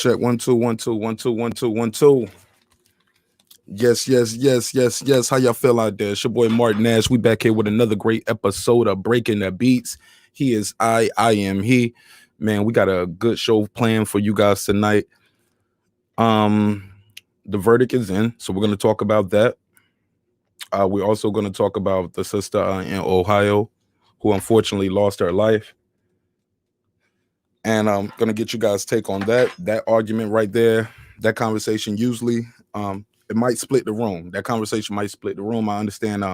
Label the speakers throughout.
Speaker 1: Check 1 2 1 2 1 2 1 2 1 2. Yes. How y'all feel out there? It's your boy Marq Nash. We back here with another great episode of Breaking the Beats. He is I am he. Man, we got a good show planned for you guys tonight. The verdict is in, so we're gonna talk about that. We're also gonna talk about the sister in Ohio who unfortunately lost her life. And I'm gonna get you guys' take on that argument right there. That conversation usually it might split the room. That conversation might split the room. I understand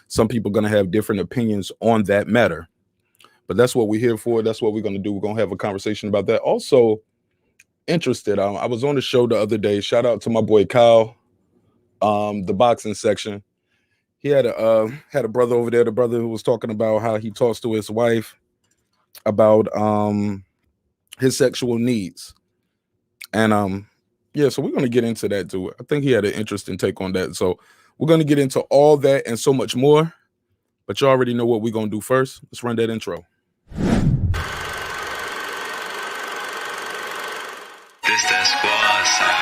Speaker 1: some people are gonna have different opinions on that matter, but that's what we're here for. That's what we're gonna do. We're gonna have a conversation about that. Also interested. I was on the show the other day. Shout out to my boy Kyle, the boxing section. He had a brother over there. The brother who was talking about how he talks to his wife about his sexual needs. And yeah, so we're going to get into that too. I think he had an interesting take on that. So we're going to get into all that and so much more. But you already know what we're going to do first. Let's run that intro.
Speaker 2: This that squad sound.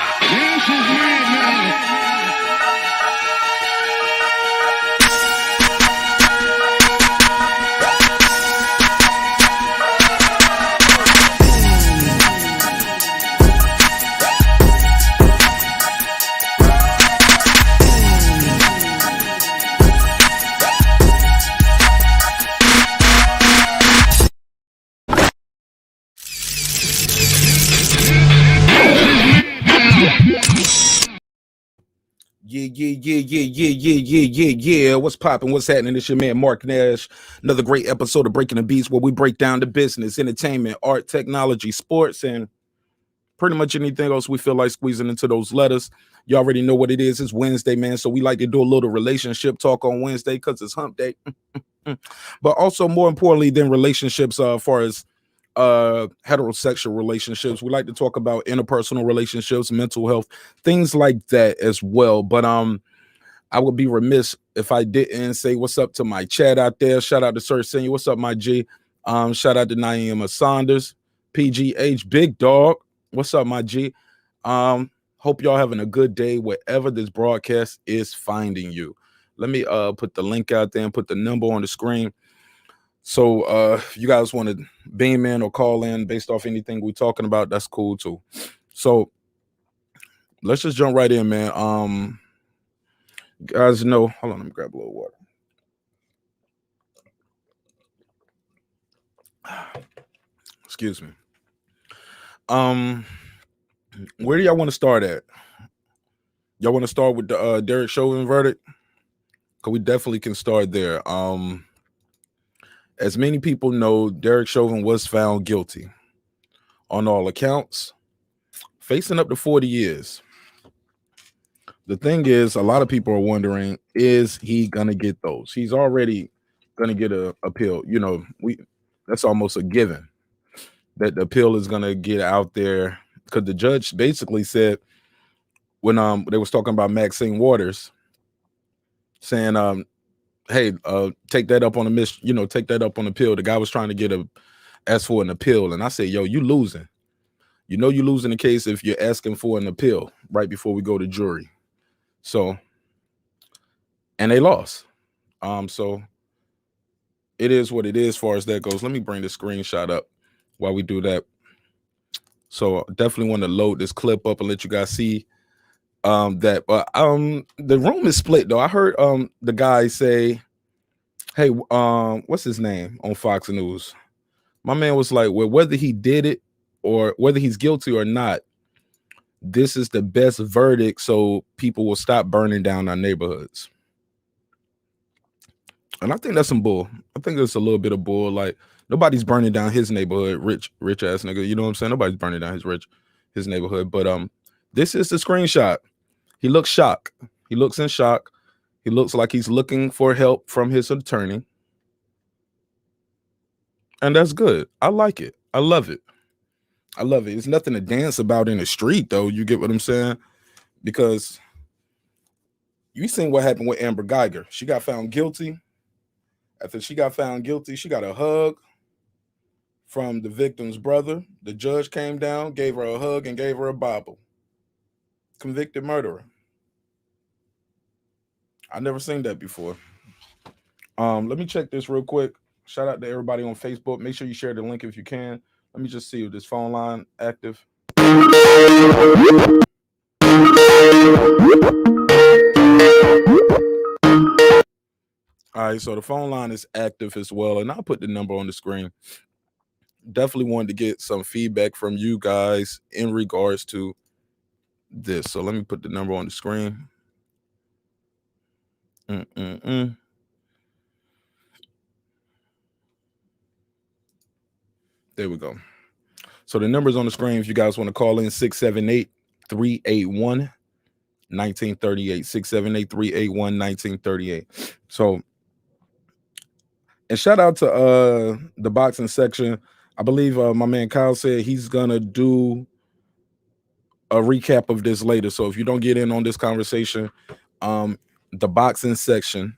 Speaker 1: Yeah. What's popping? What's happening? It's your man Marq Nash. Another great episode of Breaking the Beats, where we break down the business, entertainment, art, technology, sports, and pretty much anything else we feel like squeezing into those letters. You already know what it is. It's Wednesday, man. So we like to do a little relationship talk on Wednesday because it's hump day. But also more importantly than relationships, as far as heterosexual relationships, we like to talk about interpersonal relationships, mental health, things like that as well. But I would be remiss if I didn't say what's up to my chat out there. Shout out to Sir Senior. What's up, my G? Shout out to Naima Saunders, PGH, Big Dog. What's up, my G? Hope y'all having a good day wherever this broadcast is finding you. Let me put the link out there and put the number on the screen. So if you guys want to beam in or call in based off anything we're talking about, that's cool too. So let's just jump right in, man. Guys know, hold on, let me grab a little water. Excuse me. Where do y'all want to start at? Y'all want to start with the Derek Chauvin verdict? Because we definitely can start there. As many people know, Derek Chauvin was found guilty on all accounts, facing up to 40 years. The thing is, a lot of people are wondering, is he gonna get those? He's already gonna get a appeal. You know, that's almost a given that the appeal is gonna get out there, because the judge basically said when they was talking about Maxine Waters, saying hey, take that up on take that up on appeal. The guy was trying to ask for an appeal, and I said, yo, you losing. You know you're losing the case if you're asking for an appeal right before we go to jury. So, and they lost. So it is what it is as far as that goes. Let me bring the screenshot up while we do that. So definitely want to load this clip up and let you guys see that. But the room is split though. I heard the guy say, hey, what's his name on Fox News? My man was like, well, whether he did it or whether he's guilty or not, this is the best verdict, so people will stop burning down our neighborhoods. And I think that's some bull. I think that's a little bit of bull. Like, nobody's burning down his neighborhood, rich ass nigga. You know what I'm saying? Nobody's burning down his neighborhood. But this is the screenshot. He looks shocked. He looks in shock. He looks like he's looking for help from his attorney. And that's good. I like it. I love it. I love it. It's nothing to dance about in the street, though. You get what I'm saying? Because you seen what happened with Amber Geiger. She got found guilty. After she got found guilty, she got a hug from the victim's brother. The judge came down, gave her a hug, and gave her a Bible. Convicted murderer. I never seen that before. Let me check this real quick. Shout out to everybody on Facebook. Make sure you share the link if you can. Let me just see if this phone line active. All right, so the phone line is active as well, and I'll put the number on the screen. Definitely wanted to get some feedback from you guys in regards to this. So let me put the number on the screen. There we go. So the number's on the screen if you guys want to call in 678-381-1938. 678-381-1938. So, and shout out to the boxing section. I believe my man Kyle said he's gonna do a recap of this later. So if you don't get in on this conversation, the boxing section,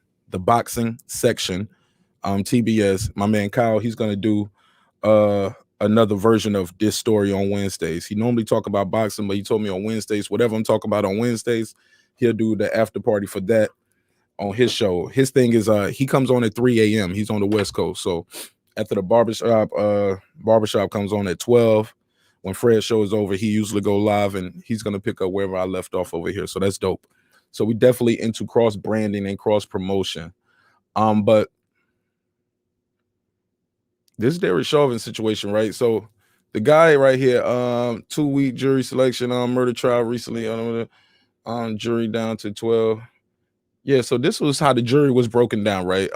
Speaker 1: TBS, my man Kyle, he's gonna do another version of this story on Wednesdays. He normally talk about boxing, but he told me on Wednesdays, whatever I'm talking about on Wednesdays, he'll do the after party for that on his show. His thing is he comes on at 3 a.m. He's on the West Coast. So after the barbershop comes on at 12. When Fred's show is over, he usually go live and he's gonna pick up wherever I left off over here. So that's dope. So we definitely into cross branding and cross promotion. But this Derek Chauvin situation, right? So the guy right here, 2-week jury selection on murder trial recently on jury down to 12. Yeah, so this was how the jury was broken down, right?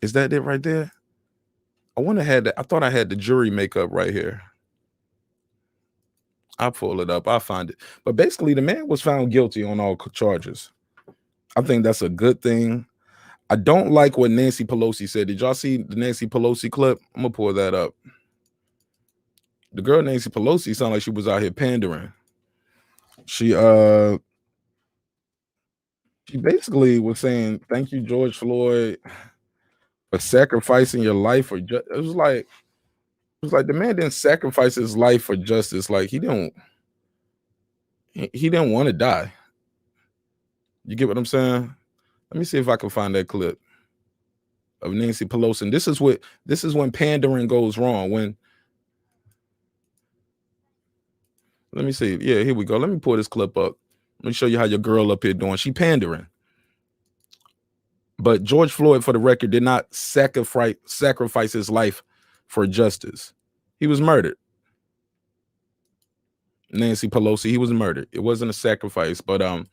Speaker 1: Is that it right there? I thought I had the jury makeup right here. I'll pull it up. I'll find it. But basically, the man was found guilty on all charges. I think that's a good thing. I don't like what Nancy Pelosi said. Did y'all see the Nancy Pelosi clip? I'm gonna pull that up. The girl Nancy Pelosi sounded like she was out here pandering. She basically was saying, "Thank you, George Floyd, for sacrificing your life for it was like the man didn't sacrifice his life for justice. Like he didn't want to die. You get what I'm saying? Let me see if I can find that clip of Nancy Pelosi. And this is when pandering goes wrong. Let me see. Yeah, here we go. Let me pull this clip up. Let me show you how your girl up here doing. She pandering. But George Floyd, for the record, did not sacrifice his life for justice. He was murdered. Nancy Pelosi, he was murdered. It wasn't a sacrifice, but I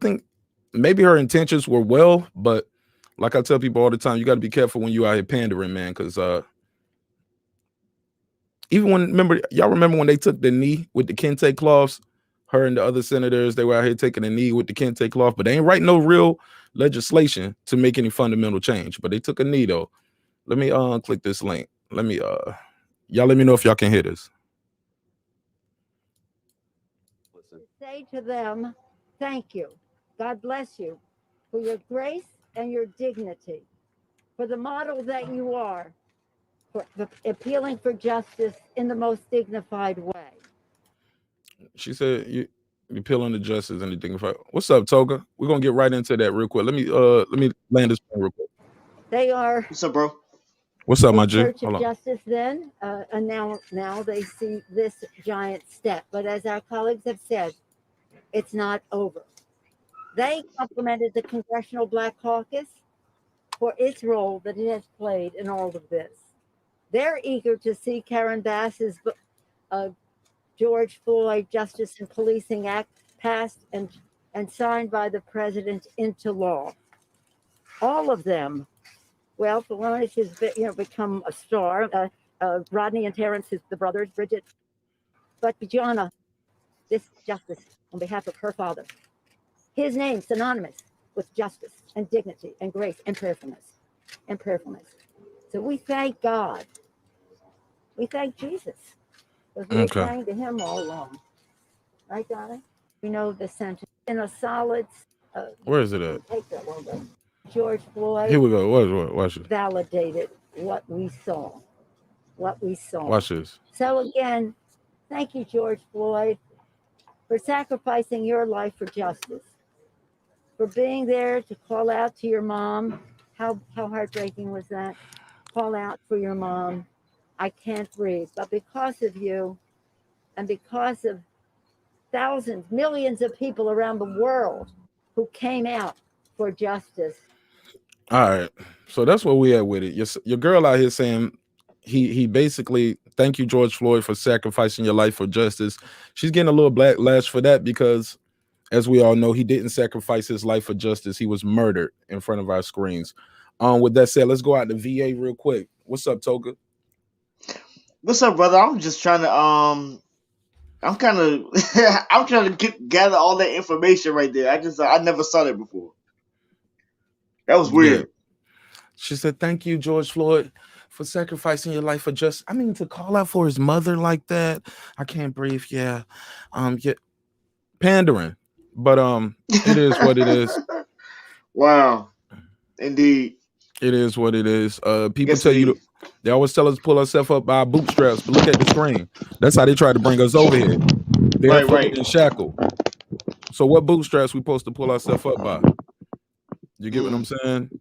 Speaker 1: think maybe her intentions were well, but like I tell people all the time, you got to be careful when you out here pandering, man, because even y'all remember when they took the knee with the kente cloths? Her and the other senators, they were out here taking a knee with the kente cloth, but they ain't write no real legislation to make any fundamental change. But they took a knee though. Let me click this link. Let me y'all let me know if y'all can hear this.
Speaker 3: Say to them, thank you. God bless you for your grace and your dignity, for the model that you are, for appealing for justice in the most dignified way.
Speaker 1: She said you appealing to justice and the dignified. What's up, Toga? We're gonna get right into that real quick. Let me land this plane real quick.
Speaker 3: They are.
Speaker 4: What's up, bro?
Speaker 1: What's up, my
Speaker 3: in
Speaker 1: G?
Speaker 3: search of justice then, and now they see this giant step. But as our colleagues have said, it's not over. They complimented the Congressional Black Caucus for its role that it has played in all of this. They're eager to see Karen Bass's George Floyd Justice and Policing Act passed and signed by the president into law. All of them. Well, Philonise has become a star. Rodney and Terrence, the brothers, Bridget. But Bijana, this justice on behalf of her father, his name synonymous with justice and dignity and grace and prayerfulness. So we thank God. We thank Jesus. Because we were praying to him all along. Right, Donna? We know the sentence in a solid.
Speaker 1: Where is it at?
Speaker 3: Take that one, though. George Floyd
Speaker 1: Here we go. Watch this.
Speaker 3: validated what we saw. What we saw.
Speaker 1: Watch this.
Speaker 3: So again, thank you, George Floyd, for sacrificing your life for justice, for being there to call out to your mom. How heartbreaking was that? Call out for your mom. I can't breathe. But because of you, and because of thousands, millions of people around the world who came out for justice.
Speaker 1: All right. So that's where we at with it. Your girl out here saying he basically thank you, George Floyd, for sacrificing your life for justice. She's getting a little backlash for that because, as we all know, he didn't sacrifice his life for justice. He was murdered in front of our screens. With that said, let's go out to VA real quick. What's up, Toga?
Speaker 4: What's up, brother? I'm just trying to I'm kind of I'm trying to gather all that information right there. I never saw that before. That was weird.
Speaker 1: Yeah. She said, "Thank you, George Floyd, for sacrificing your life for justice." I mean, to call out for his mother like that, I can't breathe. Yeah, yeah, pandering, but it is what it is.
Speaker 4: Wow, indeed,
Speaker 1: it is what it is. People
Speaker 4: yes,
Speaker 1: tell you they always tell us to pull ourselves up by our bootstraps, but look at the screen. That's how they try to bring us over here. Barefooted and shackled. So what bootstraps we supposed to pull ourselves up by? You get what I'm saying?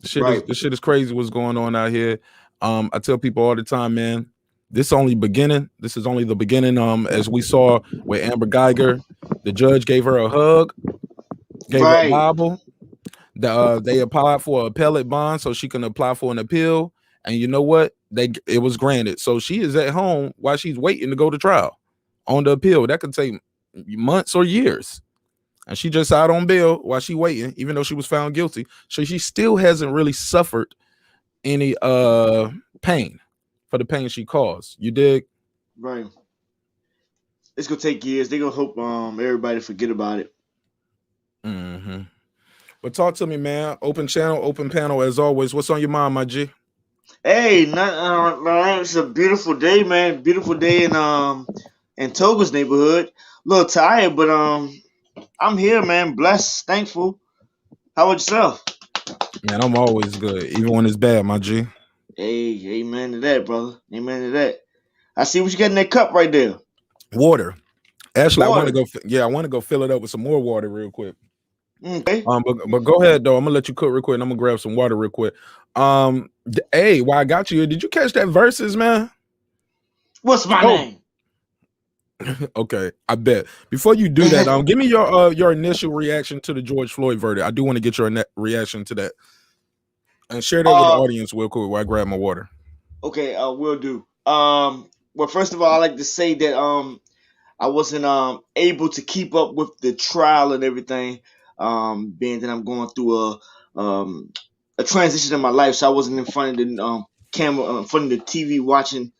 Speaker 1: This shit is crazy what's going on out here. I tell people all the time, man, this is only the beginning. As we saw with Amber Geiger, the judge gave her a hug, gave her a Bible. They applied for an appellate bond so she can apply for an appeal. And you know what? It was granted. So she is at home while she's waiting to go to trial on the appeal. That could take months or years. And she just out on bail while she waiting, even though she was found guilty. So she still hasn't really suffered any pain for the pain she caused. You dig?
Speaker 4: Right. It's gonna take years. They're gonna hope everybody forget about it.
Speaker 1: Mm-hmm. But talk to me, man. Open channel, open panel as always. What's on your mind, my G?
Speaker 4: Hey, it's a beautiful day, man. Beautiful day in Toga's neighborhood. A little tired, but I'm here, man. Blessed, thankful. How about yourself?
Speaker 1: Man, I'm always good, even when it's bad, my G.
Speaker 4: Hey, amen to that, brother. Amen to that. I see what you got in that cup right there.
Speaker 1: Water. Actually,
Speaker 4: Water.
Speaker 1: I want to go fill it up with some more water real quick.
Speaker 4: Okay.
Speaker 1: But go ahead though. I'm gonna let you cook real quick, and I'm gonna grab some water real quick. Hey, while I got you, did you catch that verses, man?
Speaker 4: What's my name?
Speaker 1: Okay, I bet. Before you do that, give me your initial reaction to the George Floyd verdict. I do want to get your reaction to that, and share that with the audience real quick while I grab my water.
Speaker 4: Okay, will do. Well, first of all, I like to say that I wasn't able to keep up with the trial and everything, being that I'm going through a transition in my life, so I wasn't in front of the camera, in front of the TV watching.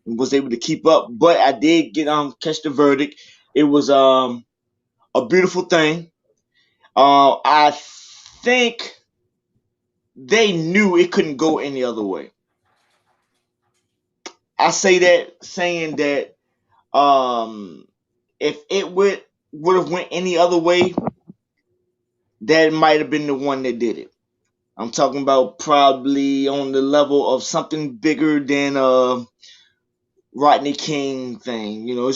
Speaker 4: Was able to keep up, but I did get catch the verdict. It was a beautiful thing. I think they knew it couldn't go any other way. I say that saying that if it would have went any other way, that might have been the one that did it. I'm talking about probably on the level of something bigger than Rodney King thing. You know,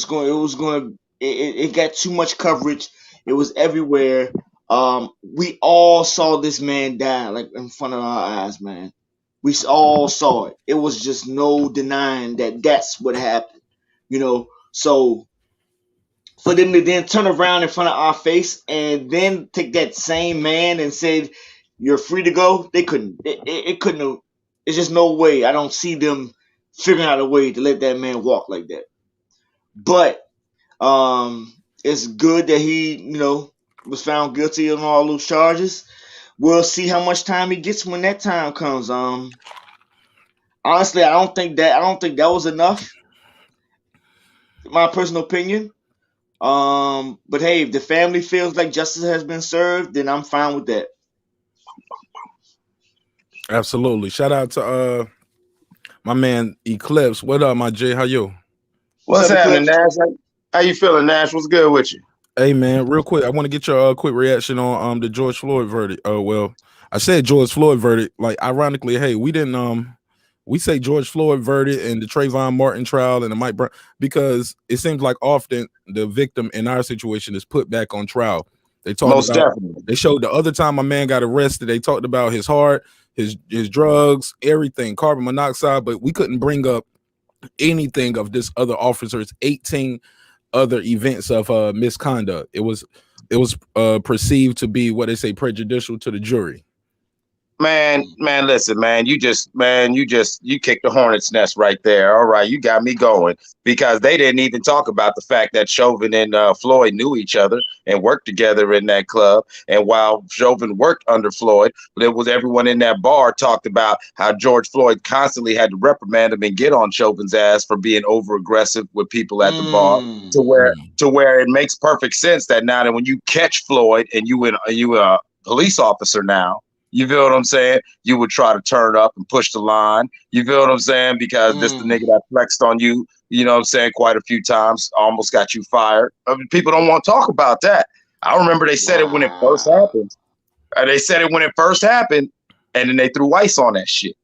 Speaker 4: it got too much coverage. It was everywhere. We all saw this man die like in front of our eyes, man. We all saw it. It was just no denying that that's what happened. You know, so for them to then turn around in front of our face and then take that same man and said, "You're free to go," they couldn't. It couldn't have. It's just no way. I don't see them figuring out a way to let that man walk like that. But it's good that he, was found guilty on all those charges. We'll see how much time he gets when that time comes. Honestly, I don't think that was enough. My personal opinion. But hey, if the family feels like justice has been served, then I'm fine with that.
Speaker 1: Absolutely. Shout out to my man Eclipse. What up, my J? How you?
Speaker 5: What's happening, Nash? How you feeling, Nash? What's good with you?
Speaker 1: Hey man, real quick, I want to get your quick reaction on the George Floyd verdict. Well, I said George Floyd verdict. Like, ironically, hey, we didn't we say George Floyd verdict and the Trayvon Martin trial and the Mike Brown, because it seems like often the victim in our situation is put back on trial. They talked
Speaker 5: Most
Speaker 1: about,
Speaker 5: definitely.
Speaker 1: they showed the other time a man got arrested, they talked about his heart, his drugs, everything, carbon monoxide, but we couldn't bring up anything of this other officer's 18 other events of misconduct. It was perceived to be what they say prejudicial to the jury.
Speaker 5: Man, listen, man, you kicked the hornet's nest right there. All right, you got me going, because they didn't even talk about the fact that Chauvin and Floyd knew each other and worked together in that club. And while Chauvin worked under Floyd, there was everyone in that bar talked about how George Floyd constantly had to reprimand him and get on Chauvin's ass for being over aggressive with people at the bar, to where it makes perfect sense that now that when you catch Floyd and you a police officer now, you feel what I'm saying? You would try to turn up and push the line. You feel what I'm saying? Because this the nigga that flexed on you, you know what I'm saying, quite a few times, almost got you fired. I mean, people don't want to talk about that. I remember they said it when it first happened. They said it when it first happened, and then they threw ice on that shit.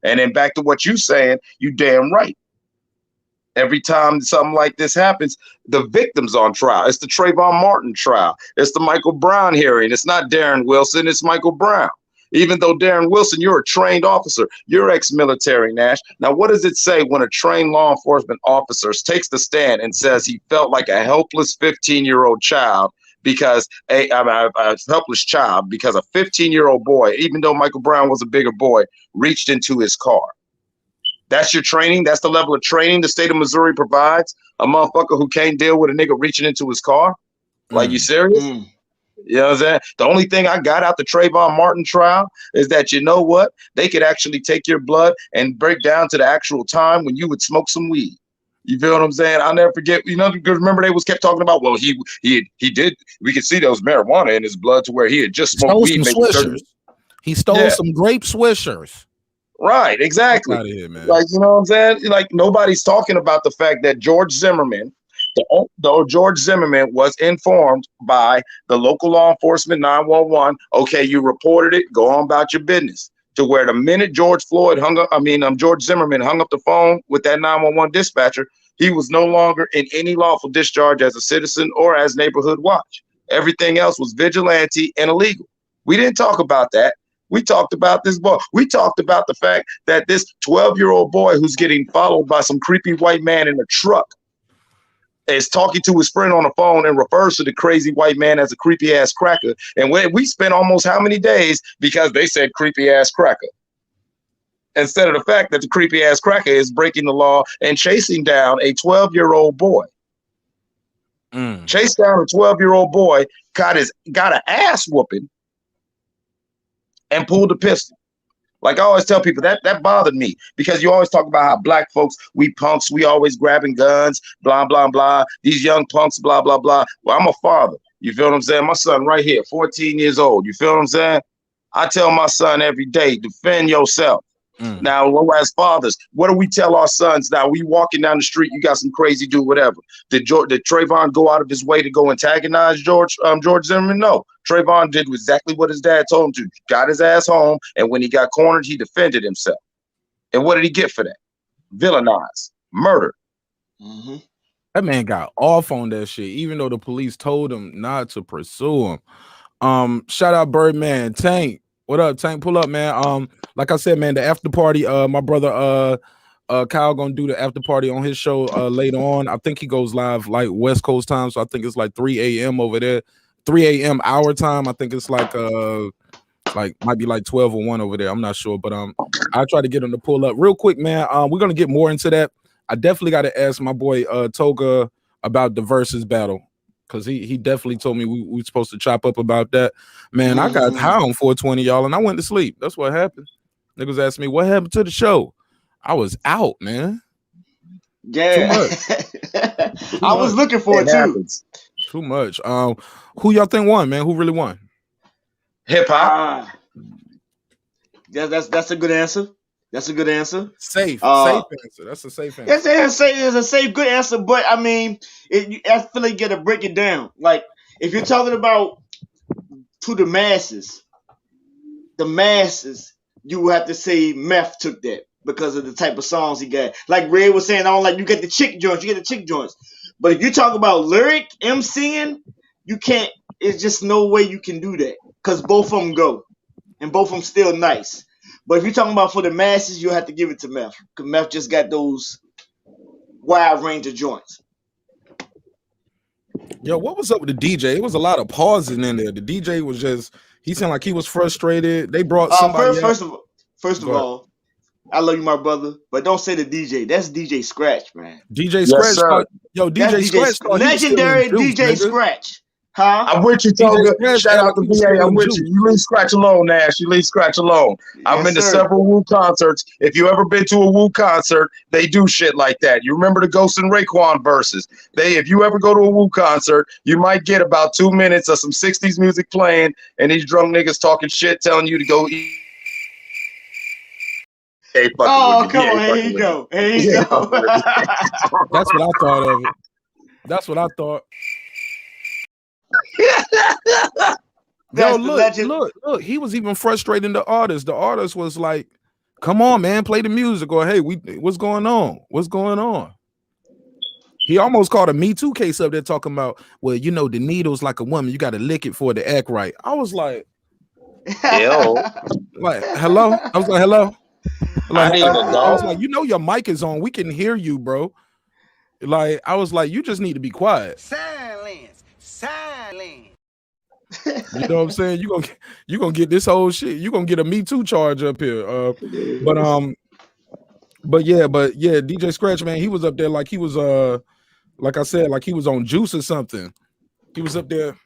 Speaker 5: And then back to what you saying, you damn right. Every time something like this happens, the victim's on trial. It's the Trayvon Martin trial. It's the Michael Brown hearing. It's not Darren Wilson. It's Michael Brown. Even though Darren Wilson, you're a trained officer. You're ex-military, Nash. Now, what does it say when a trained law enforcement officer takes the stand and says he felt like a helpless 15-year-old child because a helpless child because a 15-year-old boy, even though Michael Brown was a bigger boy, reached into his car? That's your training. That's the level of training the state of Missouri provides a motherfucker who can't deal with a nigga reaching into his car. Like, you serious? You know what I'm saying? The only thing I got out the Trayvon Martin trial is that, you know what? They could actually take your blood and break down to the actual time when you would smoke some weed. You feel what I'm saying? I'll never forget, you know, because remember they kept talking about, well, he did, we could see there was marijuana in his blood to where he had just smoked weed.
Speaker 1: He stole some grape swishers.
Speaker 5: Right, exactly.
Speaker 1: Out of here, man.
Speaker 5: Like, you know what I'm saying? Like, nobody's talking about the fact that George Zimmerman was informed by the local law enforcement 911. Okay, you reported it. Go on about your business. To where the minute George Zimmerman hung up the phone with that 911 dispatcher, he was no longer in any lawful discharge as a citizen or as neighborhood watch. Everything else was vigilante and illegal. We didn't talk about that. We talked about this boy. We talked about the fact that this 12-year-old boy who's getting followed by some creepy white man in a truck is talking to his friend on the phone and refers to the crazy white man as a creepy ass cracker. And we spent almost how many days because they said creepy ass cracker, instead of the fact that the creepy ass cracker is breaking the law and chasing down a 12-year-old boy. Chased down a 12-year-old boy, got an ass whooping, and pulled a pistol. Like I always tell people, that bothered me, because you always talk about how black folks, we punks, we always grabbing guns, blah, blah, blah. These young punks, blah, blah, blah. Well, I'm a father. You feel what I'm saying? My son right here, 14 years old. You feel what I'm saying? I tell my son every day, defend yourself. Now, as fathers, what do we tell our sons now? We walking down the street, you got some crazy dude, whatever. Did Trayvon go out of his way to go antagonize George Zimmerman? No. Trayvon did exactly what his dad told him to. Got his ass home, and when he got cornered, he defended himself. And what did he get for that? Villainized, murder.
Speaker 1: That man got off on that shit, even though the police told him not to pursue him. Shout out Birdman. Tank, what up, Tank? Pull up, man. Like I said, man, the after party, my brother Kyle gonna do the after party on his show later on. I think he goes live like West Coast time, so I think it's like 3 a.m. over there, 3 a.m. our time. I think it's like might be like 12 or 1 over there. I'm not sure, but I'll try to get him to pull up real quick, man. We're gonna get more into that. I definitely got to ask my boy Toga about the versus battle, because he definitely told me we supposed to chop up about that. Man, I got high on 420, y'all, and I went to sleep. That's what happened. Niggas asked me what happened to the show. I was out, man.
Speaker 4: Yeah. I was looking for it too.
Speaker 1: Too much. Who y'all think won, man? Who really won?
Speaker 5: Hip hop.
Speaker 4: That's a good answer. That's a good answer.
Speaker 1: Safe answer. That's a safe answer.
Speaker 4: It's a safe, good answer. But I mean, I feel like you got to break it down. Like, if you're talking about to the masses, the masses, you would have to say Meth took that because of the type of songs he got. Like Red was saying, I don't like you get the chick joints, But if you talk about lyric MCing, you can't. It's just no way you can do that because both of them go, and both of them still nice. But if you're talking about for the masses, you have to give it to Meth because Meth just got those wide range of joints.
Speaker 1: Yo, what was up with the DJ? It was a lot of pausing in there. The DJ was just, he seemed like he was frustrated. They brought somebody out.
Speaker 4: First of all, I love you, my brother, but don't say the DJ. That's DJ Scratch, man.
Speaker 1: DJ
Speaker 5: Yes,
Speaker 1: Scratch
Speaker 5: sir.
Speaker 1: thought, yo, DJ Scratch thought he was still in
Speaker 4: legendary
Speaker 1: juice,
Speaker 4: DJ
Speaker 1: nigga.
Speaker 4: Scratch. Huh?
Speaker 5: I'm with you,
Speaker 1: DJ
Speaker 5: Toga.
Speaker 1: Scratch
Speaker 5: Shout
Speaker 1: act
Speaker 5: out
Speaker 1: like
Speaker 5: to
Speaker 1: he was
Speaker 5: B.A.
Speaker 1: still
Speaker 5: I'm
Speaker 1: in
Speaker 5: with
Speaker 1: juice.
Speaker 5: you. You leave Scratch alone, Nash. You leave Scratch alone. I've
Speaker 4: Yes,
Speaker 5: been to
Speaker 4: sir.
Speaker 5: several Wu concerts. If you ever been to a Wu concert, they do shit like that. You remember the Ghost and Raekwon verses? If you ever go to a Wu concert, you might get about 2 minutes of some 60s music playing and these drunk niggas talking shit, telling you to go eat. Hey, fucking with
Speaker 4: Oh,
Speaker 5: me.
Speaker 4: come
Speaker 5: He
Speaker 4: on.
Speaker 5: ain't
Speaker 4: Here
Speaker 5: fucking
Speaker 4: you
Speaker 5: with me.
Speaker 4: go. Here
Speaker 5: He
Speaker 4: you
Speaker 5: ain't
Speaker 4: go.
Speaker 5: fucking with me.
Speaker 1: That's what I thought of it. That's what I thought. Yo,
Speaker 4: That's the legend.
Speaker 1: look. He was even frustrating the artist. The artist was like, "Come on, man, play the music." Or, "Hey, what's going on? What's going on?" He almost called a Me Too case up there talking about, well, you know, the needle's like a woman. You got to lick it for it to act right. I was like,
Speaker 5: Ew.
Speaker 1: hello? I was like, hello?
Speaker 5: I
Speaker 1: Like,
Speaker 5: need to
Speaker 1: I was
Speaker 5: go.
Speaker 1: like, you know, your mic is on. We can hear you, bro. Like, I was like, you just need to be quiet.
Speaker 6: Silence.
Speaker 1: You know what I'm saying? You gonna get this whole shit. You gonna get a Me Too charge up here. But yeah, DJ Scratch, man, he was up there like he was like I said, like he was on juice or something. He was up there.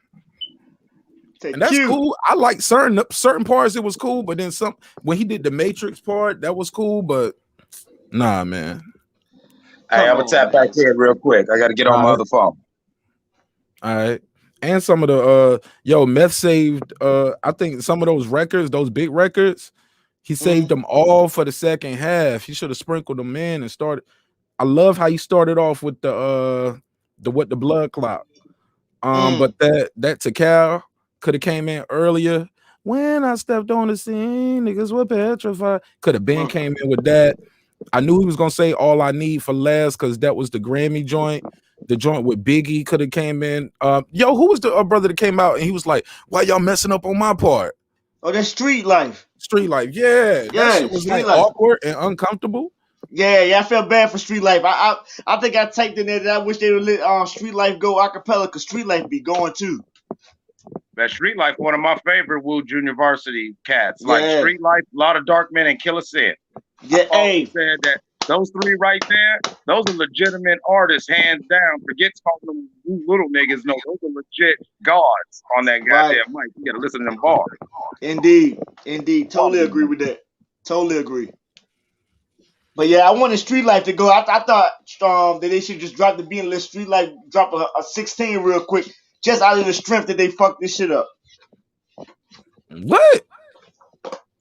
Speaker 1: And that's cool. I like certain parts, it was cool, but then some when he did the Matrix part, that was cool, but nah, man.
Speaker 5: Hey, I'm gonna tap back in real quick. I gotta get on my other phone.
Speaker 1: All right. And some of the Meth saved I think some of those records, those big records, he saved them all for the second half. He should have sprinkled them in and started. I love how he started off with the blood clot. But that Takal could have came in earlier. When I stepped on the scene, niggas were petrified. Could have been came in with that. I knew he was gonna say All I Need for Last because that was the Grammy joint. The joint with Biggie could have came in. Who was the brother that came out and he was like, "Why y'all messing up on my part?"
Speaker 4: Oh, that's Street Life.
Speaker 1: Street Life, yeah. That shit was like awkward and uncomfortable.
Speaker 4: Yeah, I felt bad for Street Life. I think I typed in there that I wish they would let Street Life go acapella because Street Life be going too.
Speaker 5: That Street Life, one of my favorite Wu Junior Varsity cats. Like Street Life, a lot of Dark Men, and Killer Sid.
Speaker 4: Yeah,
Speaker 5: I said that those three right there, those are legitimate artists, hands down. Forget calling them little niggas. No, those are legit gods on that goddamn mic. You gotta listen to them bars.
Speaker 4: Indeed. Totally agree with that. Totally agree. But yeah, I wanted Street Life to go. I thought that they should just drop the beat and let Street Life drop a 16 real quick, just out of the strength that they fucked this shit up.
Speaker 1: What?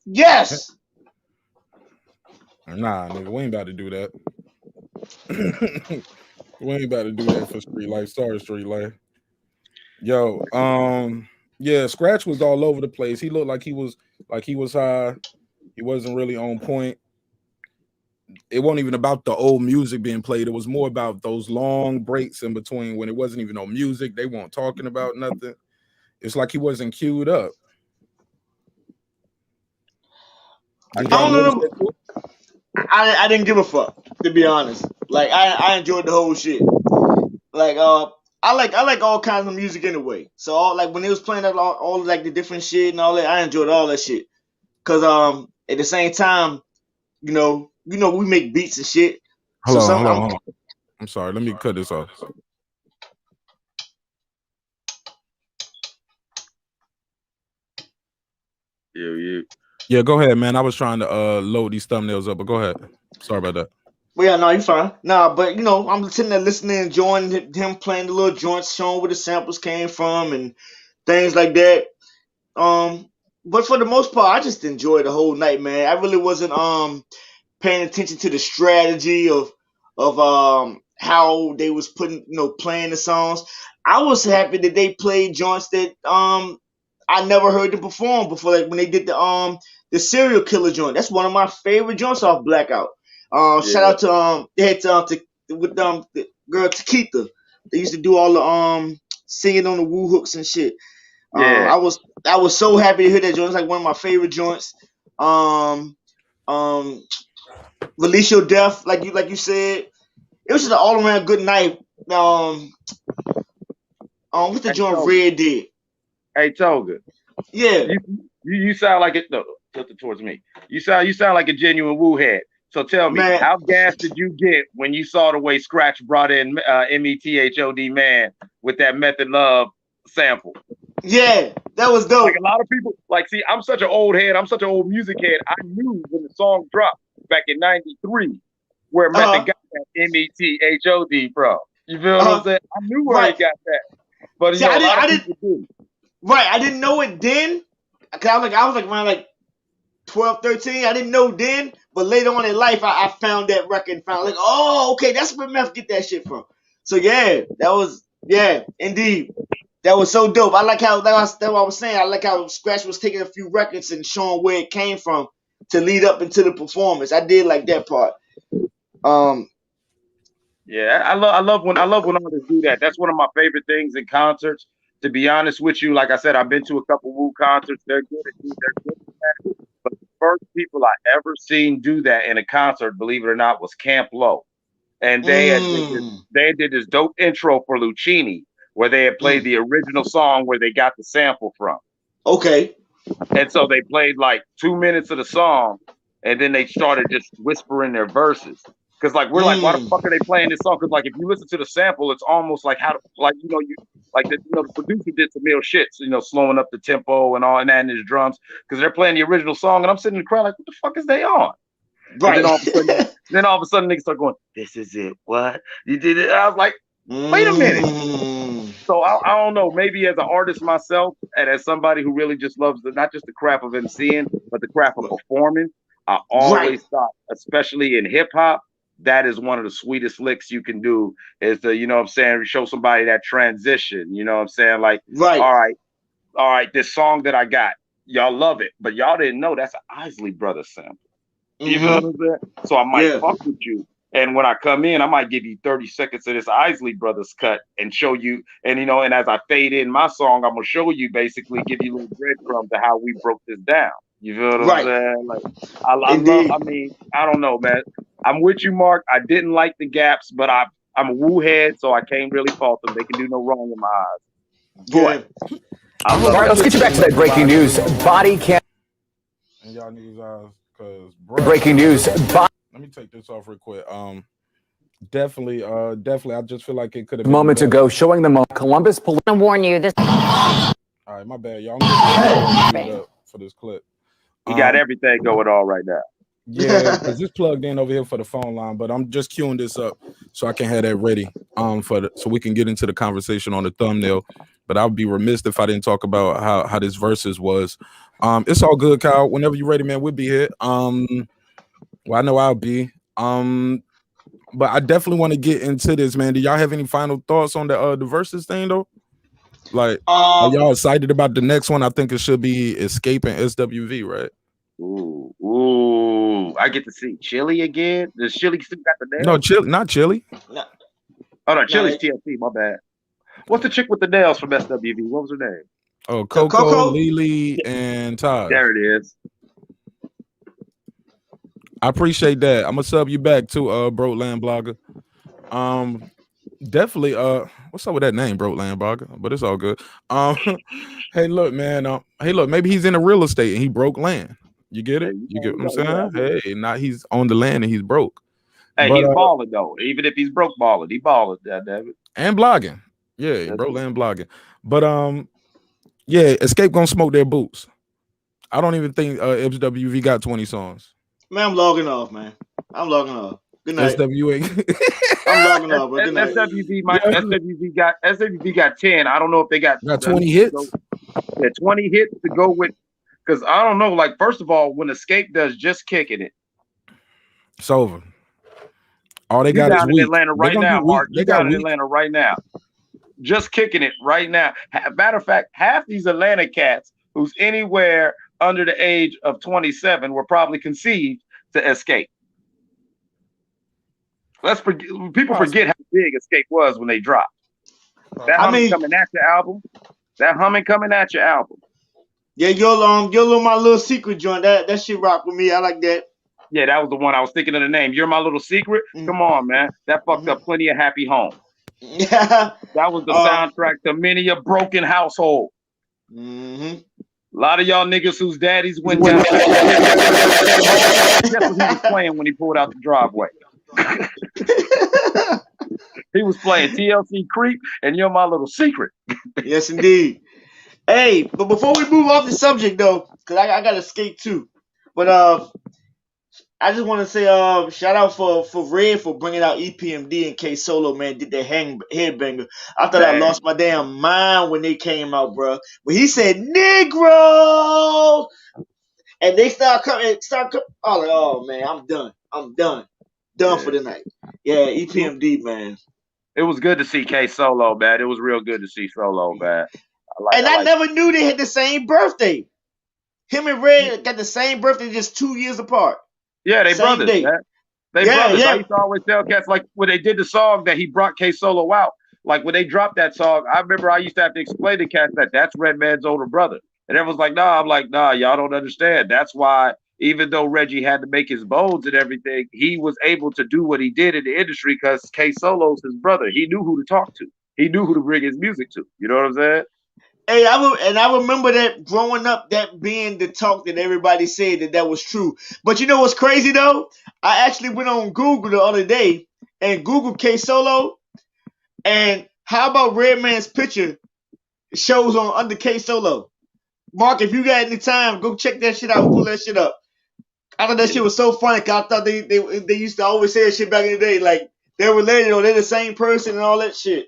Speaker 4: Yes.
Speaker 1: Nah, nigga, we ain't about to do that. We ain't about to do that for Street Life. Sorry, Street Life. Yo, yeah, Scratch was all over the place. He looked like he was high. He wasn't really on point. It wasn't even about the old music being played. It was more about those long breaks in between when it wasn't even no music. They weren't talking about nothing. It's like he wasn't queued up.
Speaker 4: I don't know. I didn't give a fuck, to be honest. Like I enjoyed the whole shit. Like I like all kinds of music anyway. So all like when they was playing all like the different shit and all that, I enjoyed all that shit. Cause at the same time, you know we make beats and shit.
Speaker 1: Hold on. I'm sorry. Let me cut this off. Yeah, go ahead, man. I was trying to load these thumbnails up, but go ahead. Sorry about that.
Speaker 4: Well, yeah, no, you're fine. Nah, but I'm sitting there listening, enjoying him playing the little joints, showing where the samples came from and things like that. But for the most part, I just enjoyed the whole night, man. I really wasn't paying attention to the strategy of how they was playing the songs. I was happy that they played joints that I never heard them perform before. Like when they did the serial killer joint. That's one of my favorite joints off Blackout. Shout out to they had with the girl Takita. They used to do all the singing on the woo hooks and shit.
Speaker 5: Yeah.
Speaker 4: I was so happy to hear that joint. It's like one of my favorite joints. Um, Release Your Death, like you said. It was just an all around good night. What the joint Red did.
Speaker 5: Hey Toga.
Speaker 4: Yeah.
Speaker 5: You sound like it. No, tilted towards me. You sound like a genuine woo head. So tell me,
Speaker 4: Man.
Speaker 5: how gassed did you get when you saw the way Scratch brought in METHOD Man with that Method Love sample?
Speaker 4: Yeah, that was dope.
Speaker 5: Like a lot of people, see, I'm such an old head. I'm such an old music head. I knew when the song dropped back in '93 where Method got that METHOD from. You feel what I'm saying? I knew where he got that. But
Speaker 4: see, I didn't. Right, I didn't know it then. Cause I was like around like 12, 13. I didn't know then, but later on in life, I found that record and found like, oh, okay, that's where Meth get that shit from. So yeah, indeed, that was so dope. I like how that's what I was saying. I like how Scratch was taking a few records and showing where it came from to lead up into the performance. I did like that part.
Speaker 5: Yeah, I love when artists do that. That's one of my favorite things in concerts. To be honest with you, like I said, I've been to a couple Wu concerts. They're good at that. But the first people I ever seen do that in a concert, believe it or not, was Camp Lo. And they did this dope intro for Lucchini, where they had played the original song where they got the sample from.
Speaker 4: Okay.
Speaker 5: And so they played like 2 minutes of the song, and then they started just whispering their verses. Because we're like, why the fuck are they playing this song? Because if you listen to the sample, it's almost like the producer did some real shit, slowing up the tempo and all and that in his drums. Because they're playing the original song, and I'm sitting in the crowd like, what the fuck is they on?
Speaker 4: Right.
Speaker 5: And then all of a sudden, niggas start going, "This is it. What you did it?" I was like, "Wait a minute." So I don't know. Maybe as an artist myself, and as somebody who really just loves not just the craft of MCing, but the craft of performing, I always thought, especially in hip hop, that is one of the sweetest licks you can do. Is to show somebody that transition. You know what I'm saying? Like, all right, this song that I got, y'all love it, but y'all didn't know that's an Isley Brothers sample. You feel what I'm saying? So I might fuck with you. And when I come in, I might give you 30 seconds of this Isley Brothers cut and show you. And, and as I fade in my song, I'm going to show you, basically give you little breadcrumbs to how we broke this down. You feel what I'm saying? Like, I don't know, man. I'm with you, Mark. I didn't like the gaps, but I'm a woo head, so I can't really fault them. They can do no wrong in my eyes. But
Speaker 6: all right, let's get you back to that breaking news. Body cam.
Speaker 1: And y'all niggas because
Speaker 6: breaking news.
Speaker 1: Let me take this off real quick. Definitely. I just feel like it could have been
Speaker 6: moments ago showing them Columbus police.
Speaker 7: I warn you this.
Speaker 1: All right, my bad, y'all. I'm gonna up for this clip.
Speaker 5: You got everything going on right now.
Speaker 1: Yeah, because it's plugged in over here for the phone line, but I'm just queuing this up so I can have that ready so we can get into the conversation on the thumbnail. But I would be remiss if I didn't talk about how this versus was. It's all good, Kyle. Whenever you're ready, man, we'll be here. Well, I know I'll be. But I definitely want to get into this, man. Do y'all have any final thoughts on the versus thing though? Like, are y'all excited about the next one? I think it should be Escape and SWV, right?
Speaker 5: Ooh, I get to see Chili again. Does Chili still got the nails?
Speaker 1: No, Chili, not Chili.
Speaker 5: No. Oh no, Chili's TLC. My bad. What's the chick with the nails from SWV? What was her name?
Speaker 1: Oh, Coco, Lily, and Todd.
Speaker 5: There it is.
Speaker 1: I appreciate that. I'm gonna sub you back to Broke Land Blogger. Definitely what's up with that name, Broke Land Blogger? But it's all good. Hey look, man, maybe he's in the real estate and he broke land. You get it? You get what I'm saying? Hey, not he's on the land and he's broke.
Speaker 5: Hey, he's balling though. Even if he's broke balling, he balling, David.
Speaker 1: And blogging. Yeah, Broke Land blogging. But yeah, Escape gonna smoke their boots. I don't even think SWV got 20 songs.
Speaker 4: Man, I'm logging off, man. I'm logging off. Good night.
Speaker 1: SWV.
Speaker 4: I'm logging off, bro. Good night.
Speaker 5: SWV got 10. I don't know if they got
Speaker 1: 20 hits.
Speaker 5: Yeah, 20 hits to go with. Because I don't know. Like, first of all, when Escape does Just Kicking It,
Speaker 1: it's over. All they got is
Speaker 5: in Atlanta right now, Mark. You got in Atlanta right now. Just Kicking It right now. Matter of fact, half these Atlanta cats who's anywhere under the age of 27 were probably conceived to Escape. People forget how big Escape was when they dropped. That Humming Coming At Your album. That Humming Coming At Your album.
Speaker 4: Yeah, your My Little Secret joint. That shit rock with me. I like that.
Speaker 5: Yeah, that was the one I was thinking of the name. You're My Little Secret. Come on, man. That fucked up plenty of happy homes.
Speaker 4: Yeah.
Speaker 5: That was the soundtrack to many a broken household. A lot of y'all niggas whose daddies went down. Guess what he was playing when he pulled out the driveway? He was playing TLC Creep and You're My Little Secret.
Speaker 4: Yes, indeed. Hey, but before we move off the subject though, because I got to skate too. But I just want to say shout out for Red for bringing out EPMD and K Solo, man. Did that headbanger. I thought I lost my damn mind when they came out, bro. When he said Negro, and they start coming. Oh man, I'm done for the night. Yeah, EPMD, man.
Speaker 5: It was good to see K Solo, man. It was real good to see Solo, man.
Speaker 4: I never knew they had the same birthday. Him and Red got the same birthday, just 2 years apart.
Speaker 5: Yeah, they brothers, man. They brothers. I used to always tell cats, like, when they did the song that he brought K Solo out, like when they dropped that song, I remember I used to have to explain to cats that that's Redman's older brother. And everyone's like, nah. I'm like, nah, y'all don't understand. That's why, even though Reggie had to make his bones and everything, he was able to do what he did in the industry because K Solo's his brother. He knew who to talk to. He knew who to bring his music to. You know what I'm saying?
Speaker 4: Hey, I remember that growing up, that being the talk that everybody said that was true. But you know what's crazy though? I actually went on Google the other day and Googled K Solo, and how about Redman's picture shows on under K Solo? Mark, if you got any time, go check that shit out and pull that shit up. I thought that shit was so funny because I thought they used to always say that shit back in the day, like they're related or they're the same person and all that shit.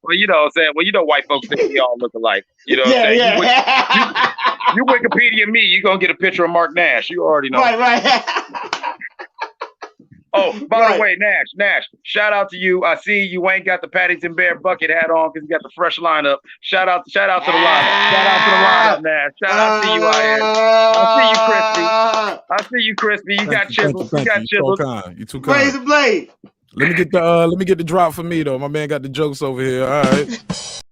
Speaker 5: Well, you know what I'm saying? Well, you know white folks think we all look alike. You know what I'm saying?
Speaker 4: Yeah.
Speaker 5: You Wikipedia me, you're going to get a picture of Marq Nash. You already know.
Speaker 4: Right.
Speaker 5: Oh, by the way, Nash, shout out to you. I see you ain't got the Paddington Bear bucket hat on because you got the fresh lineup. Shout out to the lineup. Shout out to the lineup, Nash. Shout out to you, I see you, Crispy. You got chisels. You got chisels.
Speaker 1: You too kind.
Speaker 4: Razor blade.
Speaker 1: Let me get the drop for me though. My man got the jokes over here. All right.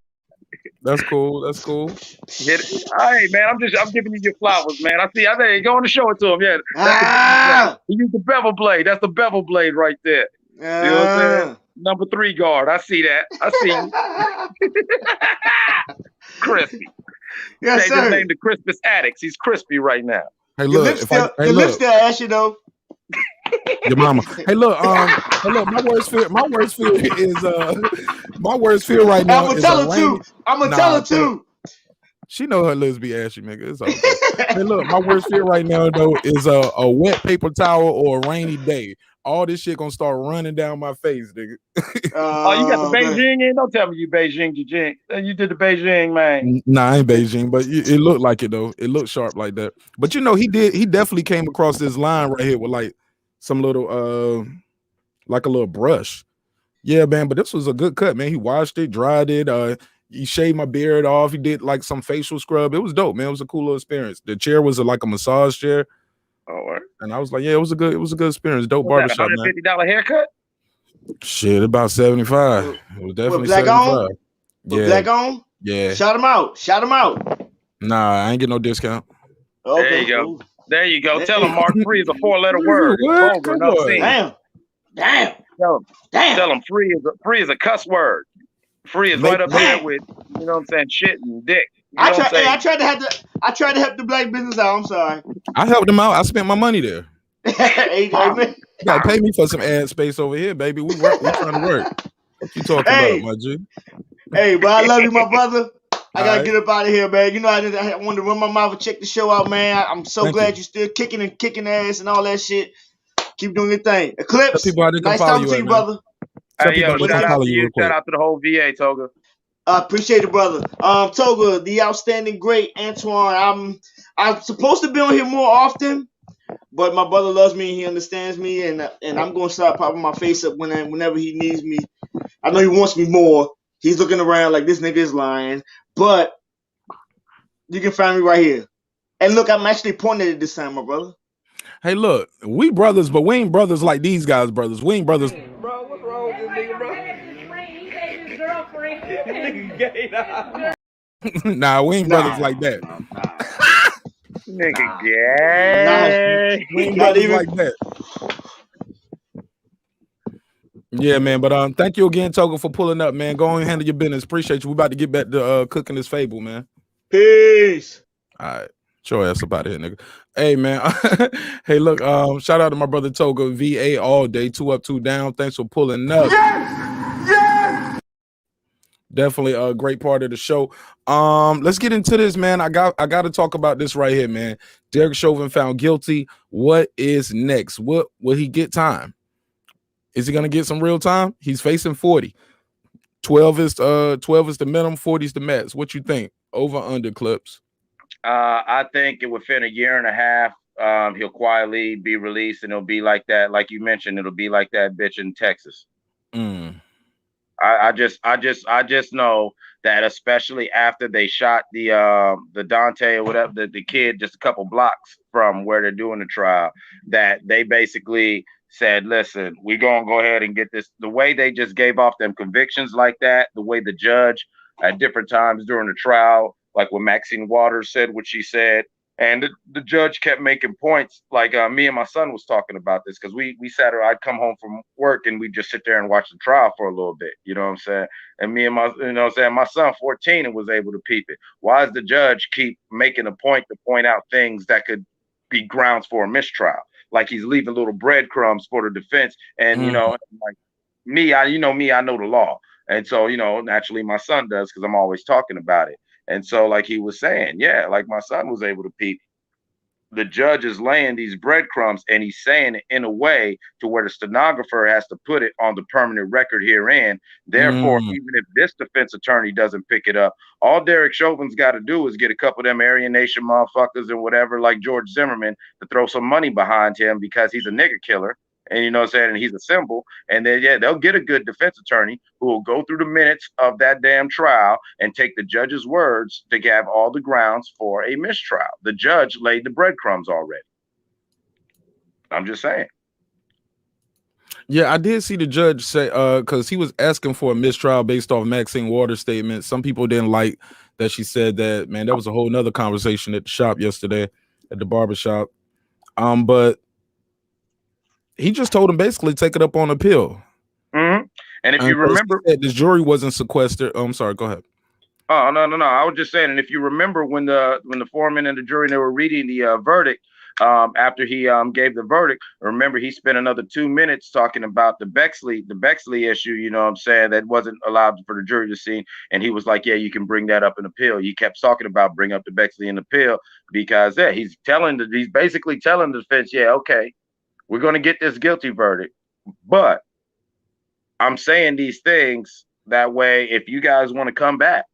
Speaker 1: That's cool.
Speaker 5: Hey man, I'm giving you your flowers, man. I think going to show it to him. Yeah. He used the bevel blade. That's the bevel blade right there. You know what I'm saying? Number 3 guard. I see that. I see you. Crispy.
Speaker 4: Yes,
Speaker 5: they
Speaker 4: sir.
Speaker 5: just named the Crispus Addicts. He's crispy right now.
Speaker 1: Hey,
Speaker 4: your
Speaker 1: look.
Speaker 4: lips still ashy though.
Speaker 1: Your mama. Hey, look. My worst fear is my worst fear right now.
Speaker 4: I'm gonna tell her too.
Speaker 1: She know her lips be ashy, nigga. It's okay. Hey, look. My worst fear right now though is a wet paper towel or a rainy day. All this shit gonna start running down my face, nigga.
Speaker 5: You got the Beijing in? Don't tell me you Beijing. You did the Beijing, man.
Speaker 1: Nah, I ain't Beijing, but it looked like it though. It looked sharp like that. But you know, he definitely came across this line right here with like some little like a little brush. Yeah, man. But this was a good cut, man. He washed it, dried it. He shaved my beard off. He did like some facial scrub. It was dope, man. It was a cool little experience. The chair was like a massage chair.
Speaker 5: Oh,
Speaker 1: and I was like, yeah, it was a good experience. Dope barbershop, man.
Speaker 5: $150 haircut?
Speaker 1: Shit, about 75. It was definitely
Speaker 4: black
Speaker 1: 75.
Speaker 4: On? Yeah. Black on?
Speaker 1: Yeah.
Speaker 4: Shout him out.
Speaker 1: Nah, I ain't get no discount.
Speaker 4: Okay.
Speaker 5: There you go. There you go. Tell him Mark Free is a 4-letter word.
Speaker 4: Damn.
Speaker 5: Tell him free is a cuss word. Free is right up there with, you know what I'm saying, shit and dick. I
Speaker 4: tried to help the black business out. I'm sorry.
Speaker 1: I helped them out. I spent my money there.
Speaker 4: You
Speaker 1: gotta pay me for some ad space over here, baby. We trying to work. What you talking about, my G?
Speaker 4: Hey, but I love you, my brother. I gotta get up out of here, man. You know, I wanted to run my mouth and check the show out, man. I'm so glad you're still kicking ass and all that shit. Keep doing your thing. Eclipse, nice talking to you, brother.
Speaker 5: Hey, yo, shout out to you. Shout out to the whole VA, Toga.
Speaker 4: I appreciate it, brother. Toga, the outstanding great Antoine. I'm supposed to be on here more often, but my brother loves me and he understands me, and I'm gonna start popping my face up whenever he needs me. I know he wants me more. He's looking around like this nigga is lying, but You can find me right here. And look, I'm actually pointing at it this time, my brother.
Speaker 1: Hey, look, we brothers, but we ain't brothers like these guys, brothers. We ain't brothers.
Speaker 7: Bro, what's wrong with this nigga, bro? His girlfriend. Nigga gay,
Speaker 1: Nah, we ain't brothers like that.
Speaker 5: Nigga
Speaker 4: Nah,
Speaker 5: gay.
Speaker 1: We ain't
Speaker 4: not
Speaker 1: brothers
Speaker 4: even.
Speaker 1: like that. Yeah, man. But thank you again, Togo, for pulling up, man. Go on and handle your business. Appreciate you. We about to get back to cooking this fable, man.
Speaker 4: Peace.
Speaker 1: All right. Show ass up out of here, nigga. Hey, man. Hey, look, shout out to my brother Togo, VA all day, 2 up, 2 down. Thanks for pulling up. Yes! Definitely a great part of the show. Let's get into this, man. I got to talk about this right here, man. Derek Chauvin found guilty. What is next? What will he get time? Is he gonna get some real time? He's facing 40. 12 is the minimum, 40 is the max. What you think? Over under clips?
Speaker 5: I think it within a year and a half, he'll quietly be released, and it'll be like that, like you mentioned, it'll be like that bitch in Texas. I just know that, especially after they shot the Dante or whatever, the kid just a couple blocks from where they're doing the trial, that they basically said, listen, we're gonna go ahead and get this. The way they just gave off them convictions like that, the way the judge at different times during the trial, like when Maxine Waters said what she said, and the judge kept making points. Like me and my son was talking about this, because we sat there. I'd come home from work and we'd just sit there and watch the trial for a little bit. You know what I'm saying? And me and my, you know what I'm saying, my son, 14, and was able to peep it. Why does the judge keep making a point to point out things that could be grounds for a mistrial? Like he's leaving little breadcrumbs for the defense. And, you know, like me, I know the law. And so, you know, naturally my son does, because I'm always talking about it. And so, like he was saying, yeah, like my son was able to peep. The judge is laying these breadcrumbs, and he's saying it in a way to where the stenographer has to put it on the permanent record herein. Therefore, even if this defense attorney doesn't pick it up, all Derek Chauvin's got to do is get a couple of them Aryan Nation motherfuckers and whatever, like George Zimmerman, to throw some money behind him, because he's a nigger killer. And you know what I'm saying? And he's a symbol. And then, yeah, they'll get a good defense attorney who will go through the minutes of that damn trial and take the judge's words to have all the grounds for a mistrial. The judge laid the breadcrumbs already. I'm just saying.
Speaker 1: Yeah, I did see the judge say, because he was asking for a mistrial based off Maxine Waters' statement. Some people didn't like that she said that. Man, that was a whole nother conversation at the shop yesterday, at the barbershop. But he just told him basically take it up on appeal.
Speaker 5: And if you remember,
Speaker 1: this jury wasn't sequestered. Oh, I'm sorry. Go ahead.
Speaker 5: Oh, no. I was just saying, and if you remember when the foreman and the jury, they were reading the verdict, after he gave the verdict, remember he spent another 2 minutes talking about the Bexley issue, you know what I'm saying, that wasn't allowed for the jury to see. And he was like, yeah, you can bring that up in appeal. He kept talking about bring up the Bexley in appeal, because he's basically telling the defense, yeah, okay, we're going to get this guilty verdict, but I'm saying these things that way, if you guys want to come back,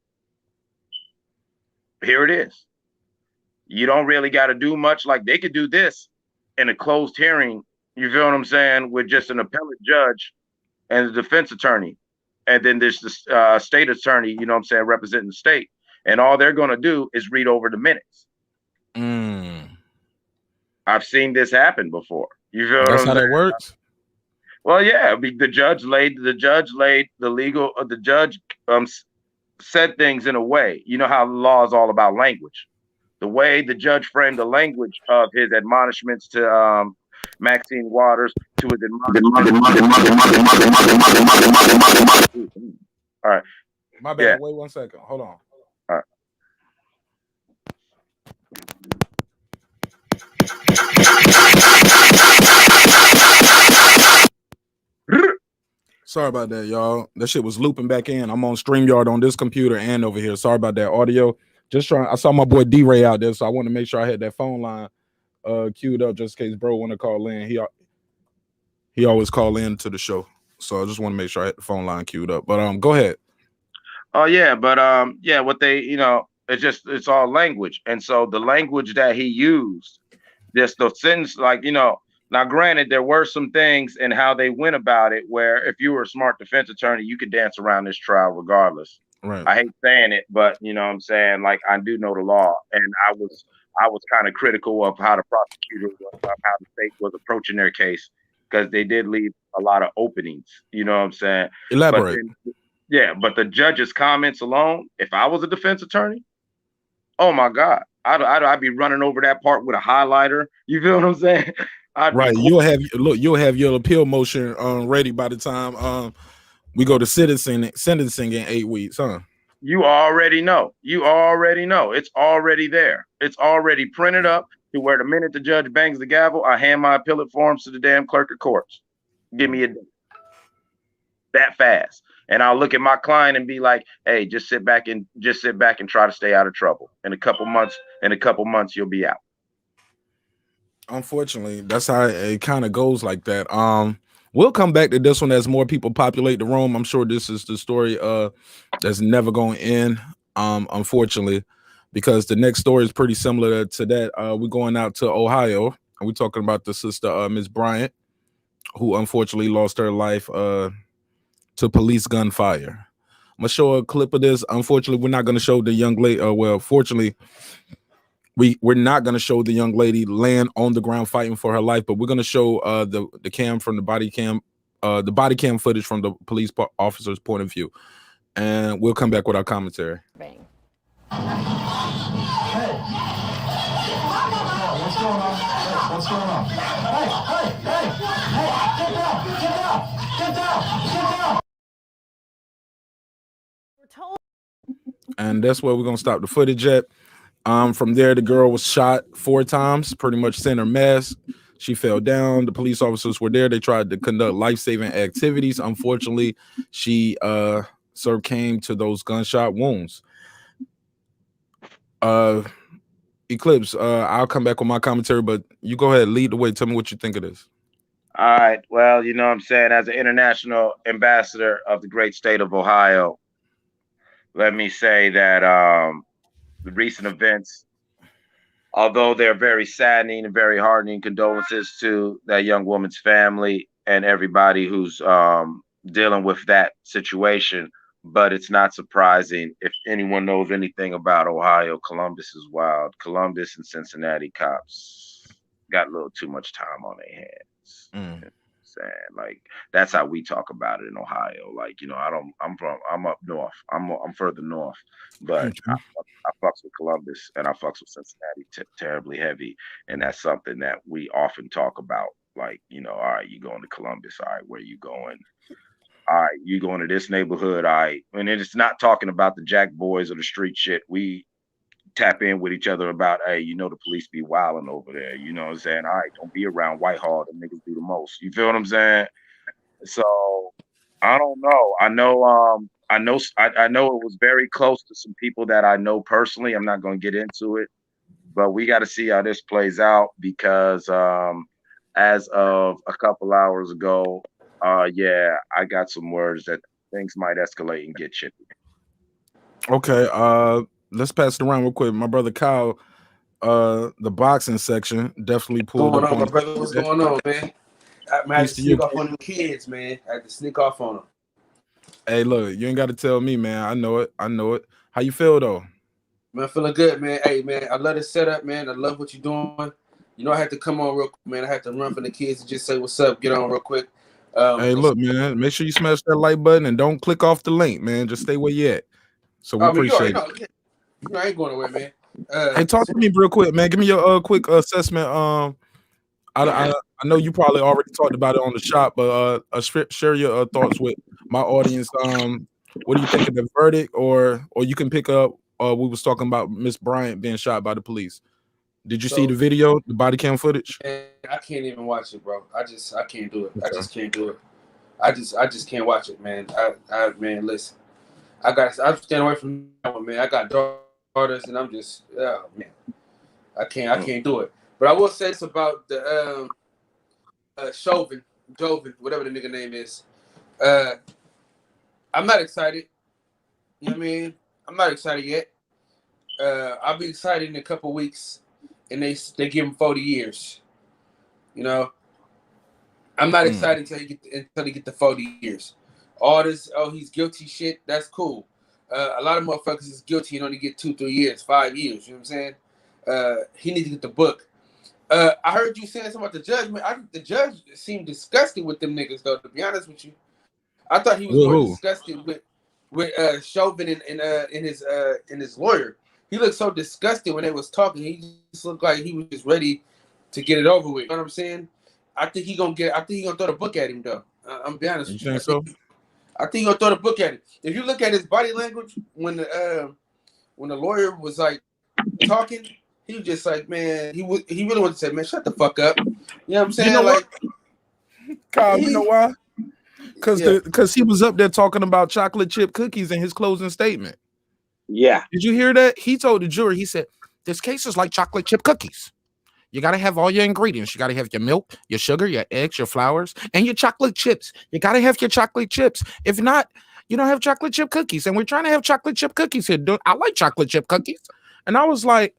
Speaker 5: here it is. You don't really got to do much. Like, they could do this in a closed hearing, you feel what I'm saying, with just an appellate judge and the defense attorney. And then there's the state attorney, you know what I'm saying, representing the state. And all they're going to do is read over the minutes. I've seen this happen before. You feel what I'm saying?
Speaker 1: That's how that works?
Speaker 5: Well, yeah, the judge said things in a way. You know how the law is all about language. The way the judge framed the language of his admonishments to Maxine Waters, to his admonishments. All right.
Speaker 1: My bad. Yeah. Wait 1 second. Hold on.
Speaker 5: All right.
Speaker 1: Sorry about that, y'all. That shit was looping back in. I'm on StreamYard on this computer and over here. Sorry about that audio. Just trying. I saw my boy D-Ray out there, so I want to make sure I had that phone line queued up just in case bro want to call in. He always call in to the show, so I just want to make sure I had the phone line queued up. But go ahead.
Speaker 5: Oh yeah, but what they, it's all language, and so the language that he used, just the sentence, like, now granted there were some things in how they went about it where if you were a smart defense attorney, you could dance around this trial regardless.
Speaker 1: Right.
Speaker 5: I hate saying it, but you know what I'm saying? Like I do know the law, and I was kind of critical of how the prosecutor, how the state was approaching their case because they did leave a lot of openings. You know what I'm saying? But
Speaker 1: Elaborate.
Speaker 5: then, yeah, but the judge's comments alone, if I was a defense attorney, oh my God, I'd be running over that part with a highlighter. You feel what I'm saying? I'd be
Speaker 1: Right. You'll have your appeal motion ready by the time we go to sentencing in 8 weeks, huh?
Speaker 5: You already know. You already know. It's already there. It's already printed up to where the minute the judge bangs the gavel, I hand my appellate forms to the damn clerk of courts. Give me a date. That fast. And I'll look at my client and be like, hey, just sit back and try to stay out of trouble. In a couple months, you'll be out.
Speaker 1: Unfortunately, that's how it kind of goes like that. We'll come back to this one as more people populate the room. I'm sure this is the story that's never going to end. Unfortunately, because the next story is pretty similar to that. We're going out to Ohio and we're talking about the sister, Miss Bryant, who unfortunately lost her life to police gunfire. I'm gonna show a clip of this. Unfortunately, we're not gonna show the young lady. Well, fortunately, we're not going to show the young lady laying on the ground fighting for her life, but we're going to show the cam from the body cam footage from the police officer's point of view, and we'll come back with our commentary.
Speaker 7: Bang.
Speaker 8: Hey, what's going on? What's going on? Hey, get down.
Speaker 7: We're told.
Speaker 1: And that's where we're going to stop the footage at. From there, the girl was shot 4 times, pretty much center mass. She fell down. The police officers were there. They tried to conduct life-saving activities. Unfortunately, she succumbed to those gunshot wounds. Eclipse, I'll come back with my commentary, but you go ahead, lead the way. Tell me what you think of this.
Speaker 5: All right. Well, you know what I'm saying? As an international ambassador of the great state of Ohio, let me say that the recent events, although they're very saddening and very hardening, condolences to that young woman's family and everybody who's dealing with that situation. But it's not surprising if anyone knows anything about Ohio. Columbus is wild. Columbus and Cincinnati cops got a little too much time on their hands.
Speaker 1: Mm.
Speaker 5: Saying like that's how we talk about it in Ohio. Like, you know, I'm up north. I'm further north, but I fucks with Columbus and I fucks with Cincinnati terribly heavy, and that's something that we often talk about. Like, you know, all right, you going to Columbus, all right, where you going? All right, you going to this neighborhood, all right, and it's not talking about the jack boys or the street shit. We tap in with each other about, hey, you know, the police be wilding over there. You know what I'm saying? All right, don't be around Whitehall. The niggas do the most. You feel what I'm saying? So I don't know. I know. I know it was very close to some people that I know personally. I'm not going to get into it, but we got to see how this plays out because as of a couple hours ago, yeah, I got some words that things might escalate and get chippy.
Speaker 1: Okay, let's pass it around real quick. My brother Kyle, the boxing section definitely pulled
Speaker 9: What's
Speaker 1: up
Speaker 9: going on,
Speaker 1: on
Speaker 9: my brother? What's going on, man? I had to sneak off on them kids, man. I had to sneak off on them.
Speaker 1: Hey, look, you ain't got to tell me, man. I know it. How you feel though?
Speaker 9: Man, feeling good, man. Hey, man, I love the setup, man. I love what you're doing. You know, I had to come on real quick, man. I had to run for the kids and just say what's up, get on real quick.
Speaker 1: Hey, look, man, make sure you smash that like button and don't click off the link, man. Just stay where you at. So we appreciate it.
Speaker 9: You know, I ain't going away, man.
Speaker 1: Hey, talk to me real quick, man. Give me your quick assessment. I know you probably already talked about it on the shop, but share your thoughts with my audience. What do you think of the verdict, or you can pick up? We was talking about Miss Bryant being shot by the police. Did you see the video, the body cam footage?
Speaker 9: Man, I can't even watch it, bro. I can't do it.
Speaker 1: Okay.
Speaker 9: I just can't do it. I just can't watch it, man. Man, listen. I'm staying away from that one, man. I got daughters, and I'm just, oh man, I can't do it. But I will say this about the Chauvin, whatever the nigga name is. I'm not excited. You know what I mean? I'm not excited yet. I'll be excited in a couple weeks, and they give him 40 years. You know, I'm not excited until he get the 40 years. All this, oh, he's guilty shit. That's cool. A lot of motherfuckers is guilty and only get 2-3 years, 5 years. You know what I'm saying? He needs to get the book. I heard you saying something about the judgment. I think the judge seemed disgusted with them niggas, though. To be honest with you, I thought he was more disgusted with Chauvin and his lawyer. He looked so disgusted when they was talking. He just looked like he was just ready to get it over with. You know what I'm saying? I think he gonna throw the book at him, though. I'm be honest with you. I think he gonna throw the book at him. If you look at his body language when the lawyer was like talking, he was just like, man, he really wanted to say, man, shut the fuck up. You know what I'm saying?
Speaker 1: You know
Speaker 9: like,
Speaker 1: what? Kyle, you know why? Because he was up there talking about chocolate chip cookies in his closing statement.
Speaker 5: Yeah.
Speaker 1: Did you hear that? He told the jury, he said, this case is like chocolate chip cookies. You got to have all your ingredients. You got to have your milk, your sugar, your eggs, your flours, and your chocolate chips. You got to have your chocolate chips. If not, you don't have chocolate chip cookies. And we're trying to have chocolate chip cookies here. I like chocolate chip cookies. And I was like,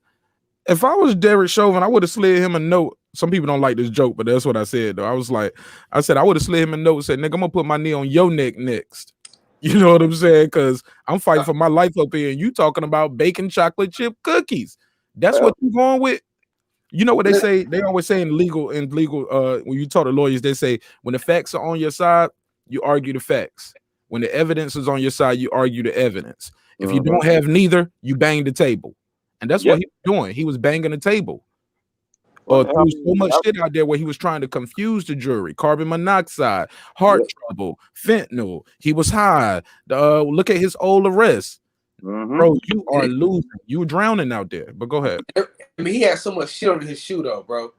Speaker 1: if I was Derek Chauvin, I would have slid him a note. Some people don't like this joke, but that's what I said, though. I said, I would have slid him a note and said, nigga, I'm going to put my knee on your neck next. You know what I'm saying? Because I'm fighting for my life up here, and you talking about baking chocolate chip cookies. That's what you're going with. You know what they say? They always say in legal, when you talk to lawyers, they say when the facts are on your side, you argue the facts. When the evidence is on your side, you argue the evidence. If you don't have neither, you bang the table. And that's what he was doing. He was banging the table. Threw so much shit out there where he was trying to confuse the jury. Carbon monoxide, heart trouble, fentanyl. He was high. Look at his old arrest. Bro, you are losing. You drowning out there. But go ahead.
Speaker 9: I mean, he had so much shit on his shoe, though, bro.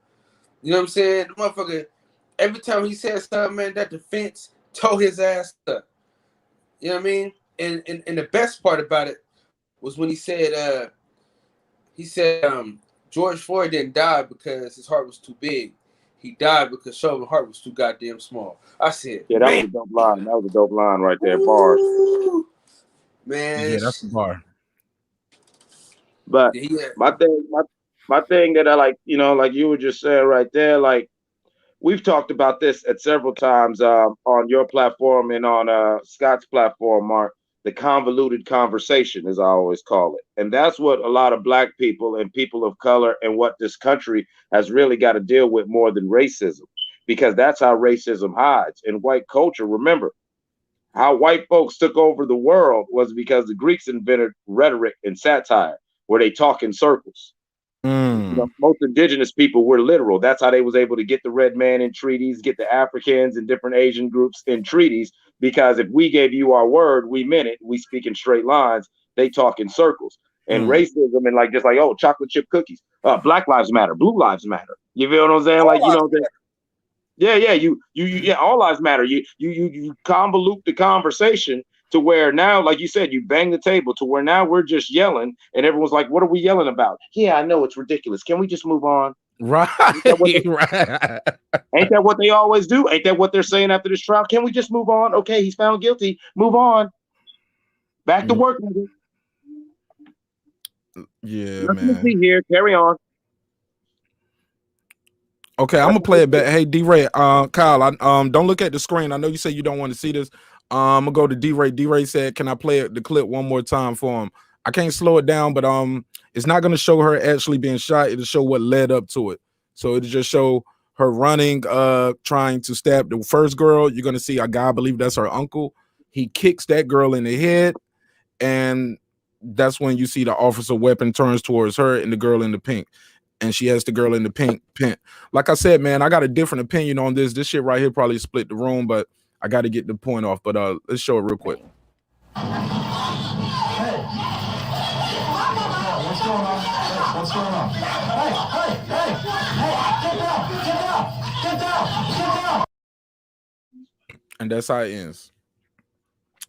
Speaker 9: You know what I'm saying? The motherfucker, every time he said something, man, that defense tore his ass up. You know what I mean? And the best part about it was when he said George Floyd didn't die because his heart was too big. He died because Chauvin's heart was too goddamn small. I said,
Speaker 5: yeah, that was a dope line. That was a dope line right there. Bars.
Speaker 9: Man,
Speaker 1: yeah, that's the bar.
Speaker 5: But my thing that I like, you know, like you were just saying right there, like we've talked about this at several times on your platform and on Scott's platform, Marq. The convoluted conversation, as I always call it. And that's what a lot of Black people and people of color and what this country has really got to deal with more than racism, because that's how racism hides. In white culture, remember, how white folks took over the world was because the Greeks invented rhetoric and satire, where they talk in circles. You know, most indigenous people were literal. That's how they was able to get the red man in treaties, get the Africans and different Asian groups in treaties, because if we gave you our word, we meant it. We speak in straight lines. They talk in circles. And racism and just like, oh, chocolate chip cookies. Black lives matter. Blue lives matter. You feel what I'm saying? Like, you know, yeah, all lives matter. You convolute the conversation to where now, like you said, you bang the table to where now we're just yelling and everyone's like, what are we yelling about? Yeah, I know it's ridiculous. Can we just move on?
Speaker 1: Right.
Speaker 5: Ain't that what they always do? Ain't that what they're saying after this trial? Can we just move on? Okay, he's found guilty. Move on. Back to work, nigga.
Speaker 1: Yeah,
Speaker 5: nothing
Speaker 1: man.
Speaker 5: to see here. Carry on.
Speaker 1: Okay, I'm gonna play it back. Hey, D-Ray, Kyle, don't look at the screen. I know you say you don't want to see this. I'm gonna go to D-Ray. D-Ray said, "Can I play the clip one more time for him?" I can't slow it down, but it's not gonna show her actually being shot. It'll show what led up to it. So it'll just show her running, trying to stab the first girl. You're gonna see a guy, I believe that's her uncle. He kicks that girl in the head, and that's when you see the officer weapon turns towards her and the girl in the pink. And she has the girl in the pink. Like I said, man, I got a different opinion on this. This shit right here probably split the room, but I got to get the point off. But let's show it real quick.
Speaker 8: Hey. What's going on? What's going on? Hey, get down.
Speaker 1: And that's how it ends.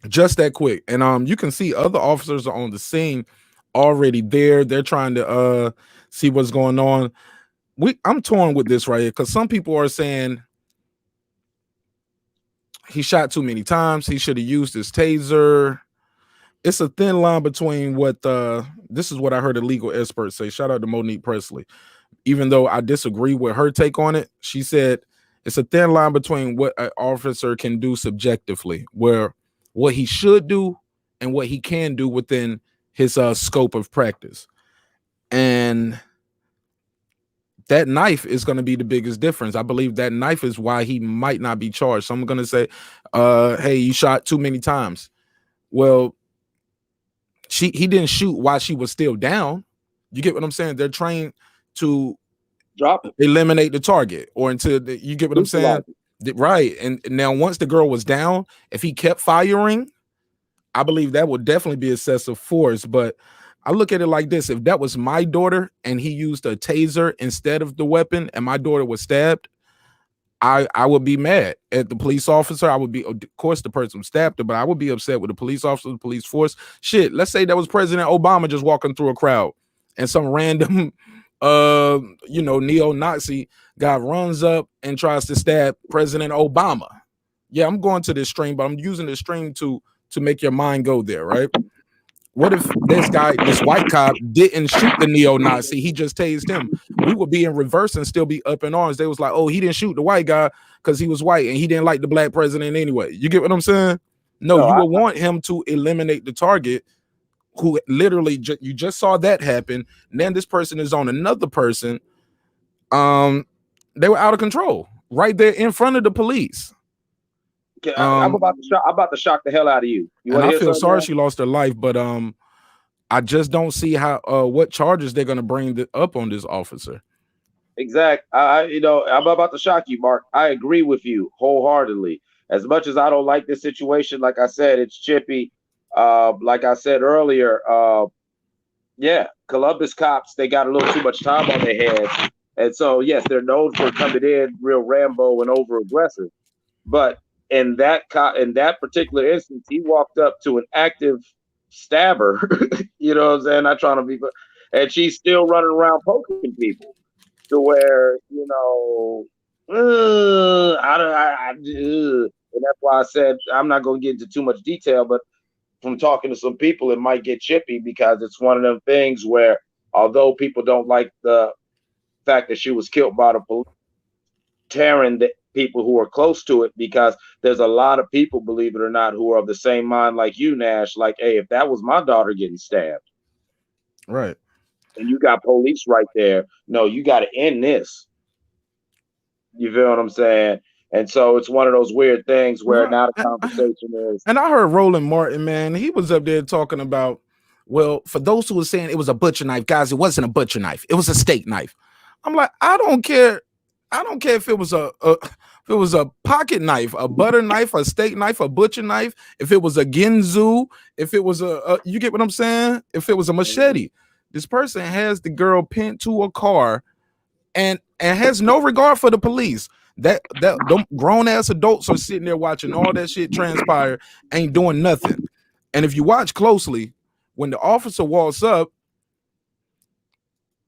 Speaker 1: Just that quick. And you can see other officers are on the scene already there. They're trying to see what's going on. I'm torn with this right here because some people are saying he shot too many times. He should have used his taser. It's a thin line between what this is what I heard a legal expert say. Shout out to Monique Presley. Even though I disagree with her take on it, she said it's a thin line between what an officer can do subjectively, where what he should do and what he can do within his scope of practice. And that knife is going to be the biggest difference. I believe that knife is why he might not be charged. So I'm going to say, hey, you shot too many times. Well, he didn't shoot while she was still down. You get what I'm saying? They're trained to
Speaker 5: drop it,
Speaker 1: eliminate the target, or until you get what I'm saying? Right. And now once the girl was down, if he kept firing, I believe that would definitely be excessive force. But I look at it like this: if that was my daughter and he used a taser instead of the weapon and my daughter was stabbed, I would be mad at the police officer. I would be, of course, the person who stabbed her, but I would be upset with the police officer, the police force. Shit, let's say that was President Obama just walking through a crowd and some random neo-Nazi guy runs up and tries to stab President Obama. Yeah, I'm going to this stream, but I'm using this stream to make your mind go there, right? What if this white cop didn't shoot the neo-Nazi, he just tased him? We would be in reverse and still be up in arms. They was like, oh, he didn't shoot the white guy because he was white and he didn't like the black president anyway. You get what I'm saying? No, you will want him to eliminate the target who literally you just saw that happen. And then this person is on another person. They were out of control right there in front of the police.
Speaker 5: I'm about to shock the hell out of you.
Speaker 1: And I feel sorry she lost her life, but I just don't see how what charges they're going to bring up on this officer.
Speaker 5: Exactly. I'm about to shock you, Mark. I agree with you wholeheartedly. As much as I don't like this situation, like I said, it's chippy. Like I said earlier, Columbus cops, they got a little too much time on their hands. And so, yes, they're known for coming in real Rambo and over aggressive. But in that particular instance, he walked up to an active stabber, you know what I'm saying? Not trying to be, and she's still running around poking people to where, and that's why I said I'm not going to get into too much detail, but from talking to some people, it might get chippy because it's one of them things where, although people don't like the fact that she was killed by the police, tearing the people who are close to it, because there's a lot of people, believe it or not, who are of the same mind like you, Nash. Like, hey, if that was my daughter getting stabbed,
Speaker 1: right,
Speaker 5: and you got police right there, no, you got to end this. You feel what I'm saying? And so it's one of those weird things where now the conversation is.
Speaker 1: And I heard Roland Martin, man, he was up there talking about, well, for those who were saying it was a butcher knife, guys, it wasn't a butcher knife. It was a steak knife. I'm like, I don't care. I don't care if it was a pocket knife, a butter knife, a steak knife, a butcher knife, if it was a ginzu, if it was you get what I'm saying? If it was a machete. This person has the girl pinned to a car and has no regard for the police. That grown ass adults are sitting there watching all that shit transpire, ain't doing nothing. And if you watch closely, when the officer walks up,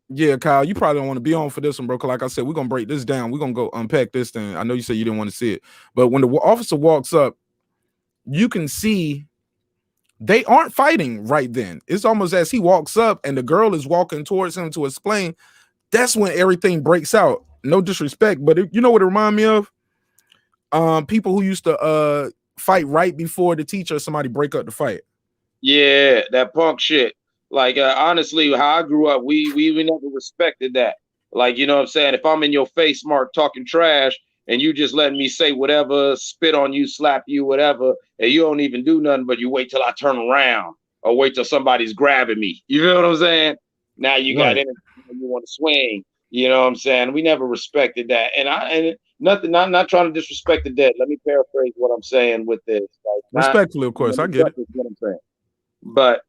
Speaker 1: yeah, Kyle, you probably don't want to be on for this one, bro. Like I said, we're gonna break this down. We're gonna go unpack this thing. I know you said you didn't want to see it, but when the officer walks up, you can see they aren't fighting right then. It's almost as he walks up and the girl is walking towards him to explain. That's when everything breaks out. No disrespect, but you know what it reminds me of? People who used to fight right before the teacher or somebody break up the fight.
Speaker 5: Yeah, that punk shit. Like, honestly, how I grew up, we never respected that. Like, you know what I'm saying? If I'm in your face, Mark, talking trash, and you just letting me say whatever, spit on you, slap you, whatever, and you don't even do nothing, but you wait till I turn around or wait till somebody's grabbing me. You feel what I'm saying? Now you got energy and you want to swing. You know what I'm saying? We never respected that. And nothing, I'm not trying to disrespect the dead. Let me paraphrase what I'm saying with this. Like,
Speaker 1: respectfully, of course, I get it.
Speaker 5: What I'm saying. But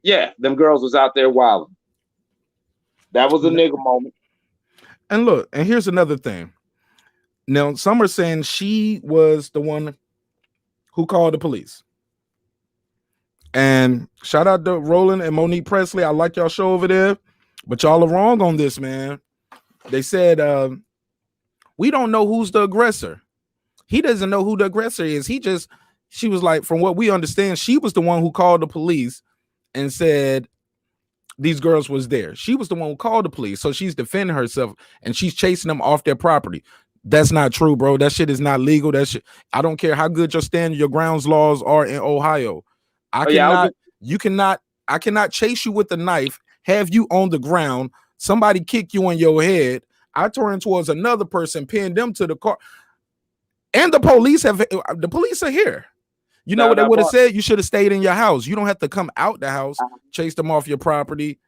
Speaker 5: yeah, them girls was out there wilding. That was a nigga moment.
Speaker 1: And look, and here's another thing. Now, some are saying she was the one who called the police. And shout out to Roland and Monique Presley. I like y'all show over there, but y'all are wrong on this, man. They said, we don't know who's the aggressor. He doesn't know who the aggressor is. She was like, from what we understand, she was the one who called the police and said these girls was there. She was the one who called the police. So she's defending herself and she's chasing them off their property. That's not true, bro. That shit is not legal. That shit. I don't care how good your grounds laws are in Ohio. I
Speaker 5: Oh yeah,
Speaker 1: cannot. You cannot. I cannot chase you with a knife. Have you on the ground? Somebody kick you in your head. I turn towards another person, pin them to the car, and the police are here. You know what they would have said? You should have stayed in your house. You don't have to come out the house, chase them off your property.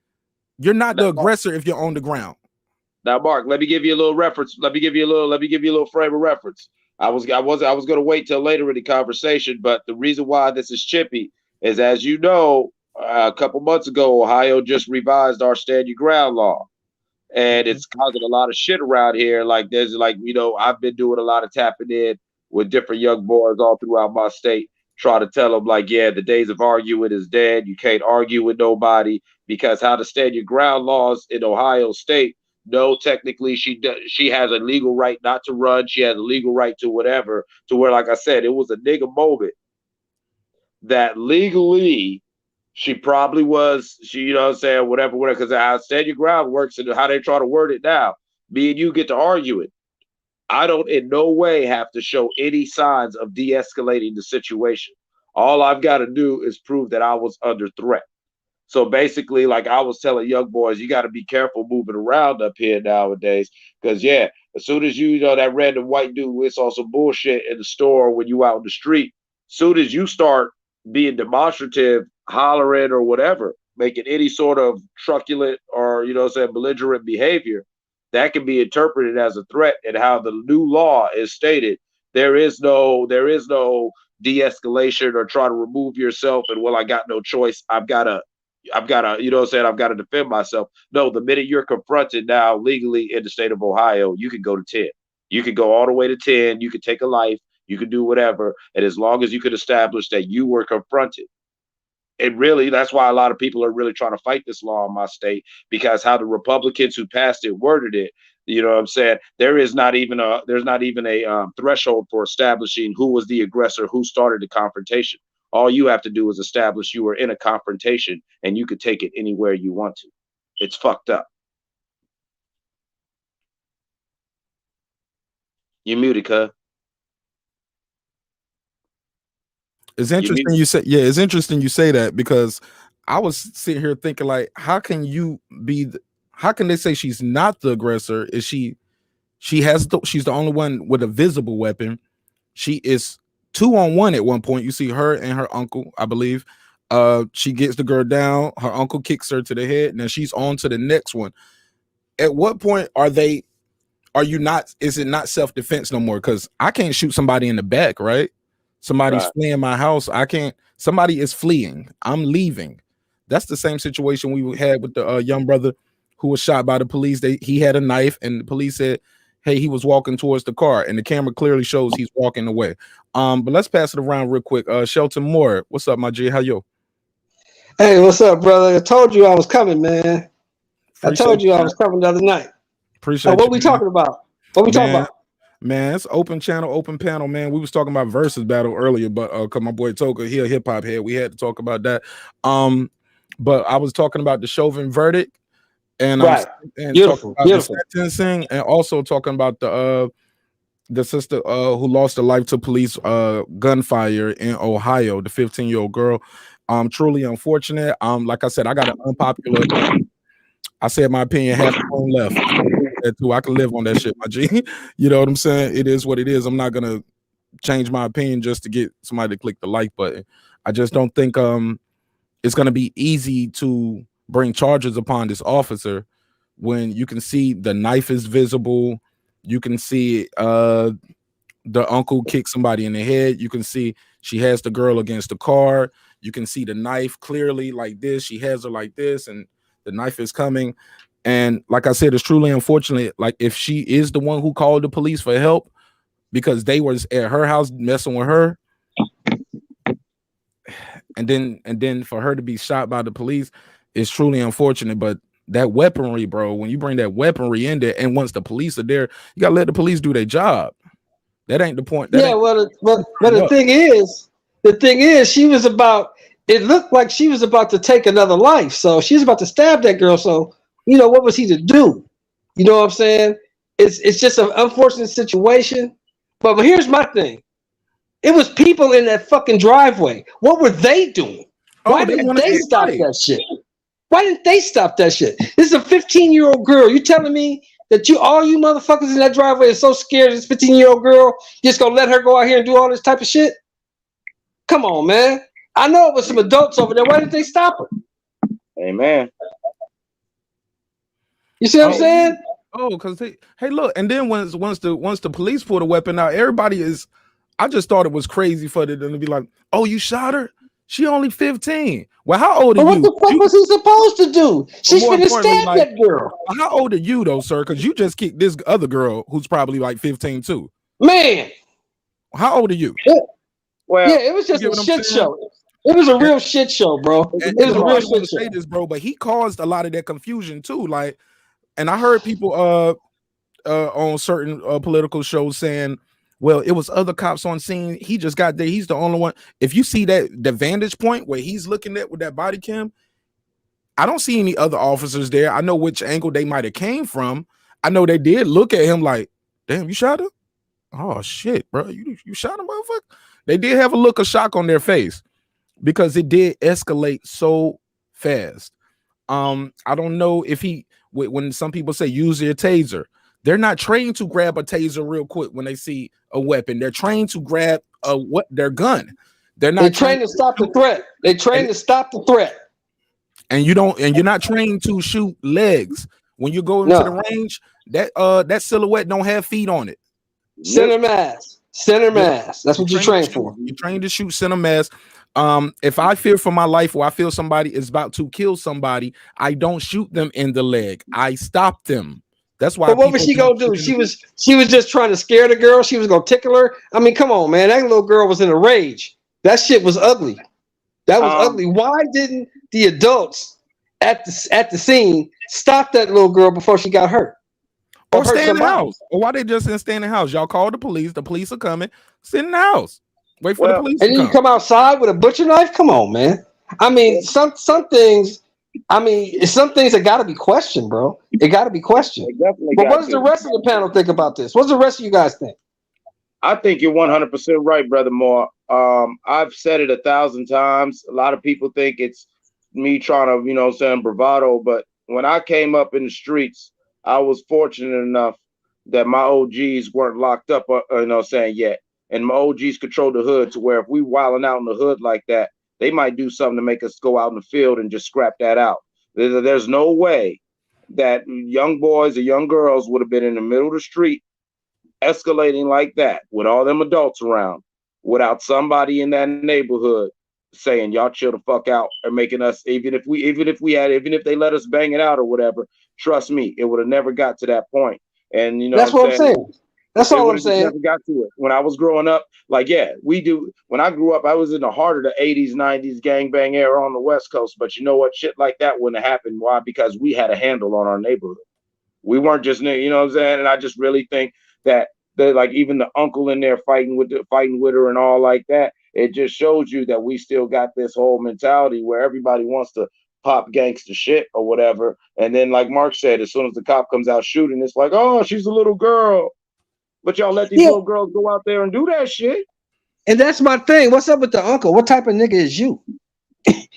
Speaker 1: You're not the aggressor if you're on the ground.
Speaker 5: Now, Mark, let me give you a little reference. Let me give you a little frame of reference. I was going to wait till later in the conversation, but the reason why this is chippy is, as you know, a couple months ago, Ohio just revised our stand your ground law, and it's causing a lot of shit around here. Like I've been doing a lot of tapping in with different young boys all throughout my state, trying to tell them like, yeah, the days of arguing is dead. You can't argue with nobody because how to stand your ground laws in Ohio State. No, technically she has a legal right not to run. She has a legal right to whatever. To where, like I said, it was a nigga moment that legally she probably was. She, you know what I'm saying, whatever. Because how stand your ground works and how they try to word it now. Me and you get to argue it. I don't in no way have to show any signs of de-escalating the situation. All I've got to do is prove that I was under threat. So basically, like I was telling young boys, you got to be careful moving around up here nowadays. Because, yeah, as soon as you know that random white dude with on some bullshit in the store when you out in the street, soon as you start being demonstrative, hollering or whatever, making any sort of truculent or, you know what I'm saying, belligerent behavior, that can be interpreted as a threat. And how the new law is stated, there is no de-escalation or try to remove yourself and, well, I got no choice. I've got to, you know what I'm saying, I've got to defend myself. No, the minute you're confronted now legally in the state of Ohio, you can go to 10. You can go all the way to 10. You can take a life. You can do whatever. And as long as you can establish that you were confronted. And really, that's why a lot of people are really trying to fight this law in my state, because how the Republicans who passed it worded it, you know what I'm saying? There's not even a threshold for establishing who was the aggressor, who started the confrontation. All you have to do is establish you were in a confrontation and you could take it anywhere you want to. It's fucked up. You muted, cuz.
Speaker 1: It's interesting you say, yeah, it's interesting you say that, because I was sitting here thinking, like, how can they say she's not the aggressor? Is she's the only one with a visible weapon. She is 2-on-1 at one point. You see her and her uncle, I believe. She gets the girl down, her uncle kicks her to the head, and then she's on to the next one. At what point is it not self-defense no more? Because I can't shoot somebody in the back, right? Somebody's fleeing my house. Somebody is fleeing. I'm leaving. That's the same situation we had with the young brother who was shot by the police. He had a knife, and the police said, hey, he was walking towards the car, and the camera clearly shows he's walking away. But let's pass it around real quick. Shelton Moore, what's up, my G? How you?
Speaker 10: Hey, what's up, brother? I told you I was coming, man. I told you I was coming the other night.
Speaker 1: Appreciate
Speaker 10: what we talking about? What we talking about?
Speaker 1: Man, it's open channel, open panel, man. We was talking about versus battle earlier, but cause my boy Toka, he a hip hop head, we had to talk about that. But I was talking about the Chauvin verdict, and
Speaker 10: Beautiful.
Speaker 1: the sentencing, and also talking about the sister who lost her life to police gunfire in Ohio, the 15-year-old girl. Truly unfortunate. Like I said, I got an unpopular. I said my opinion, half a phone left. I can live on that shit, my G. You know what I'm saying? It is what it is. I'm not gonna change my opinion just to get somebody to click the like button. I just don't think it's gonna be easy to bring charges upon this officer when you can see the knife is visible. You can see the uncle kick somebody in the head. You can see she has the girl against the car. You can see the knife clearly like this. She has her like this, and the knife is coming. And like I said, it's truly unfortunate. Like, if she is the one who called the police for help because they was at her house messing with her, and then for her to be shot by the police, is truly unfortunate. But that weaponry, bro, when you bring that weaponry in there, and once the police are there, you gotta let the police do their job. That ain't the point. But
Speaker 10: the thing is, she was about. It looked like she was about to take another life, so she's about to stab that girl. So, you know, what was he to do? You know what I'm saying? it's just an unfortunate situation. But here's my thing. It was people in that fucking driveway. What were they doing? Why
Speaker 1: Oh, they
Speaker 10: didn't
Speaker 1: want to
Speaker 10: they
Speaker 1: get
Speaker 10: stop
Speaker 1: right.
Speaker 10: that shit? Why didn't they stop that shit? This is a 15-year-old girl. You telling me that all you motherfuckers in that driveway are so scared of this 15-year-old girl, just gonna let her go out here and do all this type of shit? Come on, man. I know it was some adults over there. Why didn't they stop her?
Speaker 5: Amen.
Speaker 10: You see what I'm saying?
Speaker 1: Oh, because hey, look, and then once the police pulled a weapon out, everybody is. I just thought it was crazy for them to be like, "Oh, you shot her? She only 15. Well, how old are
Speaker 10: But what
Speaker 1: you?
Speaker 10: the fuck was he supposed to do? She's
Speaker 1: More
Speaker 10: finna
Speaker 1: importantly,
Speaker 10: stab
Speaker 1: like,
Speaker 10: that girl.
Speaker 1: how old are you though, sir? Because you just kicked this other girl who's probably like 15 too.
Speaker 10: Man.
Speaker 1: How old are you?
Speaker 5: Well,
Speaker 10: Yeah, it was
Speaker 1: You
Speaker 10: just
Speaker 1: get
Speaker 10: a
Speaker 1: what I'm
Speaker 10: shit
Speaker 1: saying?
Speaker 10: show. It was a real shit show, bro.
Speaker 1: And
Speaker 10: It was a real
Speaker 1: nobody want
Speaker 10: shit
Speaker 1: to say
Speaker 10: show.
Speaker 1: this, bro, but he caused a lot of that confusion too. Like, and I heard people on certain political shows saying, well, it was other cops on scene. He just got there. He's the only one. If you see the vantage point where he's looking at with that body cam, I don't see any other officers there. I know which angle they might have came from. I know they did look at him like, damn, you shot him? Oh shit, bro. You shot him, motherfucker. They did have a look of shock on their face because it did escalate so fast. I don't know if when some people say use your taser, they're not trained to grab a taser real quick when they see a weapon. They're trained to grab their gun. They're not
Speaker 10: trained to stop the threat. They trained to stop the threat.
Speaker 1: And you're not trained to shoot legs. When you go into the range, that silhouette don't have feet on it.
Speaker 10: Center mass. Center mass. That's what you're trained for.
Speaker 1: You're trained to shoot center mass. If I fear for my life or I feel somebody is about to kill somebody, I don't shoot them in the leg. I stop them. That's why.
Speaker 10: But what was she gonna do? She was just trying to scare the girl. She was gonna tickle her. I mean, come on, man. That little girl was in a rage. That shit was ugly. That was ugly. Why didn't the adults at the scene stop that little girl before she got hurt?
Speaker 1: Or stay in the house. Or why they just didn't stay in the house? Y'all call the police. The police are coming. Sit in the house. Wait for the police
Speaker 10: and
Speaker 1: to
Speaker 10: then you come outside with a butcher knife. Come on, man. I mean, some things. I mean, some things that got to be questioned, bro. It got to be questioned. But what does the rest of the panel think about this? What does the rest of you guys think?
Speaker 5: I think you're 100% right, Brother Moore. I've said it 1,000 times. A lot of people think it's me trying to, saying bravado. But when I came up in the streets, I was fortunate enough that my OGs weren't locked up, saying yet. And my OGs controlled the hood to where if we wilding out in the hood like that, they might do something to make us go out in the field and just scrap that out. There's no way that young boys or young girls would have been in the middle of the street escalating like that with all them adults around without somebody in that neighborhood saying y'all chill the fuck out or making us even if they let us bang it out or whatever. Trust me, it would have never got to that point. And
Speaker 10: that's what I'm saying. That's all I'm saying.
Speaker 5: Never got to it. When I was growing up, like, yeah, we do. When I grew up, I was in the heart of the 80s, 90s gangbang era on the West Coast. But you know what? Shit like that wouldn't have happened. Why? Because we had a handle on our neighborhood. We weren't just, you know what I'm saying? And I just really think that like even the uncle in there fighting with her and all like that, it just shows you that we still got this whole mentality where everybody wants to pop gangster shit or whatever. And then, like Mark said, as soon as the cop comes out shooting, it's like, oh, she's a little girl. But y'all let these little girls go out there and do that shit.
Speaker 10: And that's my thing. What's up with the uncle? What type of nigga is you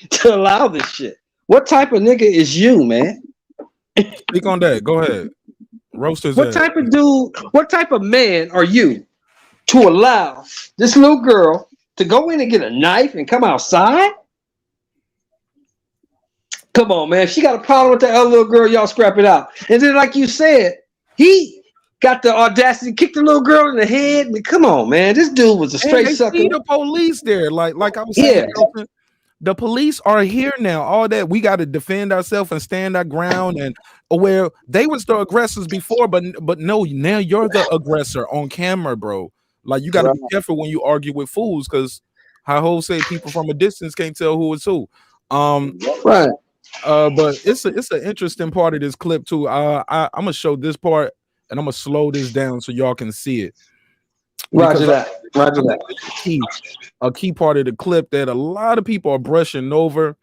Speaker 10: to allow this shit? What type of nigga is you, man?
Speaker 1: Speak on that. Go ahead. Roasters.
Speaker 10: What type of dude, what type of man are you to allow this little girl to go in and get a knife and come outside? Come on, man. If she got a problem with that other little girl, y'all scrap it out. And then, like you said, he got the audacity to kick the little girl in the head. I mean, come on, man. This dude was a straight sucker.
Speaker 1: See the police there. Like I was saying, the police are here now. All that we got to defend ourselves and stand our ground. And where they was the aggressors before, but no, now you're the aggressor on camera, bro. Like you got to be careful when you argue with fools, because how Ho say people from a distance can't tell who is who.
Speaker 10: Right.
Speaker 1: But it's an interesting part of this clip too. I'm gonna show this part and I'm gonna slow this down so y'all can see it.
Speaker 10: Roger that.
Speaker 1: A key part of the clip that a lot of people are brushing over,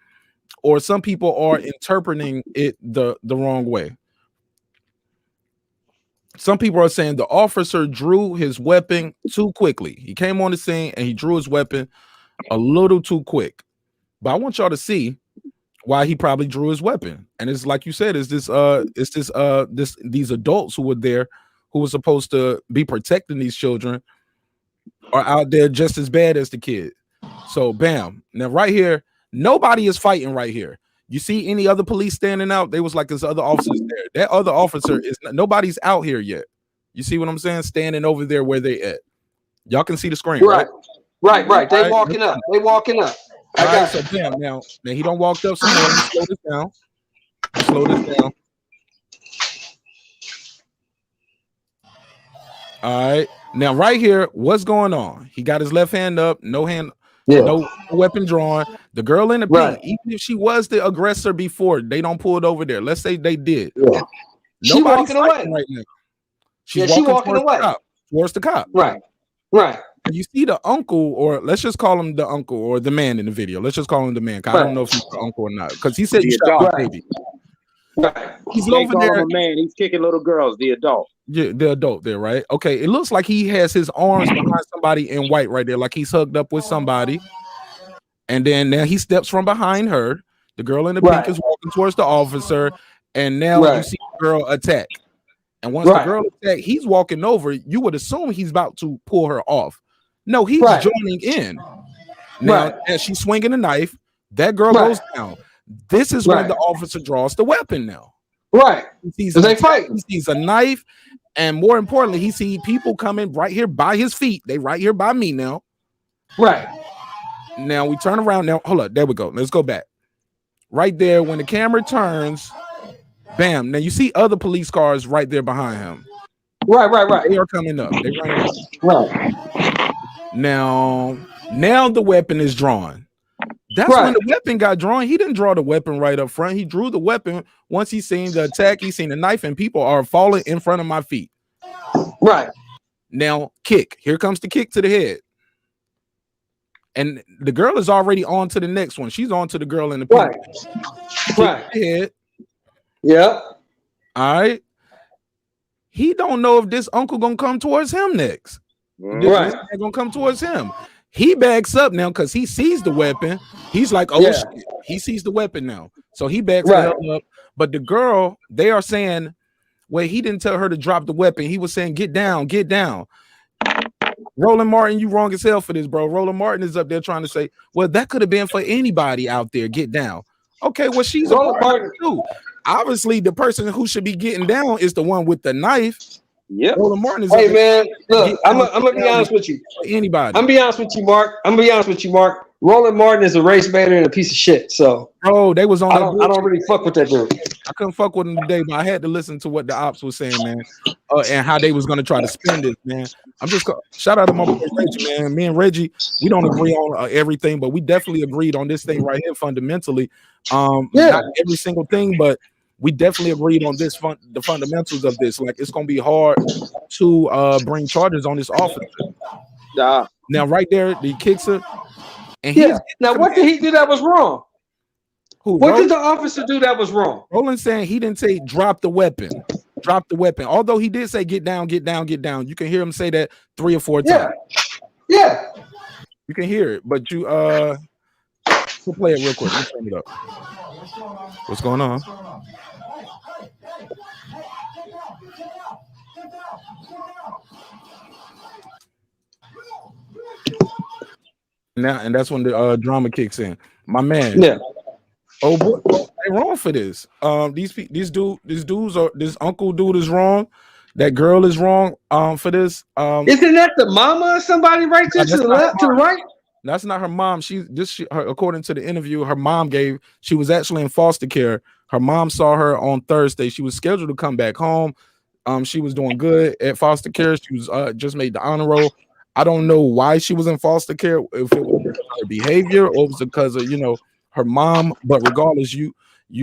Speaker 1: or some people are interpreting it the wrong way. some people are saying the officer drew his weapon too quickly. He came on the scene and he drew his weapon a little too quick. But I want y'all to see why he probably drew his weapon. And it's like you said, these adults who were there, who were supposed to be protecting these children, are out there just as bad as the kid. So bam. Now right here, nobody is fighting right here. You see any other police standing out? They was like there's other officers there. That other officer is nobody's out here yet. You see what I'm saying? Standing over there where they at. Y'all can see the screen, right?
Speaker 10: Right. They walking up. They walking up.
Speaker 1: All right, so bam. Now he don't walked up some more. Slow this down. Slow this down. All right. Now, right here, what's going on? He got his left hand up, no weapon drawn. The girl in the pink, even if she was the aggressor before, they don't pull it over there. Let's say they did.
Speaker 10: Yeah. She walking away
Speaker 1: right now.
Speaker 10: She's walking away
Speaker 1: towards the cop.
Speaker 10: Right.
Speaker 1: And you see the uncle, or let's just call him the uncle, or the man in the video. Let's just call him the man. I don't know if he's the uncle or not, because he said he shot the baby.
Speaker 10: Right.
Speaker 1: He's over there.
Speaker 5: A man. He's kicking little girls. The adult.
Speaker 1: Yeah, the adult there, right? Okay, it looks like he has his arms behind somebody in white right there, like he's hugged up with somebody. And then now he steps from behind her. The girl in the pink is walking towards the officer, and now you see the girl attack. And once the girl attack, he's walking over. You would assume he's about to pull her off. No, he's joining in. Now, as she's swinging a knife, that girl goes down. This is when the officer draws the weapon now.
Speaker 10: Right.
Speaker 1: He sees a knife, and more importantly, he sees people coming right here by his feet. They right here by me now.
Speaker 10: Right.
Speaker 1: Now we turn around. Now, hold up. There we go. Let's go back. Right there, when the camera turns, bam. Now you see other police cars right there behind him.
Speaker 10: Right.
Speaker 1: They are coming up. They running up.
Speaker 10: Right.
Speaker 1: Now the weapon is drawn. That's when the weapon got drawn. He didn't draw the weapon right up front. He drew the weapon once he seen the attack. He seen the knife, and people are falling in front of my feet.
Speaker 10: Right.
Speaker 1: Now, kick. Here comes the kick to the head. And the girl is already on to the next one. She's on to the girl in the pink.
Speaker 10: Right.
Speaker 1: Head.
Speaker 10: Yeah.
Speaker 1: All right. He don't know if this uncle gonna come towards him next. This man gonna come towards him. He backs up now because he sees the weapon. He's like, oh shit. He sees the weapon now. So he backs the hell up. But the girl, they are saying, well, he didn't tell her to drop the weapon. He was saying, get down, get down. Roland Martin, you wrong as hell for this, bro. Roland Martin is up there trying to say, well, that could have been for anybody out there. Get down. Okay, well, she's a part too. Obviously, the person who should be getting down is the one with the knife.
Speaker 10: Yep.
Speaker 1: Roland Martin is
Speaker 10: hey, man, look, I'm gonna be honest with you.
Speaker 1: Anybody.
Speaker 10: I'm gonna be honest with you, Mark. Roland Martin is a race baiter and a piece of shit. So,
Speaker 1: bro, they was on.
Speaker 10: I don't really fuck with that dude.
Speaker 1: I couldn't fuck with him today, but I had to listen to what the ops was saying, man, and how they was gonna try to spin this, man. I'm just shout out to my boy Reggie, man. Me and Reggie, we don't agree on everything, but we definitely agreed on this thing right here fundamentally. Not every single thing, but we definitely agreed on this the fundamentals of this. Like, it's gonna be hard to bring charges on this officer. Now, right there, he kicks her. And
Speaker 10: now, what did he do that was wrong? What did the officer do that was wrong?
Speaker 1: Roland saying he didn't say drop the weapon. Drop the weapon. Although he did say get down, get down, get down. You can hear him say that 3 or 4 times.
Speaker 10: Yeah.
Speaker 1: You can hear it, but you we'll play it real quick. Let's turn it up. What's going on? Now, and that's when the drama kicks in. My man.
Speaker 10: Yeah.
Speaker 1: Oh boy, they wrong for this. This uncle dude is wrong. That girl is wrong. For this.
Speaker 10: Isn't that the mama or somebody right there to the left, to the right?
Speaker 1: That's not her mom. According to the interview, her mom gave. She was actually in foster care. Her mom saw her on Thursday. She was scheduled to come back home. She was doing good at foster care. She was just made the honor roll. I don't know why she was in foster care. If it was because of her behavior or it was because of her mom. But regardless, you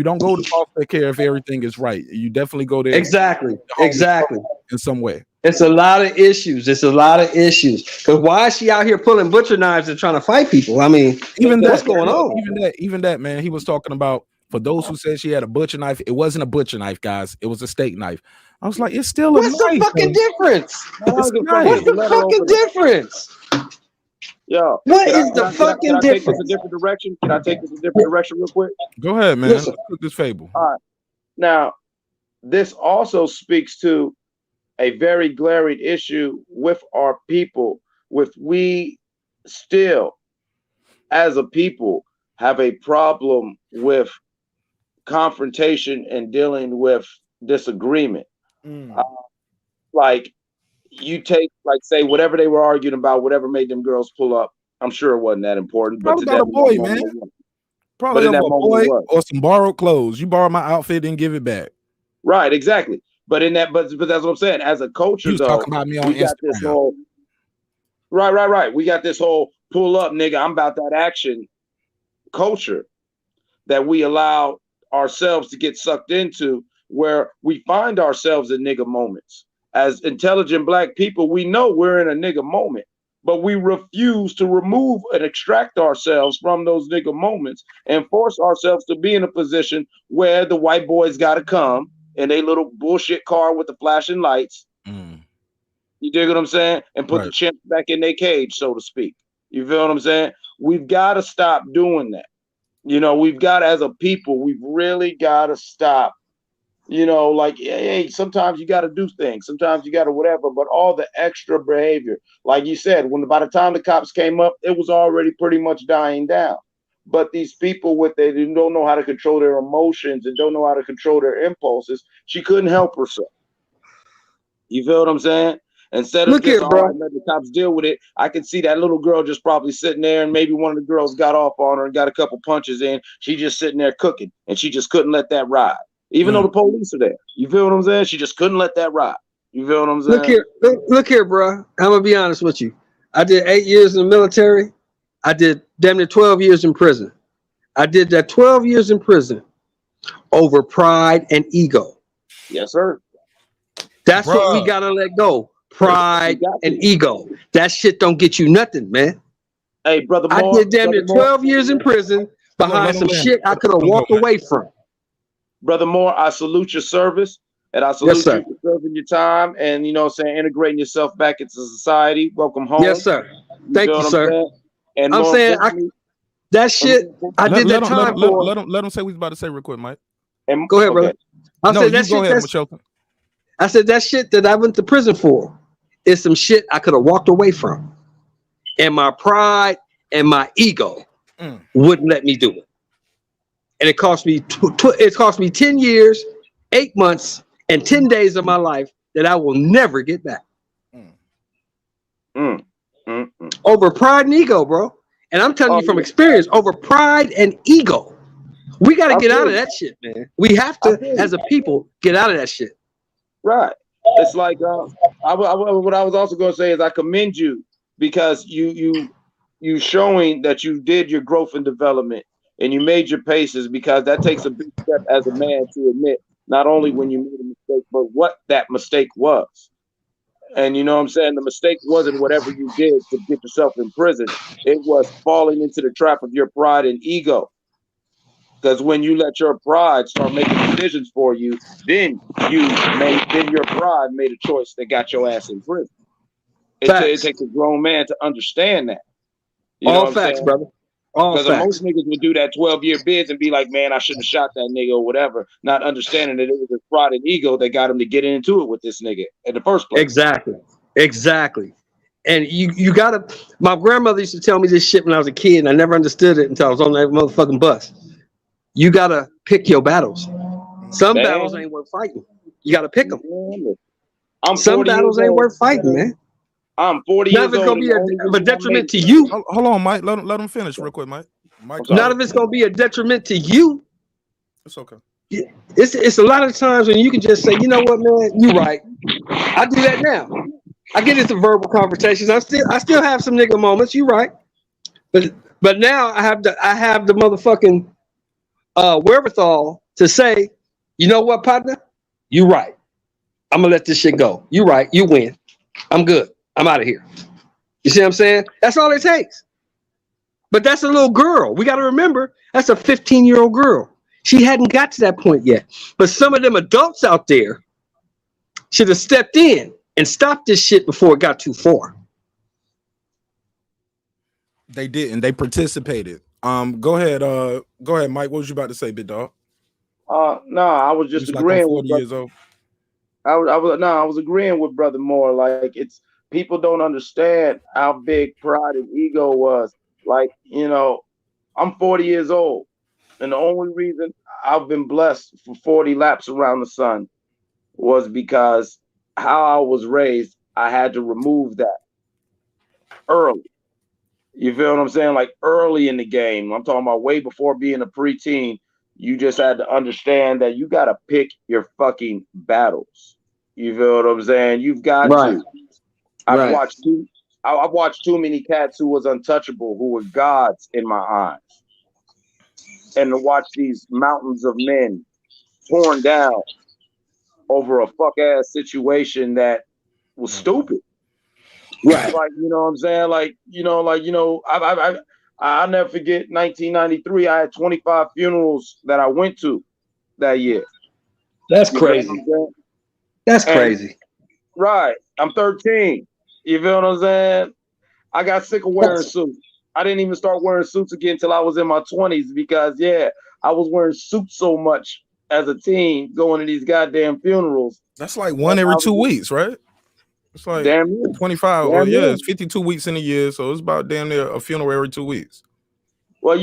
Speaker 1: don't go to foster care if everything is right. You definitely go there.
Speaker 10: Exactly.
Speaker 1: In some way.
Speaker 10: It's a lot of issues. Because why is she out here pulling butcher knives and trying to fight people? I mean,
Speaker 1: even
Speaker 10: what's going on?
Speaker 1: Even that, man. He was talking about For those who said she had a butcher knife, it wasn't a butcher knife, guys. It was a steak knife. I was like, it's still a
Speaker 10: What's the
Speaker 1: knife.
Speaker 10: fucking difference?
Speaker 1: It's a
Speaker 10: What's
Speaker 1: knife.
Speaker 10: the fucking difference?
Speaker 5: Yo,
Speaker 10: What
Speaker 5: can
Speaker 10: is the
Speaker 5: can
Speaker 10: fucking
Speaker 5: I take this a
Speaker 10: difference?
Speaker 5: different direction? Can I take this a different direction real quick?
Speaker 1: Go ahead, man.
Speaker 10: Listen.
Speaker 1: Let's cook this fable.
Speaker 5: All right. Now, this also speaks to a very glaring issue with our people, with we still, as a people, have a problem with confrontation and dealing with disagreement. Like, you take, like, say, whatever they were arguing about, whatever made them girls pull up. I'm sure it wasn't that important, but
Speaker 1: Probably
Speaker 5: to
Speaker 1: got
Speaker 5: them,
Speaker 1: a boy,
Speaker 5: that moment
Speaker 1: man.
Speaker 5: it was.
Speaker 1: Probably
Speaker 5: But in
Speaker 1: have
Speaker 5: that
Speaker 1: a
Speaker 5: moment,
Speaker 1: boy
Speaker 5: it was.
Speaker 1: or some borrowed clothes. You borrowed my outfit, didn't give it back.
Speaker 5: Right, exactly. But in that, but that's what I'm saying. As a culture,
Speaker 1: You was
Speaker 5: though,
Speaker 1: talking about me on
Speaker 5: we got this
Speaker 1: Instagram.
Speaker 5: whole right. We got this whole pull up, nigga. I'm about that action culture that we allow ourselves to get sucked into, where we find ourselves in nigga moments. As intelligent black people, we know we're in a nigga moment, but we refuse to remove and extract ourselves from those nigga moments and force ourselves to be in a position where the white boys got to come in a little bullshit car with the flashing lights. You dig what I'm saying? And put the chimps back in their cage, so to speak. You feel what I'm saying? We've got to stop doing that. You know, we've got, as a people, we've really got to stop. You know, like, hey, sometimes you got to do things. Sometimes you got to whatever. But all the extra behavior, like you said, by the time the cops came up, it was already pretty much dying down. But these people, they don't know how to control their emotions and don't know how to control their impulses. She couldn't help herself. You feel what I'm saying? Instead of just, all right, let the cops deal with it, I can see that little girl just probably sitting there, and maybe one of the girls got off on her and got a couple punches in. She just sitting there cooking, and she just couldn't let that ride. Even though the police are there. You feel what I'm saying? She just couldn't let that ride. You feel what I'm saying?
Speaker 10: Look here, bro. I'm gonna be honest with you. I did 8 years in the military. I did damn near 12 years in prison. I did that 12 years in prison over pride and ego.
Speaker 5: Yes, sir.
Speaker 10: That's what we gotta let go. Pride and ego. That shit don't get you nothing, man.
Speaker 5: Hey, brother
Speaker 10: I did damn near 12 years in prison behind some shit I could have walked away from.
Speaker 5: Brother Moore, I salute your service, and I salute you for serving your time and, you know what I'm saying, integrating yourself back into society. Welcome home.
Speaker 10: Yes, sir. Thank you, sir.
Speaker 5: Saying? And
Speaker 10: I'm saying that shit I did that time for.
Speaker 1: Let him say what he's about to say real quick, Mike.
Speaker 10: Go ahead, brother. I said that
Speaker 1: go
Speaker 10: shit.
Speaker 1: ahead,
Speaker 10: I said that shit that I went to prison for is some shit I could have walked away from, and my pride and my ego wouldn't let me do it. And it cost me 10 years, 8 months, and 10 days of my life that I will never get back. Over pride and ego, bro. And I'm telling you from experience, over pride and ego. We got to get out of that shit, man. We have to, as a people, get out of that shit.
Speaker 5: Right. It's like what I was also going to say is I commend you because you showing that you did your growth and development and you made your paces, because that takes a big step as a man to admit not only when you made a mistake, but what that mistake was. And you know what I'm saying? The mistake wasn't whatever you did to get yourself in prison. It was falling into the trap of your pride and ego. Because when you let your pride start making decisions for you, then your pride made a choice that got your ass in prison. It takes a grown man to understand that. You know what I'm saying?
Speaker 10: Brother.
Speaker 5: Because most niggas would do that 12-year bids and be like, man, I shouldn't have shot that nigga or whatever, not understanding that it was his pride and ego that got him to get into it with this nigga in the first place.
Speaker 10: Exactly. And you gotta, my grandmother used to tell me this shit when I was a kid, and I never understood it until I was on that motherfucking bus. You gotta pick your battles. Some battles ain't worth fighting. You gotta pick them. Some battles ain't worth fighting, man.
Speaker 5: I'm 40 years old.
Speaker 10: None of it's gonna be a detriment to you.
Speaker 1: Hold on, Mike. Let him finish real quick, Mike.
Speaker 10: None of it's gonna be a detriment to you.
Speaker 1: It's okay.
Speaker 10: It's a lot of times when you can just say, you know what, man, you're right. I do that now. I get into verbal conversations. I still have some nigga moments. You're right, but now I have the motherfucking wherewithal to say, you know what, partner, you're right. I'm gonna let this shit go. You're right. You win. I'm good. I'm out of here. You see what I'm saying? That's all it takes. But that's a little girl. We got to remember, that's a 15-year-old girl. She hadn't got to that point yet. But some of them adults out there should have stepped in and stopped this shit before it got too far.
Speaker 1: They didn't. They participated. Go ahead, Mike. What was you about to say, big dog?
Speaker 11: No, I was just
Speaker 1: Just like I'm
Speaker 11: agreeing
Speaker 1: 40
Speaker 11: with
Speaker 1: years old.
Speaker 11: I was agreeing with Brother Moore. Like, it's people don't understand how big pride and ego was. Like, I'm 40 years old, and the only reason I've been blessed for 40 laps around the sun was because how I was raised. I had to remove that early. You feel what I'm saying? Like, early in the game. I'm talking about way before being a preteen. You just had to understand that you got to pick your fucking battles. You feel what I'm saying? You've got to. I've watched too many cats who was untouchable, who were gods in my eyes. And to watch these mountains of men torn down over a fuck ass situation that was stupid.
Speaker 10: Right.
Speaker 11: Like, you know what I'm saying? I'll never forget 1993. I had 25 funerals that I went to that year.
Speaker 10: That's crazy. That's crazy.
Speaker 11: Right. I'm 13. You feel what I'm saying? I got sick of wearing suits. I didn't even start wearing suits again until I was in my 20s because, I was wearing suits so much as a teen going to these goddamn funerals.
Speaker 1: That's like one every 2 weeks, right? It's like 25. Well, it's 52 weeks in a year, so it's about damn near a funeral every 2 weeks.
Speaker 11: Well,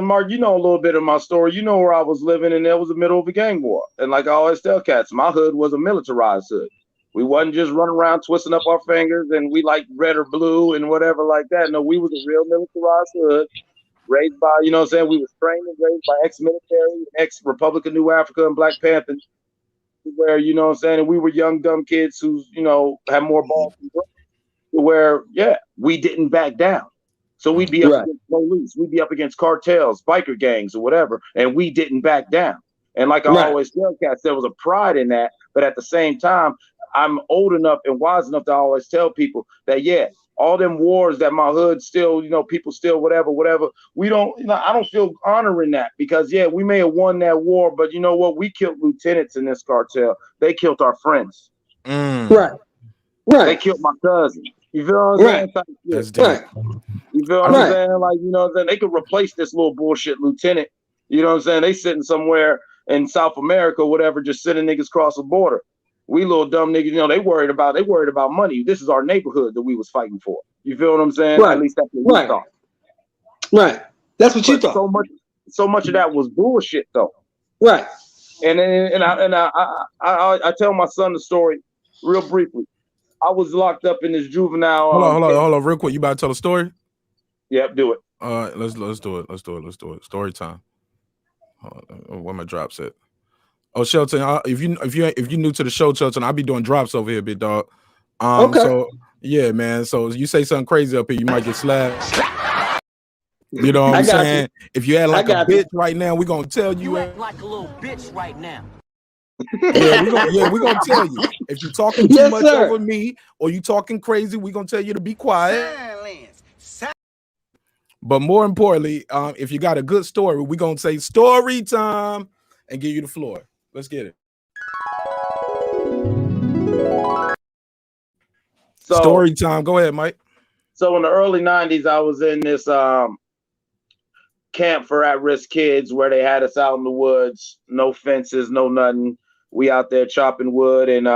Speaker 11: Mark, you know a little bit of my story. You know where I was living, and there was the middle of a gang war. And like I always tell cats, my hood was a militarized hood. We wasn't just running around twisting up our fingers and we like red or blue and whatever like that. No, we was a real militarized hood, raised by, we was trained and raised by ex-military, ex-Republic of New Africa and Black Panthers, where, and we were young, dumb kids who, had more balls than brains, where, we didn't back down. So we'd be up against police, we'd be up against cartels, biker gangs or whatever, and we didn't back down. And like I always tell cats, there was a pride in that, but at the same time, I'm old enough and wise enough to always tell people that, all them wars that my hood still, people still whatever, we don't, I don't feel honor in that because, we may have won that war, but you know what? We killed lieutenants in this cartel. They killed our friends.
Speaker 10: Right.
Speaker 11: They killed my cousin. You feel what I'm saying?
Speaker 1: That's deep.
Speaker 11: You feel what I'm saying? Like, they could replace this little bullshit lieutenant. You know what I'm saying? They sitting somewhere in South America, whatever, just sending niggas across the border. We little dumb niggas, they worried about money. This is our neighborhood that we was fighting for. You feel what I'm saying? At least that's what we thought.
Speaker 10: Right. That's what you thought.
Speaker 11: So much of that was bullshit, though.
Speaker 10: Right.
Speaker 11: And I tell my son the story real briefly. I was locked up in this juvenile.
Speaker 1: Hold on, real quick. You about to tell a story?
Speaker 11: Yep, do it.
Speaker 1: All right, let's do it. Story time. Where my drops at? Oh, Shelton, if you new to the show, Shelton, I'll be doing drops over here, big dog.
Speaker 10: Okay.
Speaker 1: So yeah, man. So you say something crazy up here, you might get slapped. You know what I'm saying? If you act like a bitch right now, we're gonna tell you.
Speaker 12: You act like a little bitch right now.
Speaker 1: we're gonna tell you. If you're talking too much over me or you talking crazy, we're gonna tell you to be quiet. But more importantly, if you got a good story, we're gonna say story time and give you the floor. Let's get it. Story time. Go ahead, Mike.
Speaker 11: So in the early 90s, I was in this camp for at-risk kids where they had us out in the woods, no fences, no nothing. We out there chopping wood and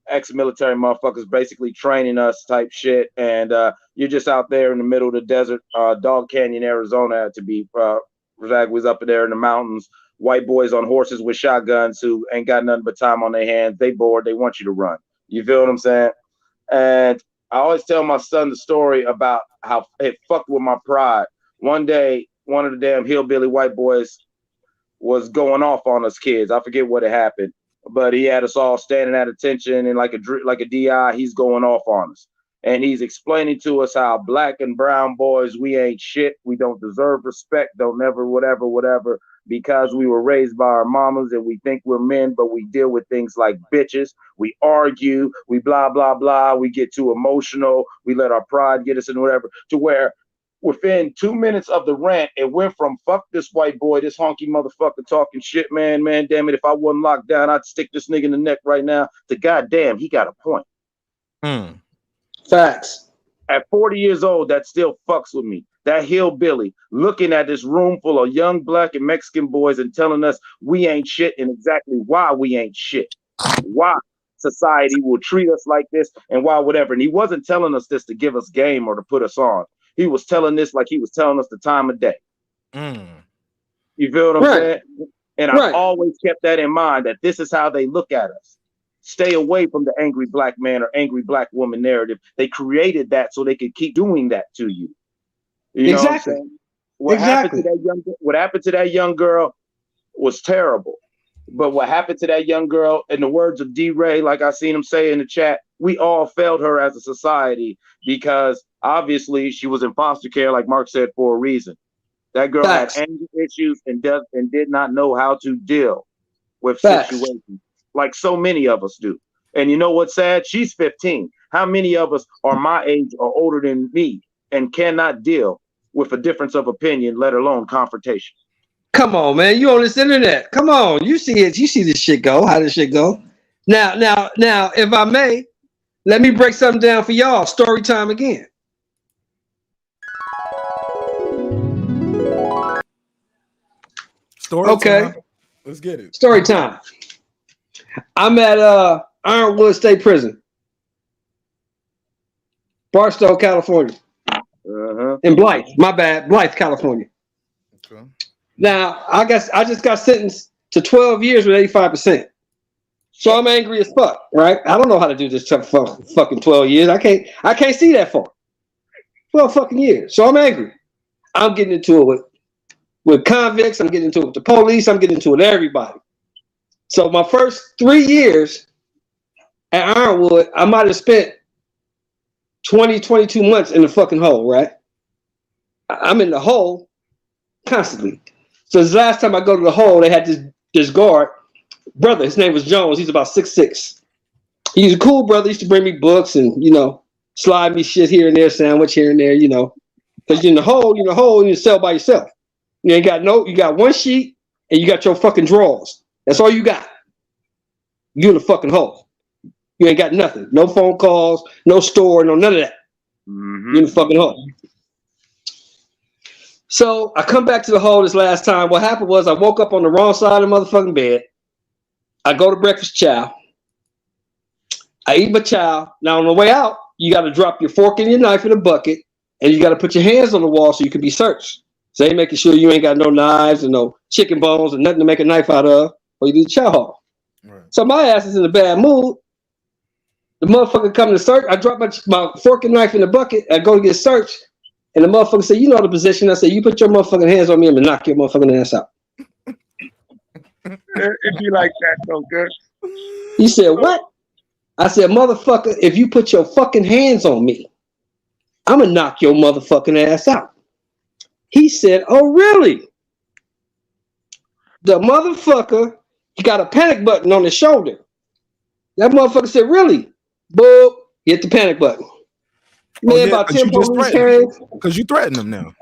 Speaker 11: ex-military motherfuckers basically training us type shit. And you're just out there in the middle of the desert, Dog Canyon, Arizona, to be exact. Was up there in the mountains. White boys on horses with shotguns who ain't got nothing but time on their hands. They bored. They want you to run. You feel what I'm saying? And I always tell my son the story about how it fucked with my pride. One day, one of the damn hillbilly white boys was going off on us kids. I forget what had happened, but he had us all standing at attention and like a DI, he's going off on us. And he's explaining to us how black and brown boys, we ain't shit. We don't deserve respect. Don't never, whatever, because we were raised by our mamas and we think we're men, but we deal with things like bitches. We argue, we blah, blah, blah. We get too emotional. We let our pride get us in whatever, to where within 2 minutes of the rant, it went from fuck this white boy, this honky motherfucker talking shit, man, damn it, if I wasn't locked down, I'd stick this nigga in the neck right now, to goddamn, he got a point.
Speaker 10: Facts.
Speaker 11: At 40 years old, that still fucks with me. That hillbilly looking at this room full of young black and Mexican boys and telling us we ain't shit and exactly why we ain't shit. Why society will treat us like this and why whatever. And he wasn't telling us this to give us game or to put us on. He was telling this like he was telling us the time of day. You feel what I'm saying? And I've always kept that in mind, that this is how they look at us. Stay away from the angry black man or angry black woman narrative. They created that so they could keep doing that to you. You know what I'm saying? What happened to that young girl was terrible. But what happened to that young girl, in the words of D-Ray, like I seen him say in the chat, we all failed her as a society because obviously she was in foster care, like Mark said, for a reason. That girl had anger issues and did not know how to deal with situations, like so many of us do. And you know what's sad? She's 15. How many of us are my age or older than me and cannot deal with a difference of opinion, let alone confrontation?
Speaker 10: Come on, man. You on this internet. Come on. You see it. You see this shit go. How this shit go. Now, if I may, let me break something down for y'all. Story time again.
Speaker 1: Story time. Let's get it.
Speaker 10: Story time. I'm at Ironwood State Prison, Barstow, California. In Blythe, my bad, Blythe, California. Okay. Now, I guess I just got sentenced to 12 years with 85%. So I'm angry as fuck, right? I don't know how to do this fucking 12 years. I can't see that far. 12 fucking years. So I'm angry. I'm getting into it with convicts. I'm getting into it with the police. I'm getting into it with everybody. So my first 3 years at Ironwood, I might have spent 20, 22 months in the fucking hole, right? I'm in the hole constantly. So the last time I go to the hole, they had this guard, brother, his name was Jones. He's about 6'6". He's a cool brother. He used to bring me books and, you know, slide me shit here and there, sandwich here and there, you know. Because you're in the hole, and you sell by yourself. You ain't got you got one sheet and you got your fucking drawers. That's all you got. You in the fucking hole. You ain't got nothing. No phone calls, no store, no none of that. You in the fucking hole. So I come back to the hole this last time. What happened was I woke up on the wrong side of the motherfucking bed. I go to breakfast chow. I eat my chow. Now on the way out, you got to drop your fork and your knife in a bucket, and you got to put your hands on the wall so you can be searched. So they making sure you ain't got no knives and no chicken bones and nothing to make a knife out of, or you do the chow hall. Right. So my ass is in a bad mood. The motherfucker come to search. I drop my fork and knife in the bucket. I go to get searched. And the motherfucker said, you know the position. I said, you put your motherfucking hands on me, I'm going to knock your motherfucking ass out.
Speaker 11: It'd be like that, though, good.
Speaker 10: He said, what? I said, motherfucker, if you put your fucking hands on me, I'm going to knock your motherfucking ass out. He said, oh, really? The motherfucker, he got a panic button on his shoulder. That motherfucker said, really? Boop, hit the panic button. Man, about 10 police came.
Speaker 1: Because you threatened them now.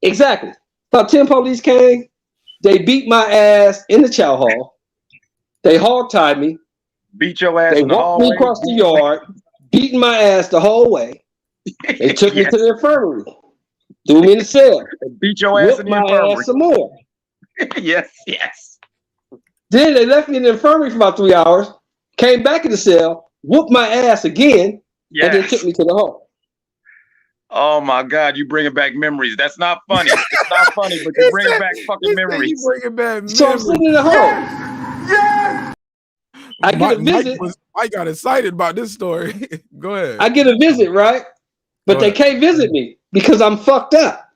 Speaker 10: Exactly. About 10 police came. They beat my ass in the chow hall. They hog-tied me.
Speaker 11: Beat your ass
Speaker 10: They
Speaker 11: in the
Speaker 10: walked
Speaker 11: hallway.
Speaker 10: me across the yard, beating my ass the whole way. They took me to the infirmary. Threw me in the cell.
Speaker 11: They beat your ass in the infirmary.
Speaker 10: Ass some more.
Speaker 11: Yes.
Speaker 10: Then they left me in the infirmary for about 3 hours. Came back in the cell, whooped my ass again, and then took me to the hall.
Speaker 11: Oh my God, you bringing back memories. That's not funny. It's not funny, but you bringing back fucking memories.
Speaker 1: You bringing back memories.
Speaker 10: So I'm sitting in the hole.
Speaker 1: Yes.
Speaker 10: I get a visit.
Speaker 1: I got excited about this story. Go ahead.
Speaker 10: I get a visit, right? But they can't visit me because I'm fucked up.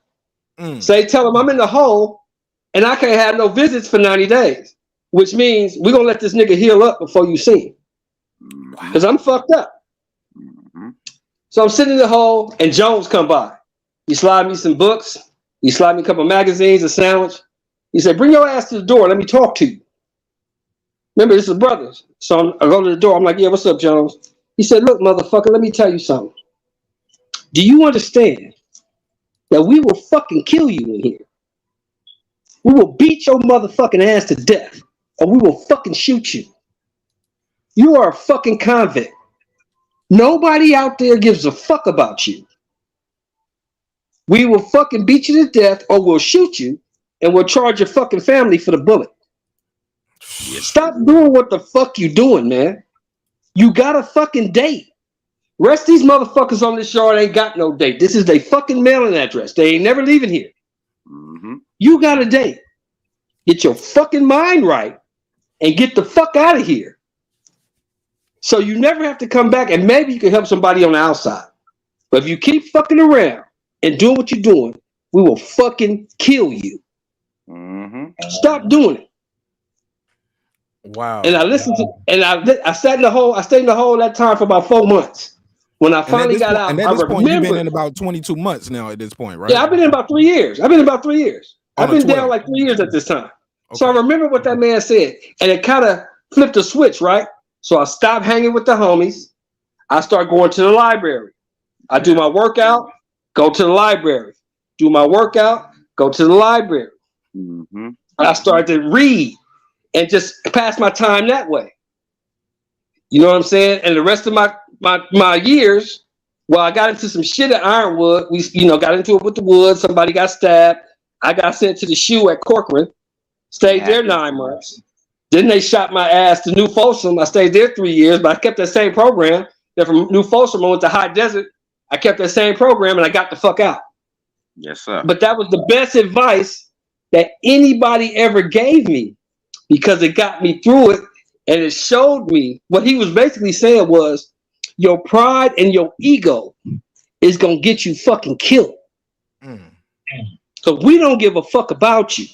Speaker 10: So they tell them I'm in the hole and I can't have no visits for 90 days, which means we're going to let this nigga heal up before you see him. Because I'm fucked up. So I'm sitting in the hole and Jones come by. He slide me some books. He slide me a couple of magazines, a sandwich. He said, bring your ass to the door. Let me talk to you. Remember, this is brothers. So I go to the door. I'm like, yeah, what's up, Jones? He said, look, motherfucker, let me tell you something. Do you understand that we will fucking kill you in here. We will beat your motherfucking ass to death, or we will fucking shoot you. You are a fucking convict. Nobody out there gives a fuck about you. We will fucking beat you to death, or we'll shoot you, and we'll charge your fucking family for the bullet. Stop doing what the fuck you doing, man. You got a fucking date. Rest of these motherfuckers on this yard ain't got no date. This is their fucking mailing address. They ain't never leaving here. You got a date. Get your fucking mind right and get the fuck out of here. So you never have to come back, and maybe you can help somebody on the outside. But if you keep fucking around and doing what you're doing, we will fucking kill you. Stop doing it.
Speaker 1: Wow.
Speaker 10: And I listened to, and I stayed in the hole that time for about 4 months. When I finally got out,
Speaker 1: and at
Speaker 10: I
Speaker 1: this point, you've been
Speaker 10: remembered.
Speaker 1: in about 22 months now. At this point, right?
Speaker 10: Yeah, I've been in about 3 years. I've been down
Speaker 1: On
Speaker 10: like 3 years at this time. Okay. So I remember what that man said, and it kind of flipped a switch, right? So I stopped hanging with the homies. I start going to the library. I do my workout, go to the library. Do my workout, go to the library. I started to read and just pass my time that way. You know what I'm saying? And the rest of my years, well, I got into some shit at Ironwood. We, got into it with the wood. Somebody got stabbed. I got sent to the shoe at Corcoran. Stayed there 9 months. Then they shot my ass to New Folsom. I stayed there 3 years, but I kept that same program. Then from New Folsom, I went to High Desert. I kept that same program, and I got the fuck out.
Speaker 11: Yes, sir.
Speaker 10: But that was the best advice that anybody ever gave me, because it got me through it, and it showed me what he was basically saying was, your pride and your ego is gonna get you fucking killed. So we don't give a fuck about you.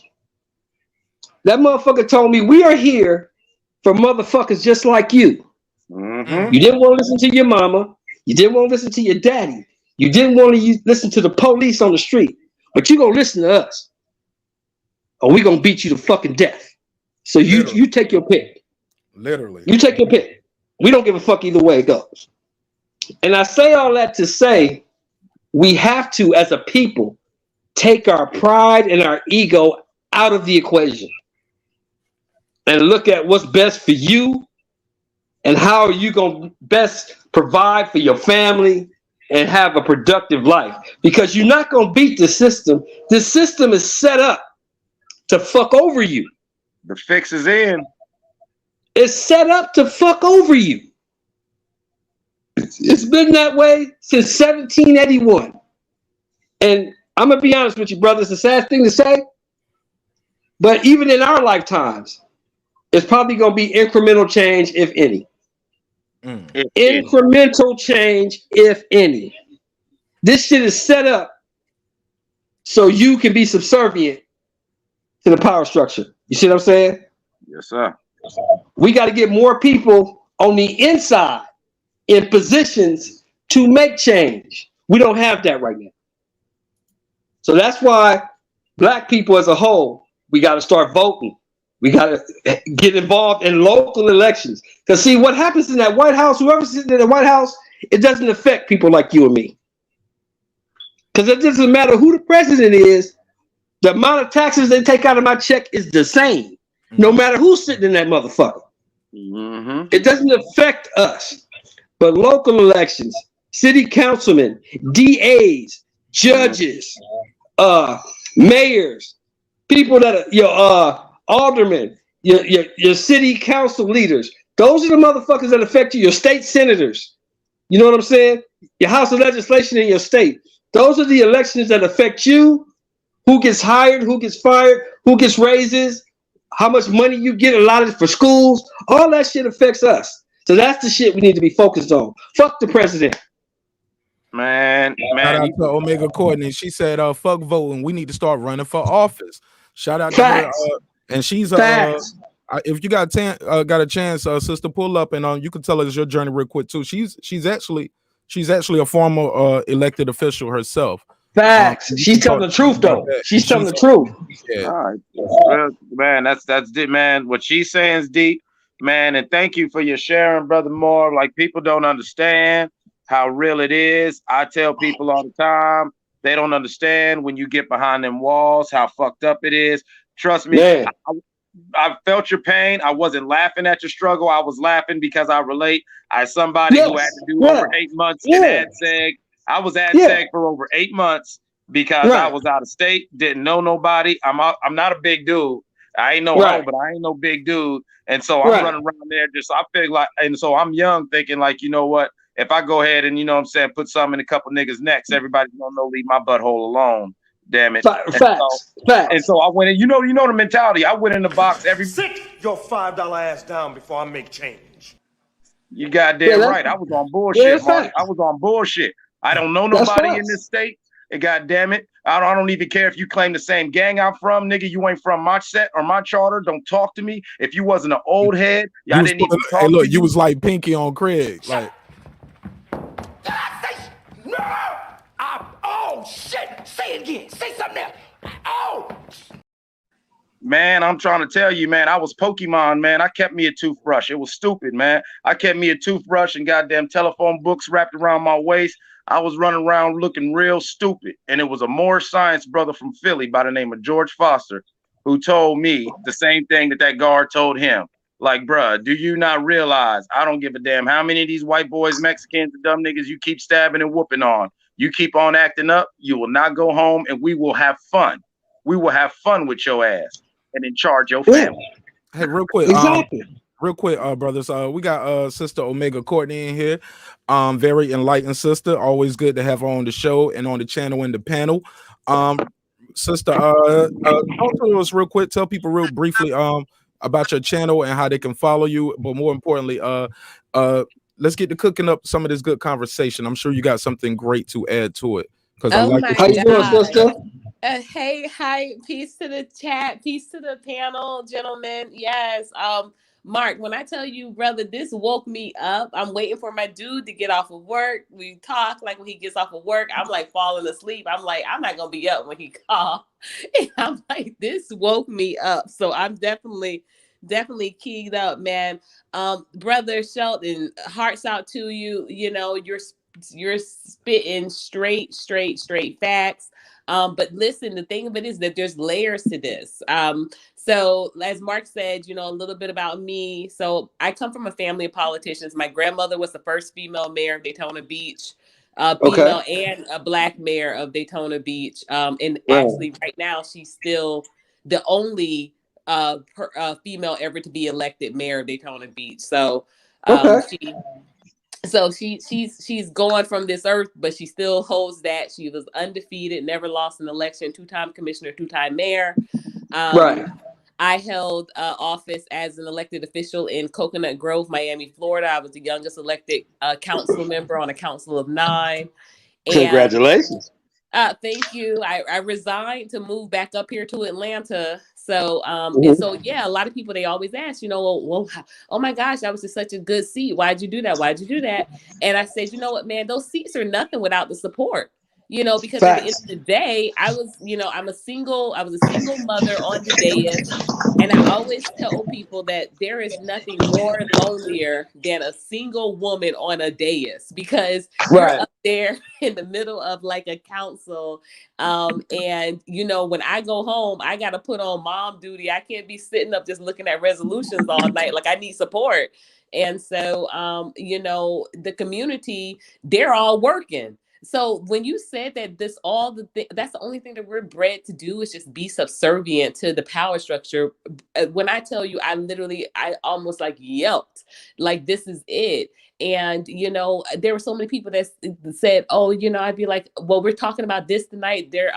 Speaker 10: That motherfucker told me, we are here for motherfuckers just like you. You didn't want to listen to your mama. You didn't want to listen to your daddy. You didn't want to listen to the police on the street. But you gonna listen to us, or we gonna beat you to fucking death. So you take your pick.
Speaker 1: Literally.
Speaker 10: You take your pick. We don't give a fuck either way it goes. And I say all that to say, we have to, as a people, take our pride and our ego out of the equation and look at what's best for you and how are you going to best provide for your family and have a productive life. Because you're not going to beat the system. The system is set up to fuck over you.
Speaker 11: The fix is in.
Speaker 10: It's set up to fuck over you. It's been that way since 1781. And I'm going to be honest with you, brother. It's a sad thing to say. But even in our lifetimes, it's probably going to be incremental change, if any. Incremental change, if any. This shit is set up so you can be subservient to the power structure. You see what I'm saying?
Speaker 11: Yes, sir.
Speaker 10: We got to get more people on the inside in positions to make change. We don't have that right now. So that's why black people as a whole, we got to start voting. We got to get involved in local elections. Because see, what happens in that White House, whoever's sitting in the White House, it doesn't affect people like you and me. Because it doesn't matter who the president is, the amount of taxes they take out of my check is the same. No matter who's sitting in that motherfucker. It doesn't affect us. But local elections, city councilmen, DAs, judges, mayors, people that are your aldermen, your city council leaders, those are the motherfuckers that affect you. Your state senators, you know what I'm saying? Your house of legislation in your state. Those are the elections that affect you. Who gets hired, who gets fired, who gets raises, how much money you get allotted for schools. All that shit affects us. So that's the shit we need to be focused on. Fuck the president.
Speaker 11: Man.
Speaker 1: Shout out to Omega Courtney. She said, fuck voting. We need to start running for office. Shout out to her. And she's if you got a chance, sister, pull up and you can tell us your journey real quick too. She's actually a former elected official herself.
Speaker 10: Facts. She's telling the truth though. She's telling the truth.
Speaker 1: Yeah.
Speaker 11: All right. Well, man, that's it, man. What she's saying is deep, man. And thank you for your sharing, Brother Moore. Like, people don't understand how real it is. I tell people all the time,
Speaker 5: They don't understand when you get behind them walls how fucked up it is. Trust me,
Speaker 10: Man.
Speaker 5: I felt your pain. I wasn't laughing at your struggle. I was laughing because I relate. As somebody who had to do over 8 months in AdSeg, I was AdSeg for over 8 months because I was out of state, didn't know nobody. I'm not a big dude. I ain't no hoe, but I ain't no big dude. And so I'm running around there just, I feel like, and so I'm young thinking like, you know what? If I go ahead and, you know what I'm saying, put something in a couple niggas' necks, everybody's going to know, leave my butthole alone. Damn it.
Speaker 10: Facts.
Speaker 5: And so I went in, you know the mentality. I went in the box every.
Speaker 13: Sit your $5 ass down before I make change.
Speaker 5: You goddamn right. I was on bullshit, Mark. I was on bullshit. I don't know nobody in this state. And goddamn it, I don't even care if you claim the same gang I'm from, nigga. You ain't from my set or my charter. Don't talk to me. If you wasn't an old head, I didn't even talk to you.
Speaker 1: You was like Pinky on Craig, like.
Speaker 13: No! Oh shit! Say it again. Say something else. Oh.
Speaker 5: Man, I'm trying to tell you, man, I was Pokemon, man. I kept me a toothbrush. It was stupid, man. I kept me a toothbrush and goddamn telephone books wrapped around my waist. I was running around looking real stupid. And it was a more science brother from Philly by the name of George Foster who told me the same thing that guard told him. Like, bruh, do you not realize I don't give a damn how many of these white boys, Mexicans, and dumb niggas you keep stabbing and whooping on. You keep on acting up, you will not go home, and we will have fun. We will have fun with your ass and in charge your family.
Speaker 1: Hey, real quick. Real quick, brothers. We got Sister Omega Courtney in here. Very enlightened sister. Always good to have her on the show and on the channel and the panel. Sister, talk to us real quick. Tell people real briefly about your channel and how they can follow you. But more importantly, let's get to cooking up some of this good conversation. I'm sure you got something great to add to it. Because I like
Speaker 10: how you doing, sister?
Speaker 14: Hey, hi, peace to the chat, peace to the panel, gentlemen. Yes, Mark, when I tell you, brother, this woke me up. I'm waiting for my dude to get off of work. We talk like when he gets off of work, I'm like falling asleep. I'm like, I'm not gonna be up when he calls. And I'm like, this woke me up. So I'm definitely keyed up, man. Brother Shelton, hearts out to you. You know, you're spitting straight facts. But listen, the thing of it is that there's layers to this. So as Mark said, you know, a little bit about me. So I come from a family of politicians. My grandmother was the first female mayor of Daytona Beach, female and a black mayor of Daytona Beach. And actually right now she's still the only female ever to be elected mayor of Daytona Beach. So she's gone from this earth, but she still holds that. She was undefeated, never lost an election, 2-time commissioner, 2-time mayor. I held office as an elected official in Coconut Grove, Miami, Florida. I was the youngest elected council member on a council of 9. And,
Speaker 10: congratulations.
Speaker 14: Thank you. I resigned to move back up here to Atlanta. So, and so, yeah, a lot of people, they always ask, you know, well, oh my gosh, that was just such a good seat. Why'd you do that? Why'd you do that? And I said, you know what, man, those seats are nothing without the support, you know, because at the end of the day, I was a single mother on the dais. And I always tell people that there is nothing more lonelier than a single woman on a dais, because you're up there in the middle of like a council. And, you know, when I go home, I got to put on mom duty. I can't be sitting up just looking at resolutions all night. Like, I need support. And so, you know, the community, they're all working. So when you said that that's the only thing that we're bred to do is just be subservient to the power structure. When I tell you, I almost like yelped, like, this is it. And, you know, there were so many people that said, oh, you know, I'd be like, well, we're talking about this tonight. They're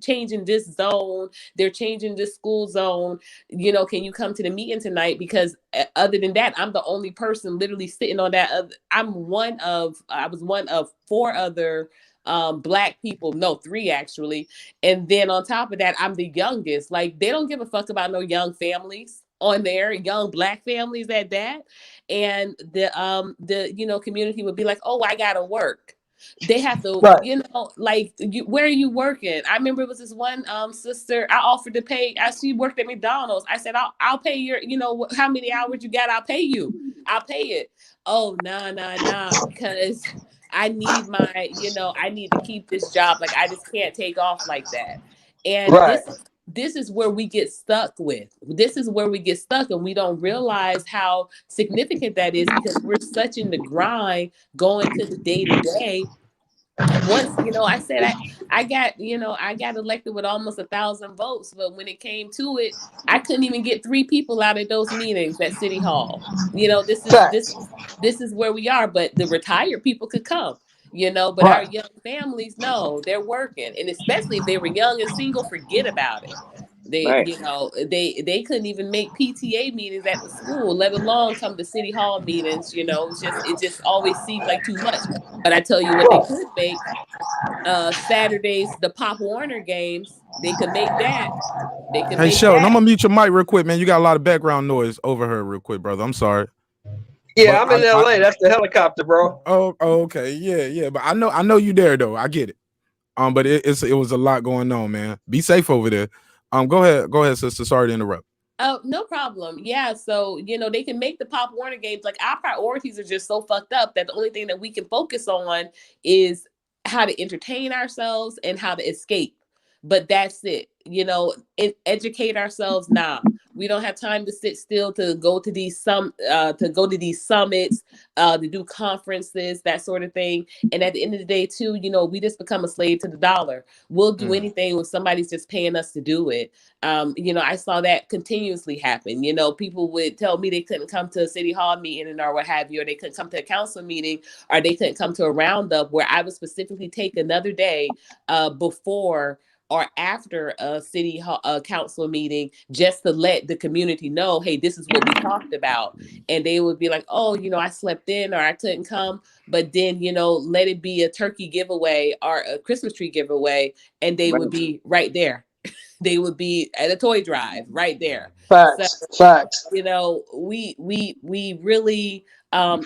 Speaker 14: changing this zone. They're changing this school zone. You know, can you come to the meeting tonight? Because other than that, I'm the only person literally sitting on that. I was one of 4 other Black people, no, 3 actually. And then on top of that, I'm the youngest. Like, they don't give a fuck about no young families on there, young Black families at that. And the you know, community would be like, oh, I gotta work. They have to, you know, like, where are you working? I remember it was this one sister, I offered to pay, she worked at McDonald's. I said, I'll pay your, you know, how many hours you got, I'll pay you. I'll pay it. Oh, nah, because I need my, I need to keep this job. Like I just can't take off like that. And
Speaker 10: Right.
Speaker 14: this is where we get stuck with. This is where we get stuck, and we don't realize how significant that is because we're such in the grind going to the day to day. Once I said I got I got elected with almost 1,000 votes, but when it came to it, I couldn't even get 3 people out of those meetings at City Hall. This is
Speaker 10: Facts.
Speaker 14: this is where we are. But the retired people could come, but our
Speaker 10: Right.
Speaker 14: young families, no, they're working, and especially if they were young and single, forget about it. They
Speaker 11: Man.
Speaker 14: they couldn't even make PTA meetings at the school, let alone come to City Hall meetings. It just always seemed like too much. But I tell you what, they could make Saturdays, the Pop Warner games. They could make that. They could
Speaker 1: Hey,
Speaker 14: make
Speaker 1: Sheldon, I'm
Speaker 14: that.
Speaker 1: gonna mute your mic real quick, man. You got a lot of background noise over her, real quick, brother. I'm sorry,
Speaker 10: Yeah,
Speaker 1: but
Speaker 10: I'm in LA. That's the helicopter, bro.
Speaker 1: oh, okay, yeah. But I know you there though. I get it. But it was a lot going on, man. Be safe over there. Go ahead, sister. Sorry to interrupt.
Speaker 14: Oh, no problem. Yeah, so they can make the Pop Warner games. Like our priorities are just so fucked up that the only thing that we can focus on is how to entertain ourselves and how to escape. But that's it. Educate ourselves. Nah, we don't have time to sit still to go to these summits, to do conferences, that sort of thing. And at the end of the day, too, we just become a slave to the dollar. We'll do anything when somebody's just paying us to do it. I saw that continuously happen. People would tell me they couldn't come to a city hall meeting or what have you, or they couldn't come to a council meeting, or they couldn't come to a roundup where I would specifically take another day before or after a city hall, council meeting, just to let the community know, hey, this is what we talked about. And they would be like, oh, I slept in or I couldn't come. But then, let it be a turkey giveaway or a Christmas tree giveaway, and they would be right there. They would be at a toy drive right there. So
Speaker 10: Facts.
Speaker 14: we really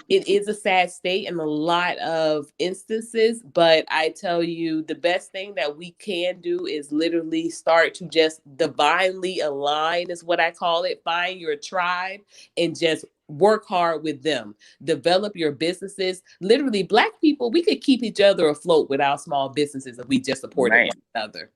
Speaker 14: it is a sad state in a lot of instances, but I tell you the best thing that we can do is literally start to just divinely align, is what I call it. Find your tribe and just work hard with them. Develop your businesses. Literally, Black people, we could keep each other afloat with our small businesses if we just supported one another.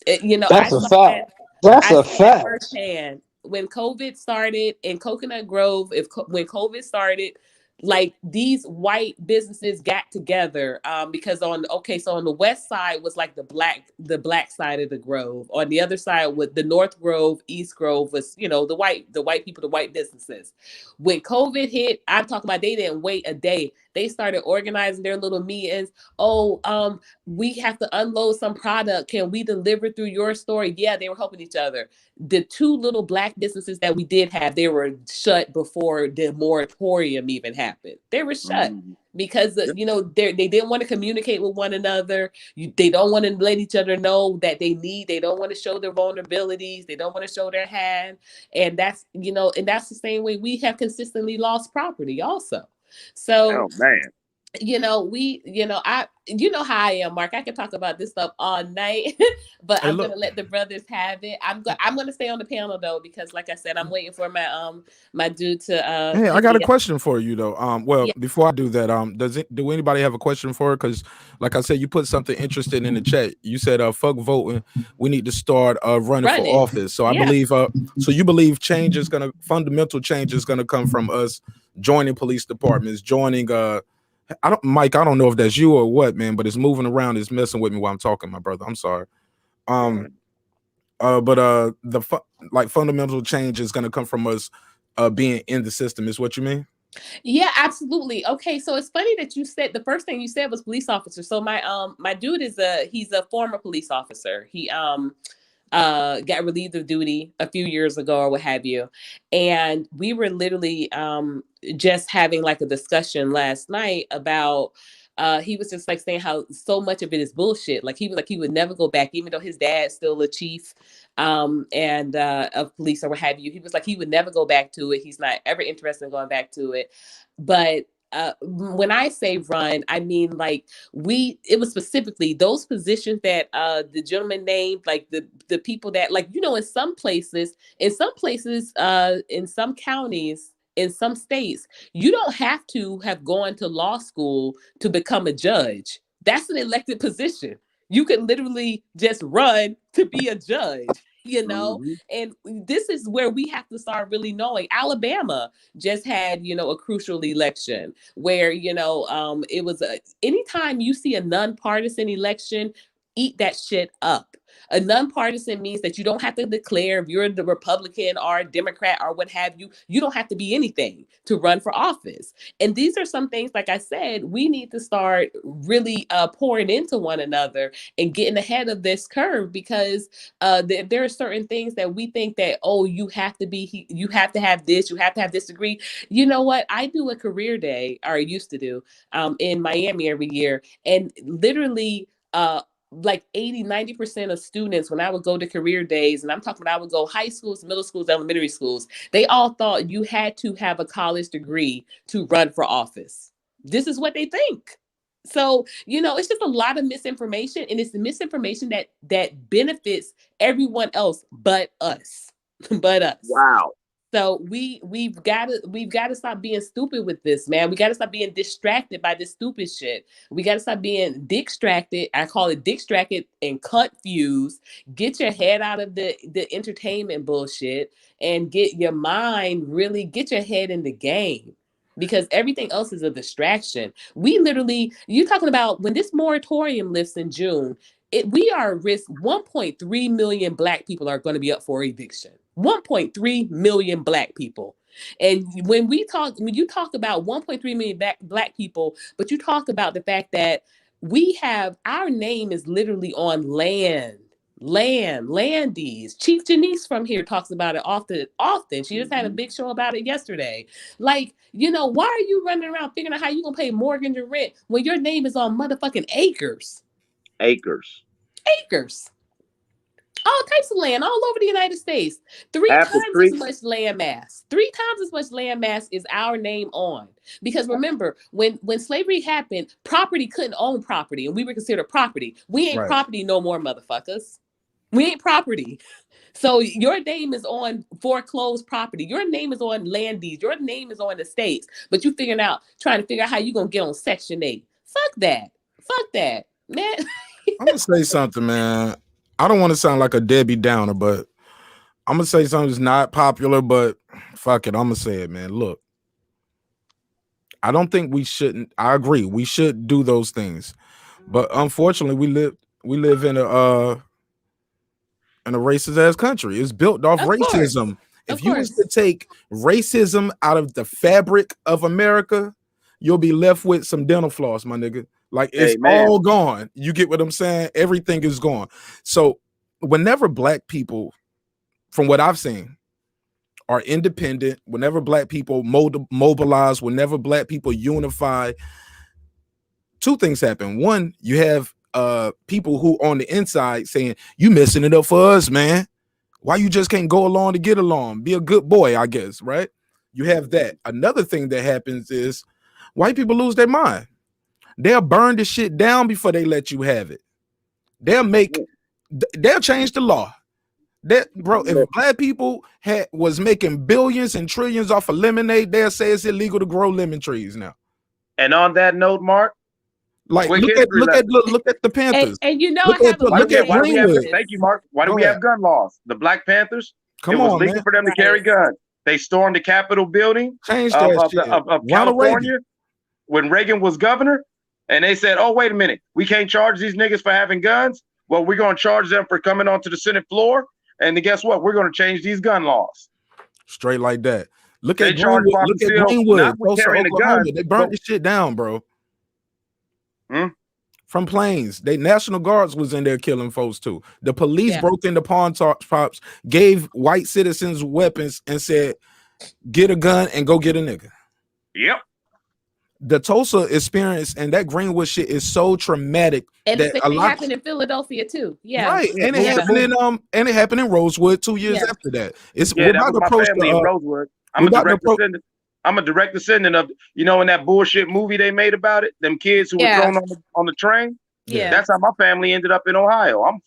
Speaker 14: I
Speaker 10: That's a
Speaker 14: saw
Speaker 10: fact.
Speaker 14: that.
Speaker 10: That's
Speaker 14: I
Speaker 10: a
Speaker 14: saw that
Speaker 10: fact.
Speaker 14: firsthand when COVID started in Coconut Grove. When COVID started, like these white businesses got together because so on the west side was like the black side of the grove. On the other side with the North Grove, East Grove was the white people, the white businesses. When COVID hit, I'm talking about they didn't wait a day. They started organizing their little meetings. Oh, we have to unload some product. Can we deliver through your store? Yeah, they were helping each other. The 2 little Black businesses that we did have, they were shut before the moratorium even happened. They were shut because they didn't want to communicate with one another. They don't want to let each other know that they don't want to show their vulnerabilities. They don't want to show their hand. And that's the same way we have consistently lost property also. So
Speaker 11: Oh man.
Speaker 14: How I am, Mark. I can talk about this stuff all night, but
Speaker 1: Hey,
Speaker 14: I'm
Speaker 1: look.
Speaker 14: gonna let the brothers have it. I'm gonna stay on the panel though, because like I said, I'm waiting for my dude to
Speaker 1: Hey, I
Speaker 14: put
Speaker 1: got a
Speaker 14: me up.
Speaker 1: question for you though. Well,
Speaker 14: Yeah,
Speaker 1: before I do that, do anybody have a question for her? Because, like I said, you put something interesting in the chat. You said, "Fuck voting. We need to start running for
Speaker 14: running.
Speaker 1: office." So I
Speaker 14: Yeah,
Speaker 1: believe, so you believe fundamental change is gonna come from us joining police departments, joining. Mike. I don't know if that's you or what, man, but it's moving around. It's messing with me while I'm talking, my brother. I'm sorry. Um, but like fundamental change is gonna come from us being in the system. Is what you mean?
Speaker 14: yeah, absolutely. Okay, so it's funny that you said the first thing you said was police officer. So my dude he's a former police officer. He got relieved of duty a few years ago or what have you, and we were literally just having like a discussion last night about he was just like saying how so much of it is bullshit. Like he was like he would never go back, even though his dad's still a chief and of police or what have you. He was like he would never go back to it. He's not ever interested in going back to it. But when I say run, I mean like it was specifically those positions that the gentleman named, like the people that, like, in some places, in some counties, in some states, you don't have to have gone to law school to become a judge. That's an elected position. You can literally just run to be a judge, you know? And this is where we have to start really knowing. Alabama just had, a crucial election where, it was anytime you see a nonpartisan election, eat that shit up. A nonpartisan means that you don't have to declare if you're the Republican or Democrat or what have you. You don't have to be anything to run for office. And these are some things, like I said, we need to start really pouring into one another and getting ahead of this curve, because there are certain things that we think that, oh, you have to have this, you have to have this degree. You know what? I do a career day, or I used to do, in Miami every year. And literally, like 80-90% of students, when I would go to career days, and I'm talking about I would go high schools, middle schools, elementary schools, they all thought you had to have a college degree to run for office. This is what they think. So, it's just a lot of misinformation, and it's the misinformation that benefits everyone else but us. But us.
Speaker 11: Wow.
Speaker 14: So we've got to stop being stupid with this, man. We got to stop being distracted by this stupid shit. We got to stop being distracted. I call it distracted and confused. Get your head out of the entertainment bullshit and get your get your head in the game, because everything else is a distraction. You're talking about when this moratorium lifts in June, we are at risk. 1.3 million Black people are going to be up for eviction. 1.3 million Black people. And when you talk about 1.3 million Black people, but you talk about the fact that our name is literally on landies. Chief Janice from here talks about it often. She just had a big show about it yesterday. Like, why are you running around figuring out how you gonna pay mortgage and rent when your name is on motherfucking acres?
Speaker 11: Acres.
Speaker 14: All types of land all over the United States. Three times as much land mass is our name on. Because remember, when slavery happened, property couldn't own property, and we were considered property. We ain't property no more, motherfuckers. We ain't property. So your name is on foreclosed property. Your name is on land deeds. Your name is on estates. But you trying to figure out how you gonna get on Section 8. Fuck that, man.
Speaker 1: I'm gonna say something, man. I don't want to sound like a Debbie Downer, but I'm gonna say something that's not popular, but fuck it, I'm gonna say it, man. Look, I don't think we shouldn't. I agree, we should do those things, but unfortunately, we live in a racist ass country. It's built off racism. If you was to take racism out of the fabric of America, you'll be left with some dental floss, my nigga. Like, it's all gone. You get what I'm saying? Everything is gone. So whenever Black people, from what I've seen, are independent, whenever Black people mobilize, whenever Black people unify, two things happen. One, you have people who on the inside saying, you messing it up for us, man. Why you just can't go along to get along? Be a good boy, I guess, right? You have that. Another thing that happens is white people lose their mind. They'll burn the shit down before they let you have it. They'll change the law. If Black people was making billions and trillions off of lemonade, they'll say it's illegal to grow lemon trees now.
Speaker 11: And on that note, Mark,
Speaker 1: like look at the Panthers.
Speaker 14: And
Speaker 1: look at Greenwood.
Speaker 11: Thank you, Mark. Why do we have gun laws? The Black Panthers. It was legal for them to carry guns. They stormed the Capitol building of California when Reagan was governor. And they said, oh, wait a minute. We can't charge these niggas for having guns. Well, we're going to charge them for coming onto the Senate floor. And then guess what? We're going to change these gun laws.
Speaker 1: Straight like that. Look at Greenwood. Look at Greenwood. They burnt this shit down, bro. From planes. They National Guards was in there killing folks too. The police broke into pawn shops, gave white citizens weapons and said, get a gun and go get a nigga.
Speaker 11: Yep.
Speaker 1: The Tulsa experience and that Greenwood shit is so traumatic.
Speaker 14: And it happened in Philadelphia too. Yeah.
Speaker 1: Right. And it happened in Rosewood 2 years after that.
Speaker 11: We're about to approach Rosewood. I'm a direct descendant of, in that bullshit movie they made about it, them kids who were thrown on the train. Yeah. That's how my family ended up in Ohio.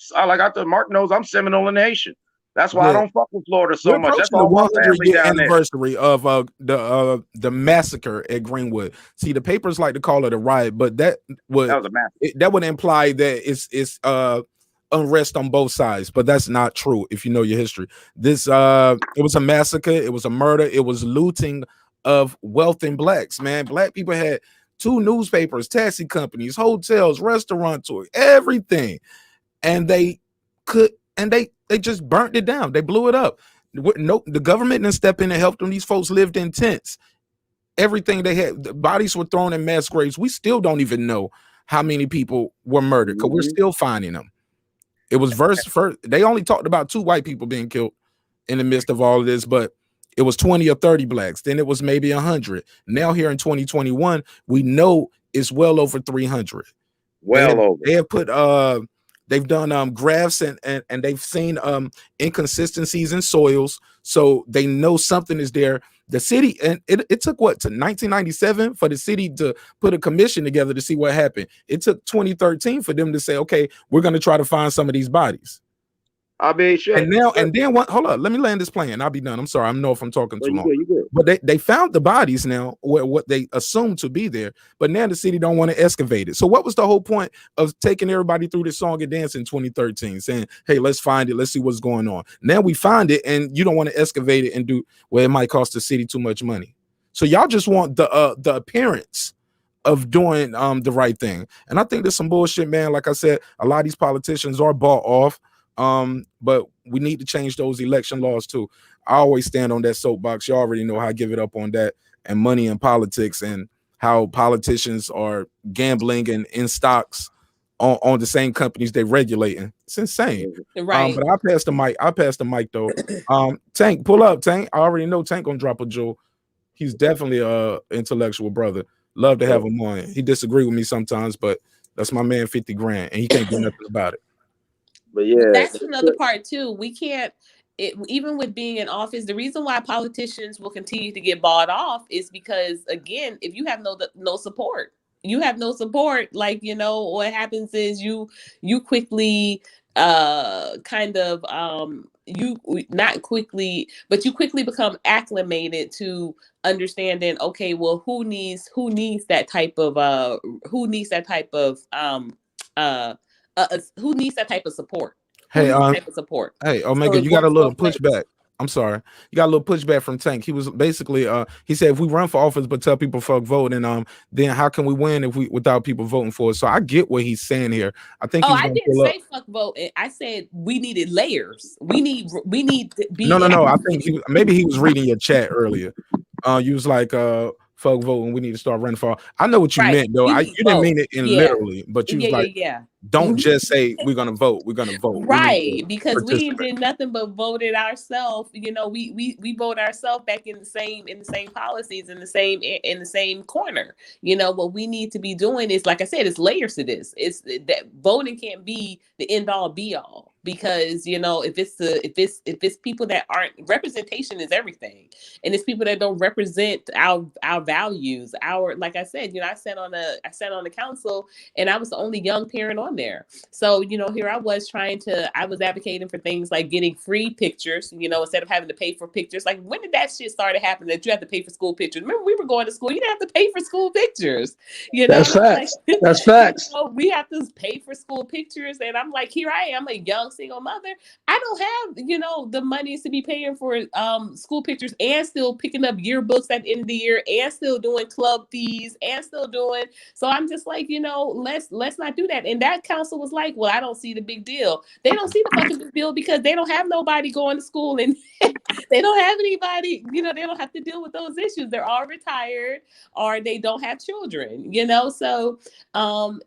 Speaker 11: Mark knows I'm Seminole and Haitian. That's why I
Speaker 1: Yeah.
Speaker 11: don't fuck with Florida so
Speaker 1: We're
Speaker 11: much. That's
Speaker 1: approaching the
Speaker 11: all my
Speaker 1: 100
Speaker 11: family
Speaker 1: year
Speaker 11: down there.
Speaker 1: anniversary of the massacre at Greenwood. See, the papers like to call it a riot, but that
Speaker 11: was a massacre.
Speaker 1: that would imply that it's unrest on both sides, but that's not true if you know your history. This it was a massacre, it was a murder, it was looting of wealth in blacks, man. Black people had 2 newspapers, taxi companies, hotels, restaurants, everything, and they just burnt it down. They blew it up. No, the government didn't step in and help them. These folks lived in tents. Everything they had, the bodies were thrown in mass graves. We still don't even know how many people were murdered because we're still finding them. It was first. They only talked about 2 white people being killed in the midst of all of this, but it was 20 or 30 blacks. Then it was maybe 100. Now here in 2021, we know it's well over 300.
Speaker 11: Over.
Speaker 1: They have put they've done graphs and they've seen inconsistencies in soils, so they know something is there. The city, and it took what, to 1997 for the city to put a commission together to see what happened. It took 2013 for them to say, okay, we're going to try to find some of these bodies.
Speaker 11: I mean, shit.
Speaker 1: And now, and then what? Hold on, let me land this plane. I'll be done. I'm sorry. I know if I'm talking too long.
Speaker 11: You good.
Speaker 1: But they found the bodies now, what they assumed to be there. But now the city don't want to excavate it. So what was the whole point of taking everybody through this song and dance in 2013, saying, "Hey, let's find it. Let's see what's going on." Now we find it, and you don't want to excavate it and do. Well, it might cost the city too much money. So y'all just want the appearance of doing the right thing. And I think there's some bullshit, man. Like I said, a lot of these politicians are bought off. But we need to change those election laws too. I always stand on that soapbox. You already know how I give it up on that, and money and politics, and how politicians are gambling and in stocks on the same companies they regulating. It's insane.
Speaker 14: Right.
Speaker 1: But I passed the mic though. Tank, pull up, Tank. I already know Tank gonna drop a jewel. He's definitely a intellectual brother. Love to have him on. He disagree with me sometimes, but that's my man, 50 grand, and he can't do nothing about it.
Speaker 11: But yeah,
Speaker 14: that's another part too. We can't, even with being in office, the reason why politicians will continue to get bought off is because, again, if you have no support, like, you know, what happens is you quickly kind of you quickly become acclimated to understanding, okay, well, who needs that type of who needs that type of support?
Speaker 1: Hey,
Speaker 14: type of support.
Speaker 1: Hey, Omega,
Speaker 14: So
Speaker 1: you got a little pushback. I'm sorry. You got a little pushback from Tank. He was basically he said if we run for office but tell people fuck vote, and then how can we win if we without people voting for us? So I get what he's saying here. I think he's
Speaker 14: I
Speaker 1: gonna
Speaker 14: didn't
Speaker 1: pull
Speaker 14: say fuck vote. I said we needed layers. We need to be
Speaker 1: No. I think maybe he was reading your chat earlier. You was like fuck vote and we need to start running for. I know what you meant though. You didn't mean it literally, but you was like, don't just say we're gonna vote. We're gonna vote.
Speaker 14: Right, because we ain't did nothing but voted ourselves. You know, we vote ourselves back in the same policies in the same corner. You know, what we need to be doing is, like I said, it's layers to this. It's that voting can't be the end all be all, because, you know, if it's people that aren't, representation is everything, and it's people that don't represent our values. Like I said, you know, I sat on the council, and I was the only young parent on there. So, you know, here I was I was advocating for things like getting free pictures, you know, instead of having to pay for pictures. Like, when did that shit start happening that you have to pay for school pictures? Remember, we were going to school, you didn't have to pay for school pictures. You know,
Speaker 10: that's facts.
Speaker 14: Like,
Speaker 10: that's facts.
Speaker 14: You know, we have to pay for school pictures, and I'm like, here I am, a young single mother. I don't have, you know, the money to be paying for school pictures, and still picking up yearbooks at the end of the year, and still doing club fees, and still doing. So I'm just like, you know, let's not do that. And that council was like, well, I don't see the big deal. They don't see the fucking big deal because they don't have nobody going to school, and they don't have anybody, you know, they don't have to deal with those issues. They're all retired, or they don't have children, you know. So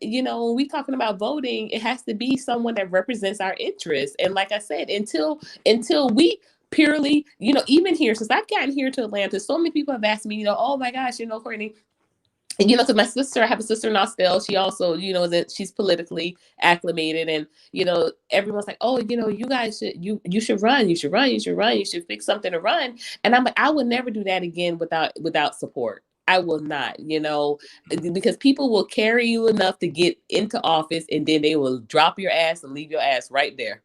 Speaker 14: you know, when we talking about voting, it has to be someone that represents our interests. And like I said, until we purely, you know, even here, since I've gotten here to Atlanta, so many people have asked me, you know, oh my gosh, you know, Courtney, you know, because my sister, I have a sister in Austell. She also, you know, she's politically acclimated, and, you know, everyone's like, oh, you know, you guys should run, you should fix something to run. And I'm like, I would never do that again without support. I will not, you know, because people will carry you enough to get into office, and then they will drop your ass and leave your ass right there.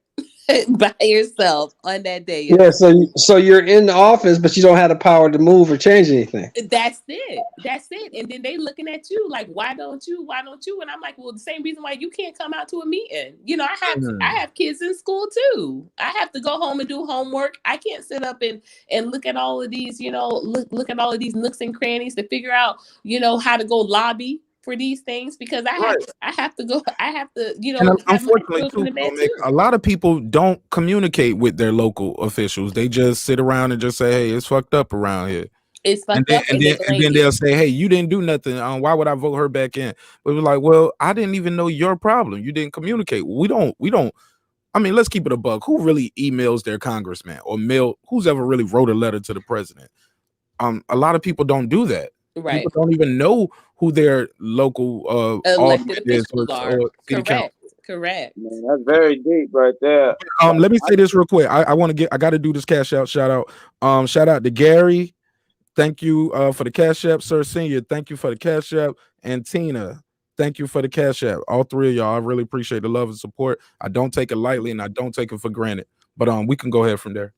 Speaker 14: by yourself on that day.
Speaker 10: Yeah, so you're in the office, but you don't have the power to move or change anything.
Speaker 14: That's it. That's it. And then they looking at you like, why don't you? Why don't you? And I'm like, well, the same reason why you can't come out to a meeting. You know, I have kids in school too. I have to go home and do homework. I can't sit up and look at all of these, you know, look at all of these nooks and crannies to figure out, you know, how to go lobby for these things because I have to go. I have to, you know,
Speaker 1: And
Speaker 14: have my
Speaker 1: unfortunately,
Speaker 14: children
Speaker 1: too,
Speaker 14: in bed
Speaker 1: Omega,
Speaker 14: too.
Speaker 1: a lot of people don't communicate with their local officials. They just sit around and just say, "Hey, it's fucked up around here."
Speaker 14: It's
Speaker 1: And
Speaker 14: fucked
Speaker 1: then
Speaker 14: up,
Speaker 1: and
Speaker 14: and they
Speaker 1: then and
Speaker 14: blame
Speaker 1: then
Speaker 14: you.
Speaker 1: they'll say, "Hey, you didn't do nothing. Why would I vote her back in?" But we're like, "Well, I didn't even know your problem. You didn't communicate. We don't. I mean, let's keep it a buck. Who really emails their congressman or mail? Who's ever really wrote a letter to the president? A lot of people don't do that.
Speaker 14: Right.
Speaker 1: People don't even know who their local alderman
Speaker 14: Elected
Speaker 1: is
Speaker 14: officials are
Speaker 1: or city council.
Speaker 14: correct.
Speaker 11: Man, that's very deep right there.
Speaker 1: Let me say this real quick. I got to do this cash out shout out. Shout out to Gary. Thank you for the cash app, sir. Senior. Thank you for the cash app, and Tina. Thank you for the cash app. All three of y'all. I really appreciate the love and support. I don't take it lightly, and I don't take it for granted. But we can go ahead from there.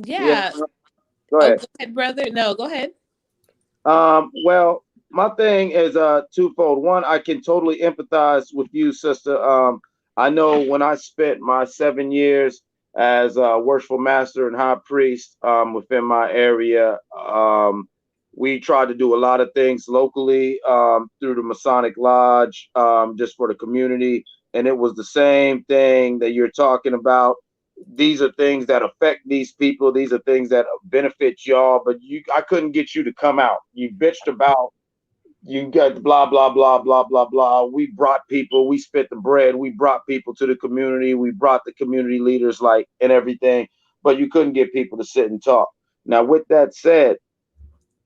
Speaker 14: Yeah.
Speaker 11: Go ahead.
Speaker 14: Go ahead, brother. No, go ahead.
Speaker 11: Well, my thing is twofold. One, I can totally empathize with you, sister. I know when I spent my 7 years as a worshipful master and high priest within my area, we tried to do a lot of things locally through the Masonic Lodge, just for the community, and it was the same thing that you're talking about. These are things that affect these people. These are things that benefit y'all, but I couldn't get you to come out. You bitched about, you got blah, blah, blah, blah, blah, blah. We brought people, we spit the bread. We brought people to the community. We brought the community leaders and everything, but you couldn't get people to sit and talk. Now, with that said,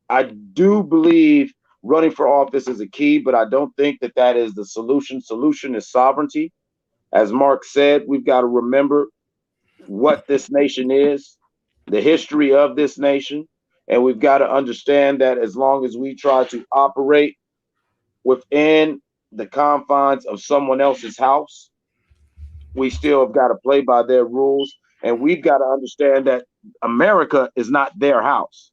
Speaker 11: I do believe running for office is a key, but I don't think that is the solution. Solution is sovereignty. As Mark said, we've got to remember what this nation is, the history of this nation, and we've got to understand that as long as we try to operate within the confines of someone else's house, we still have got to play by their rules, and we've got to understand that America is not their house.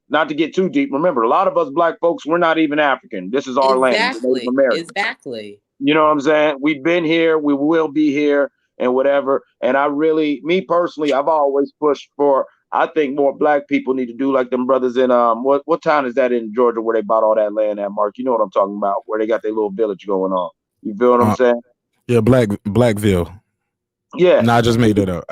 Speaker 11: Not to get too deep, remember, a lot of us black folks, we're not even African. This is our land, Native American.
Speaker 14: Exactly.
Speaker 11: You know what I'm saying? We've been here, we will be here, and whatever. And me personally, I've always pushed for, I think more black people need to do like them brothers in what town is that in Georgia where they bought all that land at, Mark? You know what I'm talking about, where they got their little village going on. You feel what I'm saying?
Speaker 1: Yeah, Blackville.
Speaker 11: Yeah.
Speaker 1: No, I just made that up.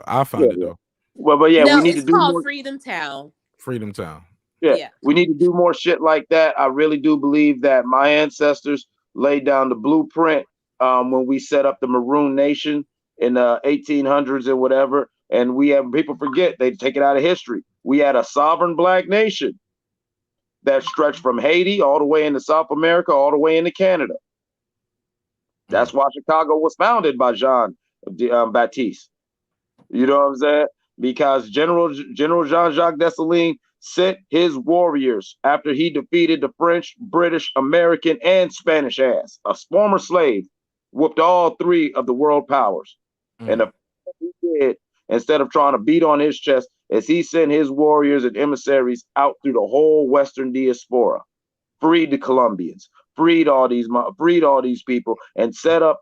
Speaker 1: I'll find it though.
Speaker 11: Well, but yeah,
Speaker 14: no,
Speaker 11: we need
Speaker 14: it's
Speaker 11: to do
Speaker 14: called
Speaker 11: more.
Speaker 14: Freedom Town.
Speaker 1: Freedom Town.
Speaker 11: Yeah, we need to do more shit like that. I really do believe that my ancestors laid down the blueprint when we set up the Maroon Nation in the 1800s or whatever. And people forget, they take it out of history. We had a sovereign black nation that stretched from Haiti all the way into South America, all the way into Canada. That's why Chicago was founded by Jean-Baptiste. You know what I'm saying? Because General Jean-Jacques Dessalines sent his warriors after he defeated the French, British, American, and Spanish ass. A former slave whooped all three of the world powers. And the he did, instead of trying to beat on his chest, is he sent his warriors and emissaries out through the whole Western diaspora, freed the Colombians, freed all these people, and set up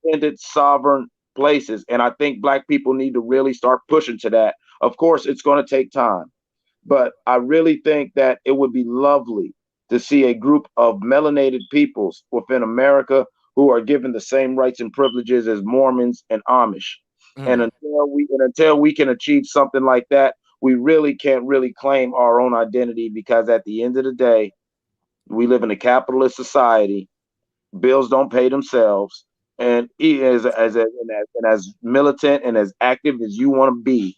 Speaker 11: independent, sovereign places. And I think black people need to really start pushing to that. Of course, it's going to take time, but I really think that it would be lovely to see a group of melanated peoples within America who are given the same rights and privileges as Mormons and Amish. And until we can achieve something like that, we really can't really claim our own identity, because at the end of the day, we live in a capitalist society. Bills don't pay themselves. And as militant and as active as you want to be,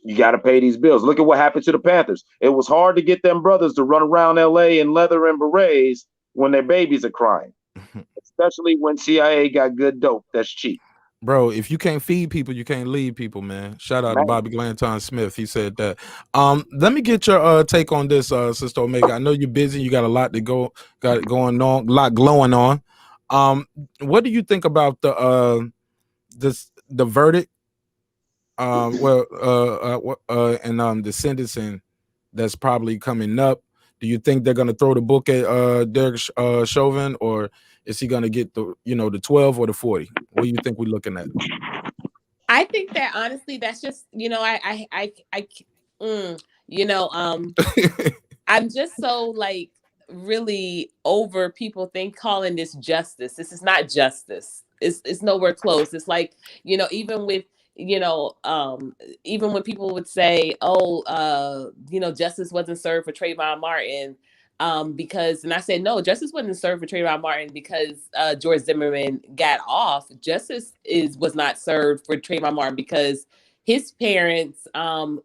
Speaker 11: you got to pay these bills. Look at what happened to the Panthers. It was hard to get them brothers to run around LA in leather and berets when their babies are crying, especially when CIA got good dope that's cheap.
Speaker 1: Bro, if you can't feed people, you can't lead people, man. Shout out to Bobby Glanton Smith. He said that. Let me get your take on this, Sister Omega. I know you're busy. You got a lot going on, a lot glowing on. What do you think about the the verdict, and the sentencing that's probably coming up, do you think they're going to throw the book at Derek Chauvin, or is he going to get the 12 or the 40? What do you think we're looking at?
Speaker 14: I think that honestly, that's just I'm just so like really over people calling this justice. This is not justice. It's nowhere close. It's like, even with, even when people would say, oh, justice wasn't served for Trayvon Martin, because, and I said, no, justice wasn't served for Trayvon Martin because George Zimmerman got off. Justice was not served for Trayvon Martin because his parents, aren't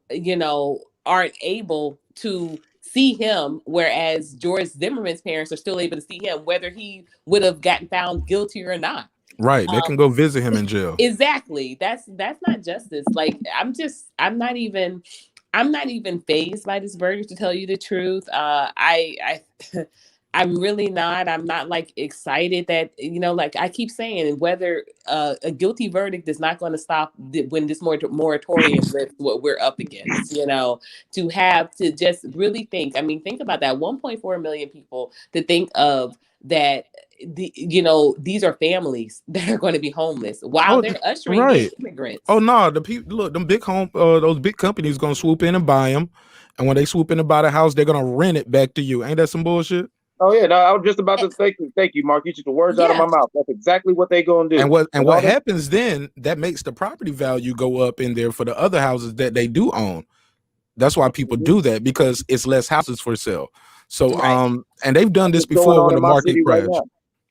Speaker 14: able to see him, whereas George Zimmerman's parents are still able to see him, whether he would have gotten found guilty or not.
Speaker 1: Right. They can go visit him in jail.
Speaker 14: Exactly. That's not justice. Like, I'm not even fazed by this verdict, to tell you the truth. I'm really not. I'm not like excited that, like I keep saying, whether a guilty verdict is not going to stop when this moratorium lifts what we're up against, to have to just really think. I mean, think about that 1.4 million people to think of that. These are families that are going to be homeless while they're ushering in immigrants.
Speaker 1: Oh no, the people, look, them big those big companies gonna swoop in and buy them, and when they swoop in and buy the house, they're gonna rent it back to you. Ain't that some bullshit?
Speaker 11: Oh yeah, no, I was just about to thank you, Mark. You took the words out of my mouth. That's exactly what they gonna do.
Speaker 1: And what happens then? That makes the property value go up in there for the other houses that they do own. That's why people do that, because it's less houses for sale. So and they've done this before when the market crashed.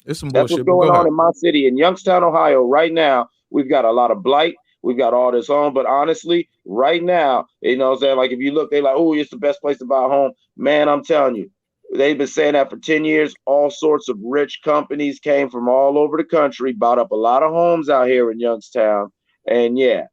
Speaker 1: It's some bullshit.
Speaker 11: That's what's going on in my city, in Youngstown, Ohio. Right now, we've got a lot of blight. We've got all this on, but honestly, right now, what I'm saying, like if you look, they're like, oh, it's the best place to buy a home. Man, I'm telling you. They've been saying that for 10 years. All sorts of rich companies came from all over the country, bought up a lot of homes out here in Youngstown. And yeah,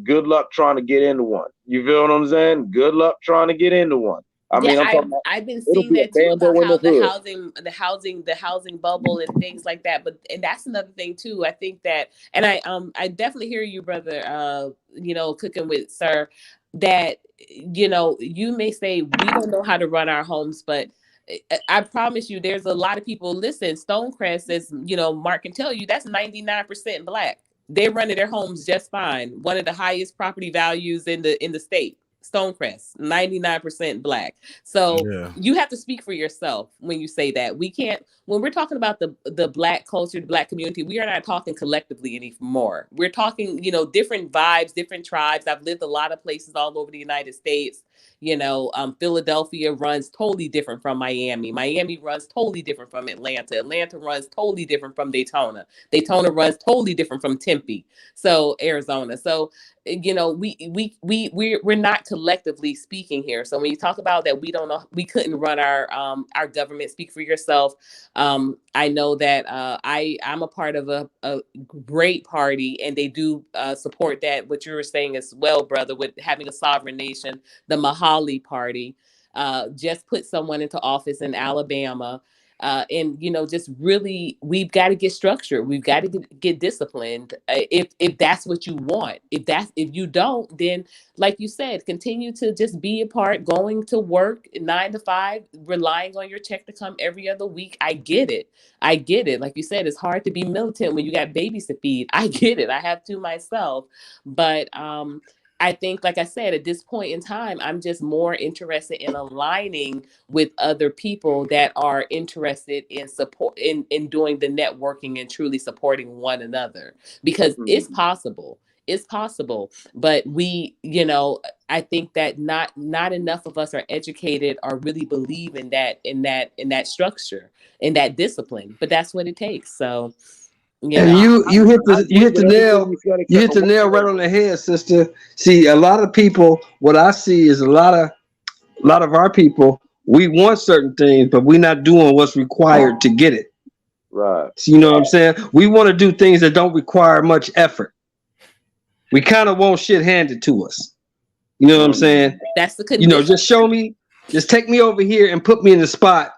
Speaker 11: good luck trying to get into one. You feel what I'm saying? Good luck trying to get into one. I mean,
Speaker 14: I've been seeing that too, about how the housing bubble and things like that. And that's another thing too. I think that, and I definitely hear you, brother. Cooking with sir, that you may say we don't know how to run our homes, but I promise you, there's a lot of people. Listen, Stonecrest, as Mark can tell you, that's 99% Black. They're running their homes just fine. One of the highest property values in the state. Stonecrest, 99% Black. So you have to speak for yourself when you say that. We can't, when we're talking about the Black culture, the Black community, we are not talking collectively anymore. We're talking, different vibes, different tribes. I've lived a lot of places all over the United States. Philadelphia runs totally different from Miami. Miami runs totally different from Atlanta. Atlanta runs totally different from Daytona. Daytona runs totally different from Tempe. So Arizona. So we're not collectively speaking here. So when you talk about that, we don't know, we couldn't run our government. Speak for yourself. I know that I'm a part of a great party, and they do support that. What you were saying as well, brother, with having a sovereign nation. The Mahali Party just put someone into office in Alabama. And just really, we've got to get structured. We've got to get disciplined. If that's what you want. If you don't, then like you said, continue to just be a part, going to work 9 to 5, relying on your check to come every other week. I get it. Like you said, it's hard to be militant when you got babies to feed. I get it. I have two myself, but I think, like I said, at this point in time, I'm just more interested in aligning with other people that are interested in support, in doing the networking and truly supporting one another, because it's possible. It's possible, but we, I think that not enough of us are educated or really believe in that structure, in that discipline. But that's what it takes. So.
Speaker 10: And you hit the nail right on the head, sister. See, a lot of people, what I see is a lot of our people, we want certain things, but we're not doing what's required to get it.
Speaker 11: Right.
Speaker 10: So, you know what I'm saying? We want to do things that don't require much effort. We kind of want shit handed to us. You know what I'm saying?
Speaker 14: That's the condition.
Speaker 10: Just show me, just take me over here and put me in the spot,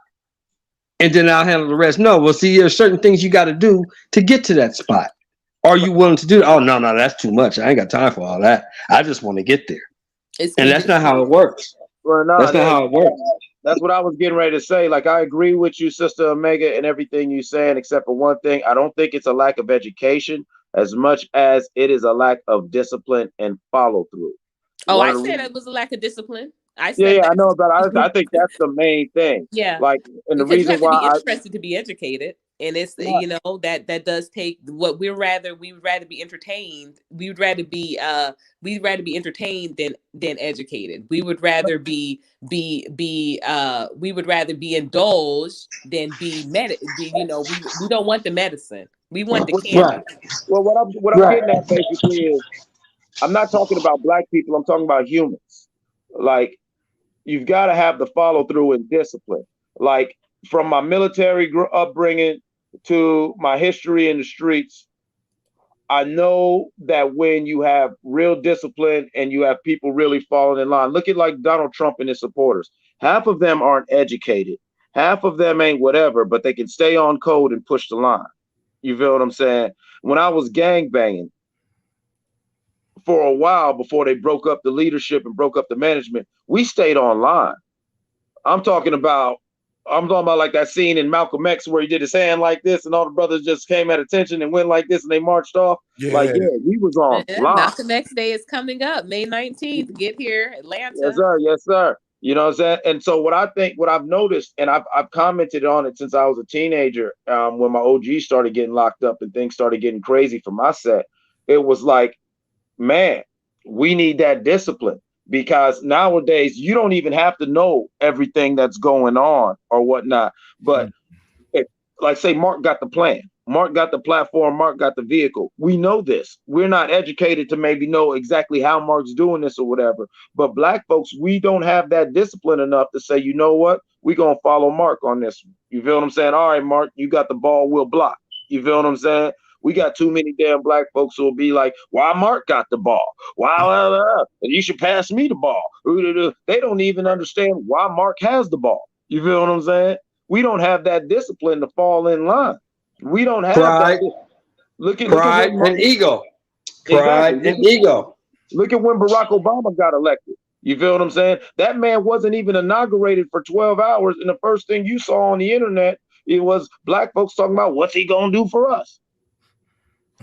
Speaker 10: and then I'll handle the rest. No, well, see, there's certain things you got to do to get to that spot, Are you willing to do it? Oh no, that's too much. I ain't got time for all that. I just want to get there.
Speaker 14: It's
Speaker 10: And that's not how it works.
Speaker 11: Well,
Speaker 10: That's not how it works.
Speaker 11: That's what I was getting ready to say. Like, I agree with you, Sister Omega, and everything you're saying, except for one thing. I don't think it's a lack of education as much as it is a lack of discipline and follow through.
Speaker 14: Oh,
Speaker 11: One
Speaker 14: I
Speaker 11: of the
Speaker 14: said
Speaker 11: reasons,
Speaker 14: it was a lack of discipline. I
Speaker 11: yeah,
Speaker 14: said
Speaker 11: I
Speaker 14: that.
Speaker 11: know, but I think that's the main thing.
Speaker 14: Yeah,
Speaker 11: Like, and the
Speaker 14: because you
Speaker 11: reason
Speaker 14: have to
Speaker 11: why
Speaker 14: be interested to be educated, and it's that does take what we would rather be entertained. We'd rather be entertained than educated. We would rather we would rather be indulged than we don't want the medicine. We want the candy.
Speaker 11: Well, what I'm getting at basically is, I'm not talking about black people. I'm talking about humans. Like, you've got to have the follow through and discipline. Like, from my military upbringing to my history in the streets, I know that when you have real discipline and you have people really falling in line, look at like Donald Trump and his supporters. Half of them aren't educated. Half of them ain't whatever, but they can stay on code and push the line. You feel what I'm saying? When I was gang banging for a while before they broke up the leadership and broke up the management, we stayed online. I'm talking about like that scene in Malcolm X where he did his hand like this and all the brothers just came at attention and went like this and they marched off. Like, yeah, we was online.
Speaker 14: Malcolm X Day is coming up, May 19th. Get here, Atlanta.
Speaker 11: Yes, sir. Yes, sir. You know what I'm saying? And so what I've noticed, and I've commented on it since I was a teenager, when my OG started getting locked up and things started getting crazy for my set, it was like, man, we need that discipline, because nowadays you don't even have to know everything that's going on or whatnot. But like, say Marq got the plan, Marq got the platform, Marq got the vehicle. We know this. We're not educated to maybe know exactly how Marq's doing this or whatever. But black folks, we don't have that discipline enough to say, you know what, we're gonna follow Marq on this. You feel what I'm saying? All right, Marq, you got the ball, we'll block. You feel what I'm saying? We got too many damn black folks who will be like, why Marq got the ball? Why you should pass me the ball. They don't even understand why Marq has the ball. You feel what I'm saying? We don't have that discipline to fall in line. We don't have
Speaker 10: Pride,
Speaker 11: that. Look at
Speaker 10: and ego.
Speaker 11: Exactly.
Speaker 10: Pride and ego.
Speaker 11: Look at when Barack Obama got elected. You feel what I'm saying? That man wasn't even inaugurated for 12 hours. And the first thing you saw on the internet, it was black folks talking about what's he going to do for us.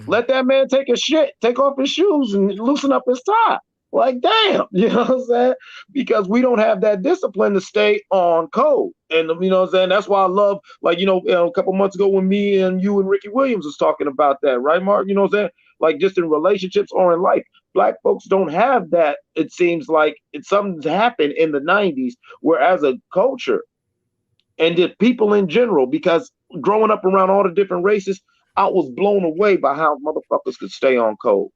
Speaker 11: Let that man take a shit, take off his shoes and loosen up his tie. Like, damn, you know what I'm saying? Because we don't have that discipline to stay on code. And you know what I'm saying? That's why I love, like, a couple months ago when me and you and Ricky Williams was talking about that, right, Marq? You know what I'm saying? Like, just in relationships or in life, black folks don't have that. It seems like something's happened in the 90s, where as a culture and the people in general, because growing up around all the different races, I was blown away by how motherfuckers could stay on code.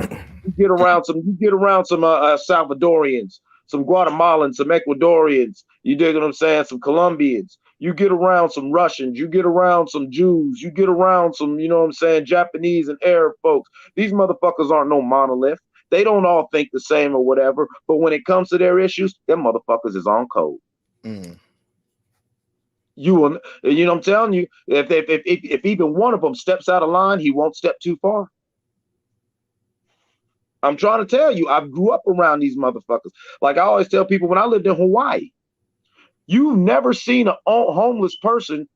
Speaker 11: You get around some Salvadorians, some Guatemalans, some Ecuadorians, you dig what I'm saying? Some Colombians. You get around some Russians, you get around some Jews, you get around some, you know what I'm saying, Japanese and Arab folks. These motherfuckers aren't no monolith. They don't all think the same or whatever, but when it comes to their issues, them motherfuckers is on code. You will, you know what I'm telling you, if even one of them steps out of line, he won't step too far. I'm trying to tell you, I grew up around these motherfuckers. Like I always tell people, when I lived in Hawaii, you've never seen a homeless person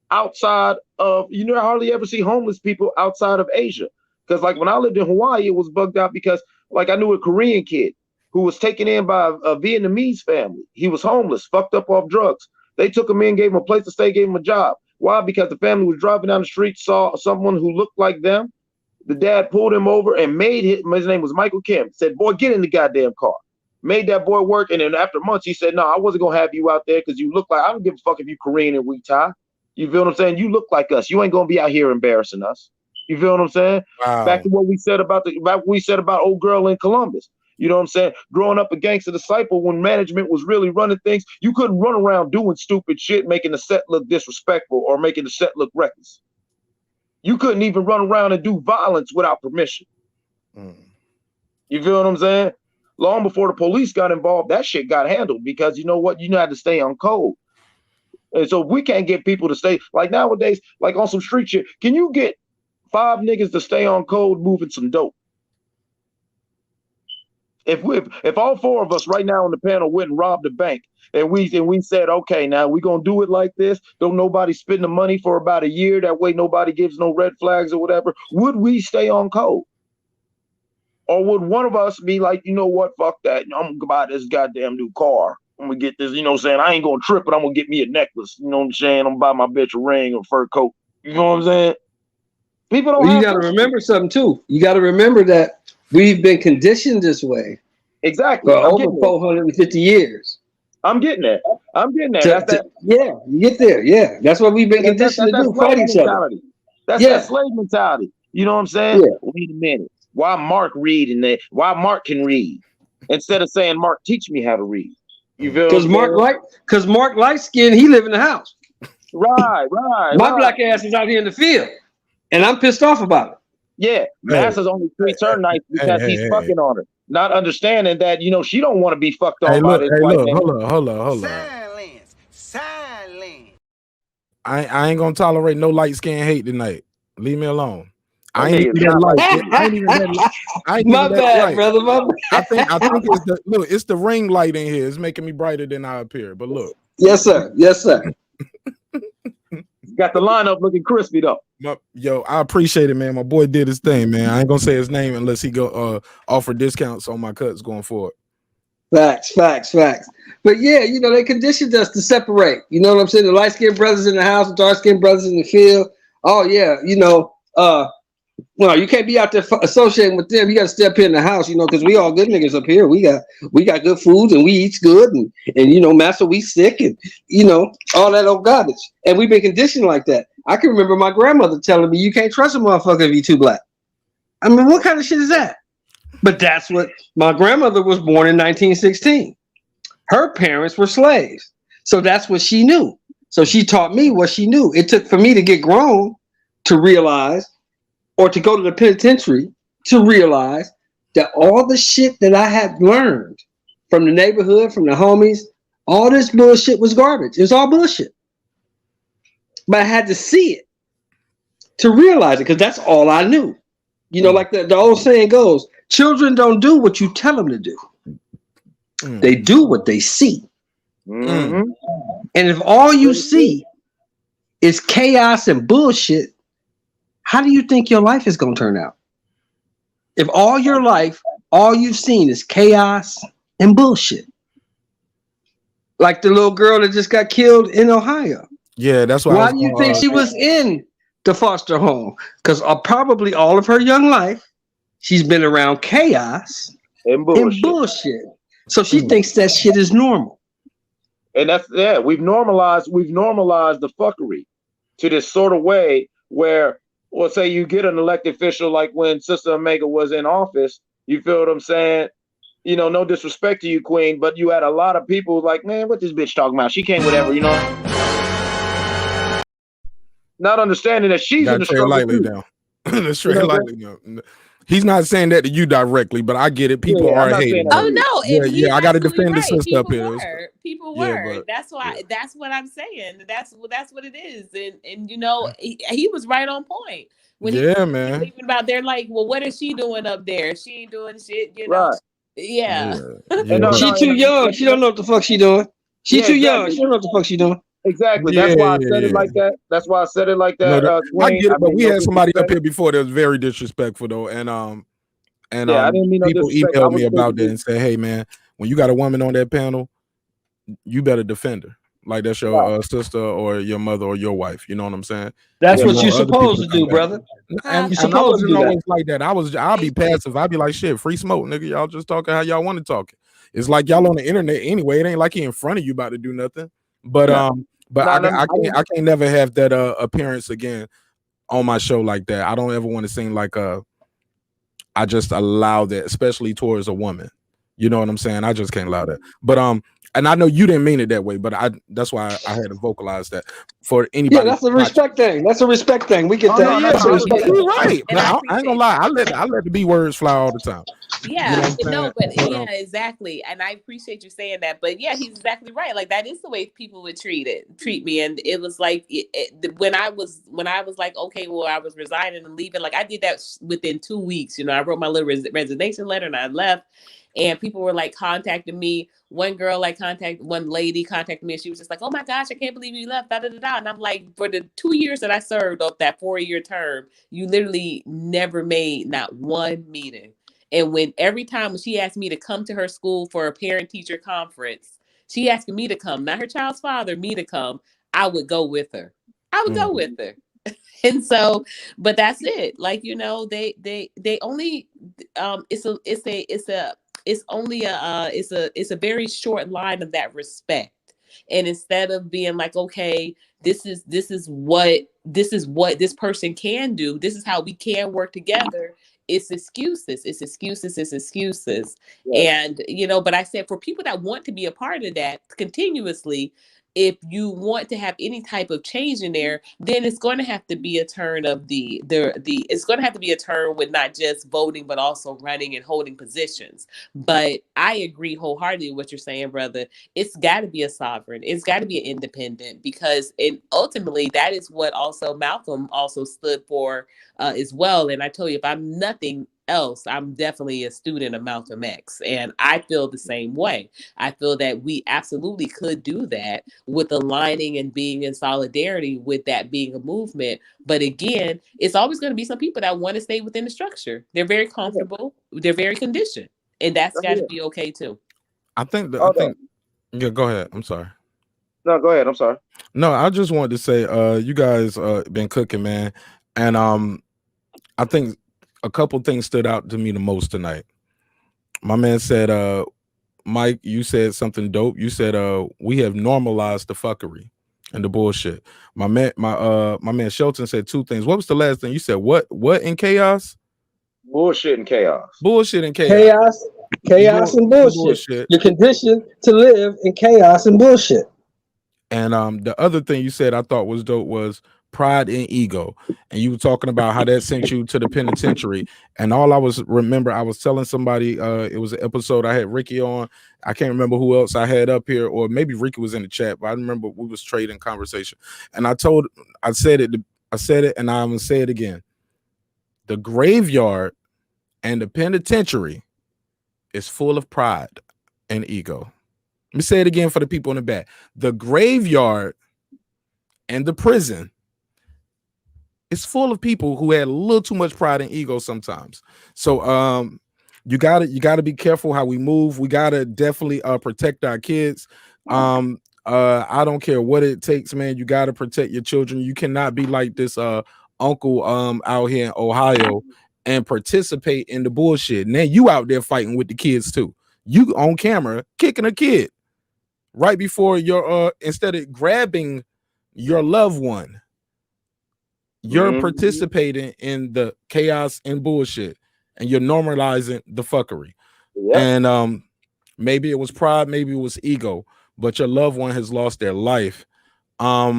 Speaker 11: outside of, hardly ever see homeless people outside of Asia. Because like when I lived in Hawaii, it was bugged out because like I knew a Korean kid who was taken in by a Vietnamese family. He was homeless, fucked up off drugs. They took him in, gave him a place to stay, gave him a job. Why? Because the family was driving down the street, saw someone who looked like them. The dad pulled him over and his name was Michael Kim, said, boy, get in the goddamn car. Made that boy work. And then after months, he said, no, I wasn't going to have you out there because you look like, I don't give a fuck if you Korean and we tie. You feel what I'm saying? You look like us. You ain't going to be out here embarrassing us. You feel what I'm saying?
Speaker 1: Wow.
Speaker 11: Back to what we said about old girl in Columbus. You know what I'm saying? Growing up a gangster disciple when management was really running things, you couldn't run around doing stupid shit, making the set look disrespectful or making the set look reckless. You couldn't even run around and do violence without permission. You feel what I'm saying? Long before the police got involved, that shit got handled because you know what? You had to stay on code. And so we can't get people to stay like nowadays, like on some street shit. Can you get 5 niggas to stay on code moving some dope. If all 4 of us right now on the panel went and robbed a bank and we said, okay, now we're gonna do it like this, don't nobody spend the money for about a year, that way nobody gives no red flags or whatever, would we stay on code? Or would one of us be like, you know what, fuck that, I'm gonna buy this goddamn new car, I'm gonna get this, you know what I'm saying, I ain't gonna trip, but I'm gonna get me a necklace, you know what I'm saying, I'm gonna buy my bitch a ring or fur coat, you know what I'm saying? People don't.
Speaker 10: Well, you got to remember something too. You got to remember that we've been conditioned this way
Speaker 11: exactly
Speaker 10: for over 450 years.
Speaker 11: I'm getting that.
Speaker 10: Yeah, you get there. Yeah, that's what we've been conditioned to do. Fight each other.
Speaker 11: That's that slave mentality. You know what I'm saying? Yeah. Wait a minute. Why Mark read and why Mark can read instead of saying, Mark, teach me how to read. You feel?
Speaker 10: Because Mark light skin, he live in the house.
Speaker 11: Right.
Speaker 10: My black ass is out here in the field. And I'm pissed off about it.
Speaker 11: Yeah, Massa's only 3 turn nights because he's fucking on her, not understanding that she don't want to be fucked on by this white man.
Speaker 1: Hold on. I ain't gonna tolerate no light skin hate tonight. Leave me alone. I ain't even that light.
Speaker 10: My bad, brother.
Speaker 1: I think it's the ring light in here. It's making me brighter than I appear. But look.
Speaker 10: Yes, sir.
Speaker 11: Got the lineup looking crispy though.
Speaker 1: Yo, I appreciate it, man. My boy did his thing, man. I ain't gonna say his name unless he go offer discounts on my cuts going forward.
Speaker 10: Facts. But yeah, they conditioned us to separate. You know what I'm saying? The light-skinned brothers in the house, the dark-skinned brothers in the field. Oh yeah, well, you can't be out there associating with them. You got to stay up here in the house, because we all good niggas up here. We got good foods and we eat good and master, we sick and all that old garbage. And we've been conditioned like that. I can remember my grandmother telling me you can't trust a motherfucker if you too black. I mean, what kind of shit is that? But that's what my grandmother was born in 1916. Her parents were slaves, so that's what she knew. So she taught me what she knew. It took for me to get grown to realize, or to go to the penitentiary to realize that all the shit that I had learned from the neighborhood, from the homies, all this bullshit was garbage. It was all bullshit. But I had to see it to realize it, because that's all I knew. Like the old saying goes, children don't do what you tell them to do. They do what they see.
Speaker 11: Mm-hmm.
Speaker 10: And if all you see is chaos and bullshit, how do you think your life is going to turn out? If all your life, all you've seen is chaos and bullshit. Like the little girl that just got killed in Ohio.
Speaker 1: Yeah, that's
Speaker 10: why do you think she was in the foster home? Because probably all of her young life, she's been around chaos and bullshit. So she thinks that shit is normal.
Speaker 11: And we've normalized the fuckery to this sort of way where, well, say you get an elected official like when Sister Omega was in office, you feel what I'm saying? No disrespect to you, Queen, but you had a lot of people like, man, what this bitch talking about? She can't whatever, not understanding that she's in the struggle
Speaker 1: lightly down. Let's trade lightly down. He's not saying that to you directly, but I get it. People are hating.
Speaker 14: Oh no!
Speaker 1: Yeah, I got to defend the sister up here.
Speaker 14: People were. That's why. That's what I'm saying. That's what it is. And he was right on point when he
Speaker 1: man.
Speaker 14: Thinking about they're like, well, what is she doing up there? She ain't doing shit.
Speaker 11: Right.
Speaker 14: Yeah.
Speaker 10: She too young. She don't know what the fuck she doing. She too young. She don't know what the fuck she doing.
Speaker 11: Exactly. That's why I said it like that. That's why I said it like that.
Speaker 1: I get it, but we had somebody up here before that was very disrespectful though, and
Speaker 11: I didn't mean
Speaker 1: people emailed me about that and said, "Hey man, when you got a woman on that panel, you better defend her. Like that's your sister or your mother or your wife. You know what I'm saying?
Speaker 10: That's what you're supposed to do, brother.
Speaker 1: And I wasn't always like that. I'll be passive. I'll be like, shit, free smoke, nigga. Y'all just talking how y'all want to talk. It's like y'all on the internet anyway. It ain't like he in front of you about to do nothing. But I can't never have that appearance again on my show like that. I don't ever want to seem like I just allow that, especially towards a woman. You know what I'm saying? I just can't allow that. But and I know you didn't mean it that way, but that's why I had to vocalize that for anybody.
Speaker 10: Yeah, that's a respect thing. That's a respect thing. We get that.
Speaker 1: You're right. Now, I ain't gonna lie. I let the B words fly all the time. You know
Speaker 14: Yeah,
Speaker 1: what I'm saying?
Speaker 14: but
Speaker 1: But
Speaker 14: yeah, exactly. And I appreciate you saying that. But yeah, he's exactly right. Like that is the way people would treat me. And it was like when I was like, okay, well, I was resigning and leaving. Like I did that within 2 weeks. You know, I wrote my little resignation letter and I left. And people were like contacting me. One lady contacted me and she was just like, oh my gosh, I can't believe you left. Da, da, da, da. And I'm like, for the 2 years that I served of that 4-year term, you literally never made not one meeting. And every time when she asked me to come to her school for a parent teacher conference, she asking me to come, not her child's father, me to come, I would go with her. I would go with her. And so, but that's it. Like, you know, they only it's only it's a very short line of that respect. And instead of being like, okay, this is what this person can do, this is how we can work together, it's excuses.
Speaker 11: Yeah.
Speaker 14: And you know, but I said for people that want to be a part of that continuously, if you want to have any type of change in there, then it's going to have to be a turn of the it's going to have to be a turn with not just voting but also running and holding positions. But I agree wholeheartedly with what you're saying, brother. It's got to be a sovereign, it's got to be an independent, because and ultimately that is what also Malcolm also stood for as well. And I tell you, if I'm nothing else, I'm definitely a student of Malcolm X, and I feel the same way. I feel that we absolutely could do that with aligning and being in solidarity with that being a movement. But again, it's always going to be some people that want to stay within the structure. They're very comfortable, they're very conditioned, and that's got to be okay too.
Speaker 1: I think
Speaker 11: Hold on.
Speaker 1: yeah, go ahead. I'm sorry.
Speaker 11: No, go ahead. I'm sorry.
Speaker 1: No, I just wanted to say, you guys been cooking, man. And I think a couple things stood out to me the most tonight. My man said, Mike, you said something dope. You said, we have normalized the fuckery and the bullshit. My man Shelton said two things. What was the last thing you said? What in chaos?
Speaker 11: Bullshit and chaos.
Speaker 1: Bullshit and chaos.
Speaker 10: Chaos and bullshit. You're conditioned to live in chaos and bullshit.
Speaker 1: And the other thing you said I thought was dope was pride and ego. And you were talking about how that sent you to the penitentiary. And all I was telling somebody, it was an episode I had Ricky on. I can't remember who else I had up here, or maybe Ricky was in the chat, but I remember we was trading conversation. And I said it, and I'm gonna say it again. The graveyard and the penitentiary is full of pride and ego. Let me say it again for the people in the back. The graveyard and the prison is full of people who had a little too much pride and ego sometimes. So you gotta be careful how we move. We gotta definitely protect our kids. I don't care what it takes, man. You gotta protect your children. You cannot be like this uncle out here in Ohio and participate in the bullshit. Now you out there fighting with the kids too. You on camera kicking a kid right before your instead of grabbing your loved one, you're participating in the chaos and bullshit, and you're normalizing the fuckery.
Speaker 11: Yep.
Speaker 1: And maybe it was pride, maybe it was ego, but your loved one has lost their life. I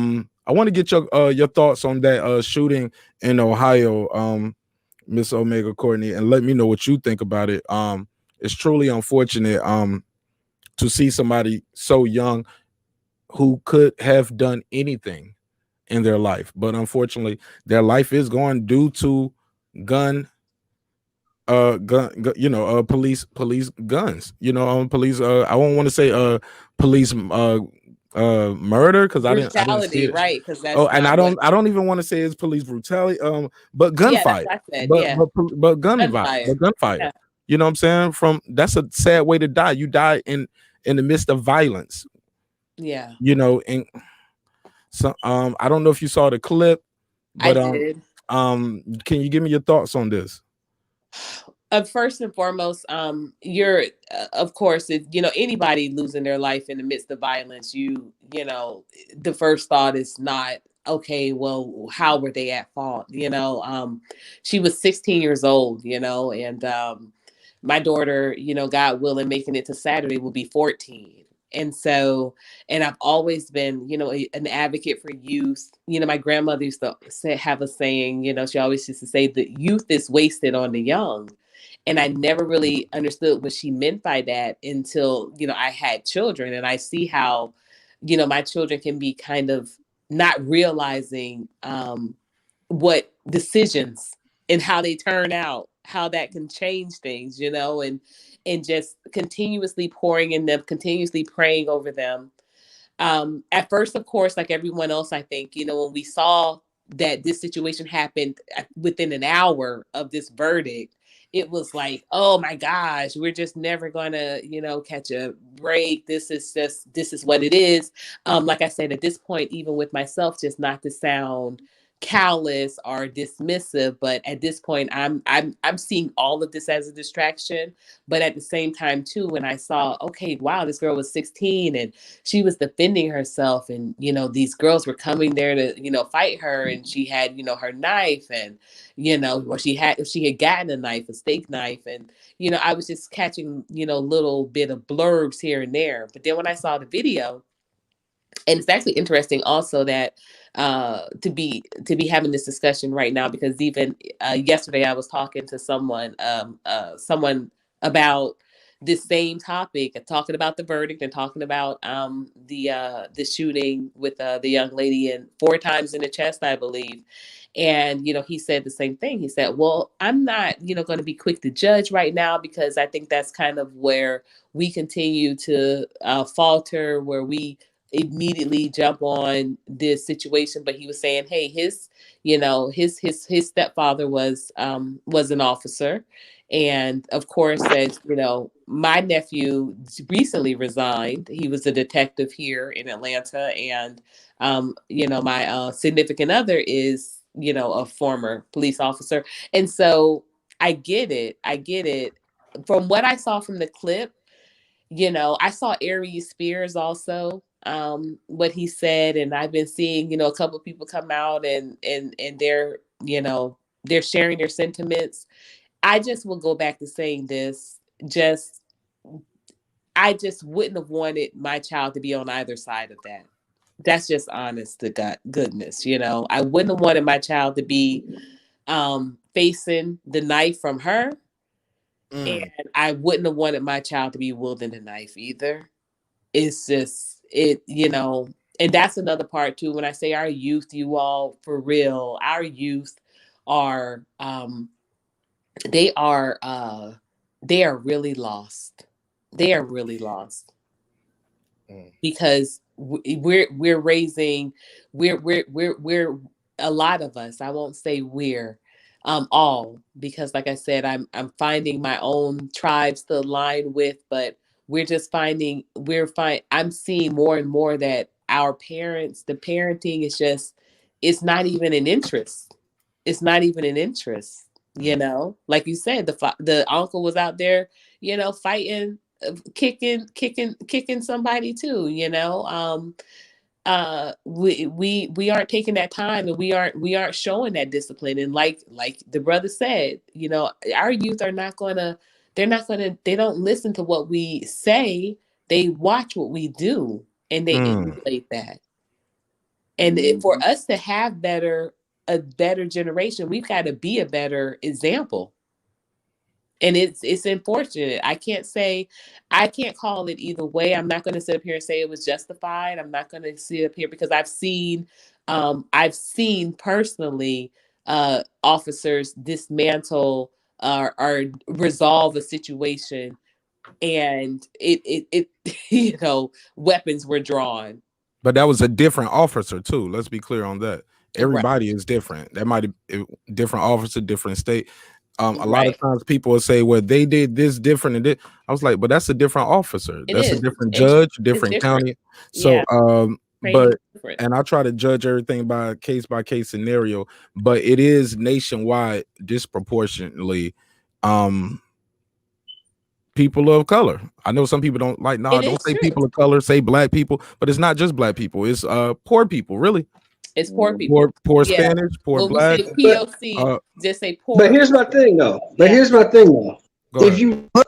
Speaker 1: want to get your thoughts on that shooting in Ohio, Miss Omega Courtney, and let me know what you think about it. It's truly unfortunate to see somebody so young who could have done anything in their life, but unfortunately their life is gone due to police guns, police I won't want to say police murder, because I didn't see
Speaker 14: Brutality,
Speaker 1: it.
Speaker 14: right? Because that's
Speaker 1: And
Speaker 14: not what.
Speaker 1: I don't even want to say it's police brutality, but
Speaker 14: Yeah, that's
Speaker 1: gunfight,
Speaker 14: what I said.
Speaker 1: but
Speaker 14: Yeah,
Speaker 1: gunfire.
Speaker 14: Yeah.
Speaker 1: You know what I'm saying? That's a sad way to die. You die in the midst of violence.
Speaker 14: Yeah.
Speaker 1: And so I don't know if you saw the clip, but
Speaker 14: I did.
Speaker 1: Can you give me your thoughts on this?
Speaker 14: First and foremost, you're of course, if anybody losing their life in the midst of violence, the first thought is not, okay, well, how were they at fault? She was 16 years old, and my daughter, God willing, making it to Saturday will be 14. And so, and I've always been, an advocate for youth. My grandmother used to have a saying, she always used to say that youth is wasted on the young. And I never really understood what she meant by that until, I had children, and I see how, my children can be kind of not realizing what decisions and how they turn out, how that can change things, and just continuously pouring in them, continuously praying over them. At first, of course, like everyone else, I think, when we saw that this situation happened within an hour of this verdict, it was like, oh my gosh, we're just never gonna, catch a break. This is what it is. Like I said, at this point, even with myself, just not to sound callous or dismissive, but at this point, I'm seeing all of this as a distraction. But at the same time, too, when I saw, okay, wow, this girl was 16 and she was defending herself, and these girls were coming there to fight her, and she had her knife, and or she had gotten a knife, a steak knife, and I was just catching little bit of blurbs here and there. But then when I saw the video, and it's actually interesting also that to be having this discussion right now, because even yesterday I was talking to someone about this same topic, talking about the verdict and talking about the shooting with the young lady, and 4 times in the chest, I believe. And he said the same thing. He said, well, I'm not going to be quick to judge right now, because I think that's kind of where we continue to falter, where we immediately jump on this situation. But he was saying, hey, his stepfather was an officer, and of course, as my nephew recently resigned. He was a detective here in Atlanta, and my significant other is a former police officer. And so I get it. From what I saw from the clip, I saw Aries Spears also, what he said, and I've been seeing, a couple of people come out and they're, they're sharing their sentiments. I just will go back to saying this, I just wouldn't have wanted my child to be on either side of that. That's just honest to God goodness, I wouldn't have wanted my child to be facing the knife from her. And I wouldn't have wanted my child to be wielding a knife either. It's just and that's another part too. When I say our youth, you all, for real, our youth are they are really lost. They are really lost. Because we're raising, we're a lot of us, I won't say we're all, because like I said, I'm finding my own tribes to align with, but I'm seeing more and more that our parents, the parenting is just, it's not even an interest. It's not even an interest, like you said, the uncle was out there, fighting, kicking somebody too, we aren't taking that time, and we aren't showing that discipline. And like the brother said, our youth are not gonna, they don't listen to what we say, they watch what we do, and they emulate that. And for us to have a better generation, we've got to be a better example. And it's unfortunate. I can't call it either way. I'm not going to sit up here and say it was justified. I'm not going to sit up here, because I've seen personally officers dismantle or resolve a situation, and it weapons were drawn.
Speaker 1: But that was a different officer too. Let's be clear on that. Everybody
Speaker 14: Right.
Speaker 1: is different. That might be different officer, different state. A lot of times people will say, well, they did this different and I was like, but that's a different officer.
Speaker 14: It
Speaker 1: That's a
Speaker 14: is.
Speaker 1: different
Speaker 14: It's
Speaker 1: judge, different
Speaker 14: different.
Speaker 1: county. So
Speaker 14: Yeah.
Speaker 1: but
Speaker 14: Different.
Speaker 1: and I try to judge everything by case scenario, but it is nationwide disproportionately people of color. I know some people don't like, don't say
Speaker 14: true.
Speaker 1: people of color, say black people, but it's not just black people, it's poor people, really.
Speaker 14: It's poor people.
Speaker 1: Poor
Speaker 14: Yeah.
Speaker 1: Spanish, poor
Speaker 14: When we
Speaker 1: black.
Speaker 14: say POC, just say poor.
Speaker 10: But here's my thing though.
Speaker 1: Go
Speaker 10: If
Speaker 1: ahead.
Speaker 10: you look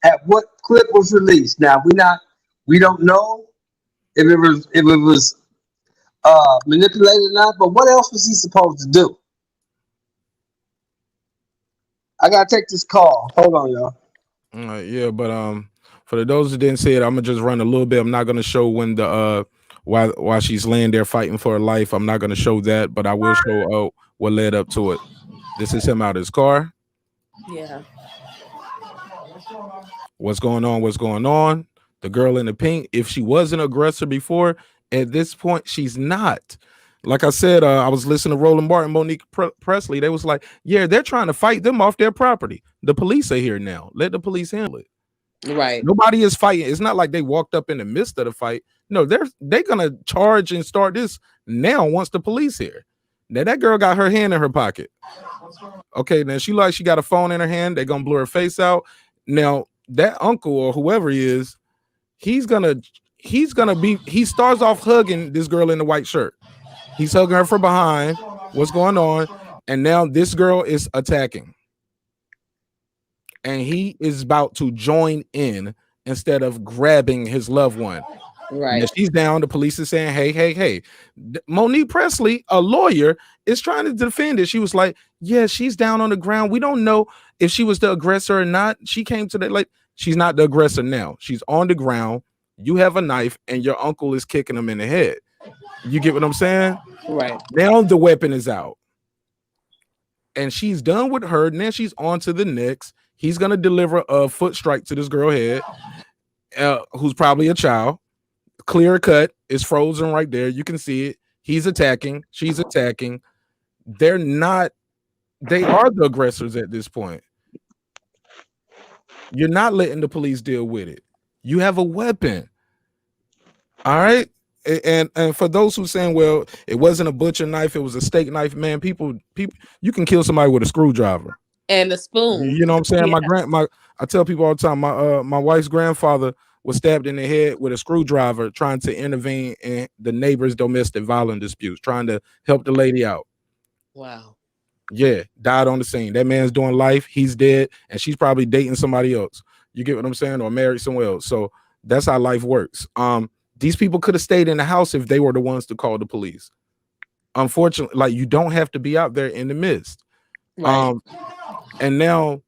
Speaker 10: at what clip was released, now we're not We don't know if it was manipulated or not. But what else was he supposed to do? I gotta take this call. Hold on, y'all.
Speaker 1: Yeah, but for those who didn't see it, I'm gonna just run a little bit. I'm not gonna show when the why she's laying there fighting for her life. I'm not gonna show that, but I will show what led up to it. This is him out of his car.
Speaker 14: Yeah.
Speaker 1: What's going on? What's going on? The girl in the pink, if she was an aggressor before, at this point, she's not. Like I said, I was listening to Roland Martin, Monique Presley. They was like, yeah, they're trying to fight them off their property. The police are here now. Let the police handle it.
Speaker 14: Right.
Speaker 1: Nobody is fighting. It's not like they walked up in the midst of the fight. No, they're gonna charge and start this now once the police here. Now that girl got her hand in her pocket. Okay, now she got a phone in her hand. They're gonna blur her face out. Now that uncle or whoever he is, he starts off hugging this girl in the white shirt. He's hugging her from behind. What's going on? And now this girl is attacking. And he is about to join in instead of grabbing his loved one.
Speaker 14: Right.
Speaker 1: And she's down. The police is saying, hey. Monique Presley, a lawyer, is trying to defend it. She was like, yeah, she's down on the ground. We don't know if she was the aggressor or not. She came to the she's not the aggressor now. She's on the ground. You have a knife and your uncle is kicking him in the head. You get what I'm saying?
Speaker 14: Right.
Speaker 1: Now the weapon is out. And she's done with her. Now she's on to the next. He's going to deliver a foot strike to this girl head, who's probably a child. Clear cut. It's frozen right there. You can see it. He's attacking. She's attacking. They are the aggressors at this point. You're not letting the police deal with it. You have a weapon. All right. And for those who saying, well, it wasn't a butcher knife, it was a steak knife, man. People, you can kill somebody with a screwdriver
Speaker 14: and a spoon.
Speaker 1: You know what I'm saying?
Speaker 14: Yeah.
Speaker 1: I tell people all the time, my wife's grandfather was stabbed in the head with a screwdriver trying to intervene in the neighbor's domestic violence disputes, trying to help the lady out.
Speaker 14: Wow.
Speaker 1: Yeah, died on the scene. That man's doing life. He's dead, and she's probably dating somebody else. You get what I'm saying? Or married somewhere else. So that's how life works. These people could have stayed in the house if they were the ones to call the police. Unfortunately, you don't have to be out there in the midst.
Speaker 14: Right.
Speaker 1: And now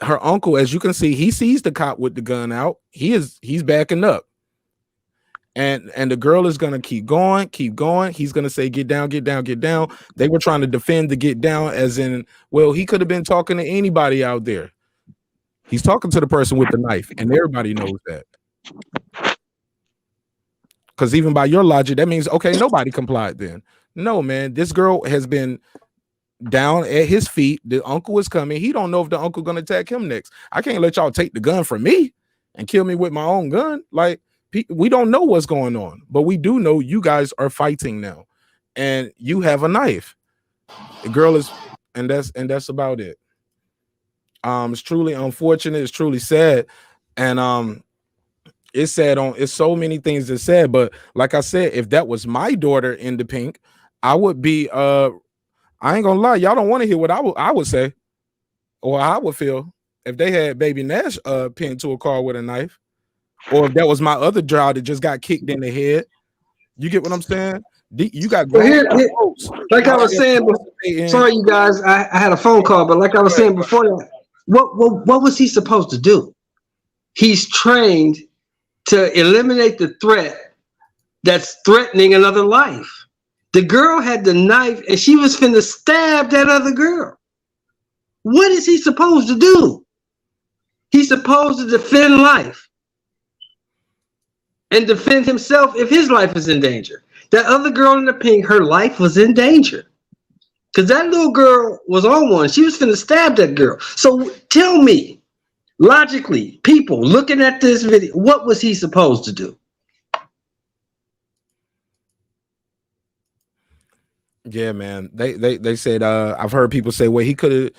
Speaker 1: her uncle, as you can see, he sees the cop with the gun out. He's backing up. And the girl is gonna keep going. He's gonna say, get down. They were trying to defend the get down, as in, well, he could have been talking to anybody out there. He's talking to the person with the knife, and everybody knows that. Because even by your logic, that means, okay, nobody complied then. No, man, this girl has been down at his feet. The uncle is coming. He don't know if the uncle gonna attack him next. I can't let y'all take the gun from me and kill me with my own gun. We don't know what's going on, but we do know you guys are fighting now, and you have a knife. The girl is, and that's about it. It's truly unfortunate. It's truly sad, and it's sad it's so many things that's sad. But like I said, if that was my daughter in the pink, I would be I ain't gonna lie, y'all don't want to hear what I would say or how I would feel if they had baby Nash pinned to a car with a knife, or if that was my other child that just got kicked in the head. You get what I'm saying? You got folks.
Speaker 10: Like I was saying, sorry you guys, I had a phone call, but like I was saying before that, what was he supposed to do? He's trained to eliminate the threat that's threatening another life. The girl had the knife and she was finna stab that other girl. What is he supposed to do? He's supposed to defend life and defend himself if his life is in danger. That other girl in the pink, her life was in danger because that little girl was on one. She was finna stab that girl. So tell me, logically, people looking at this video, what was he supposed to do?
Speaker 1: Yeah, man. They said I've heard people say, well, he could have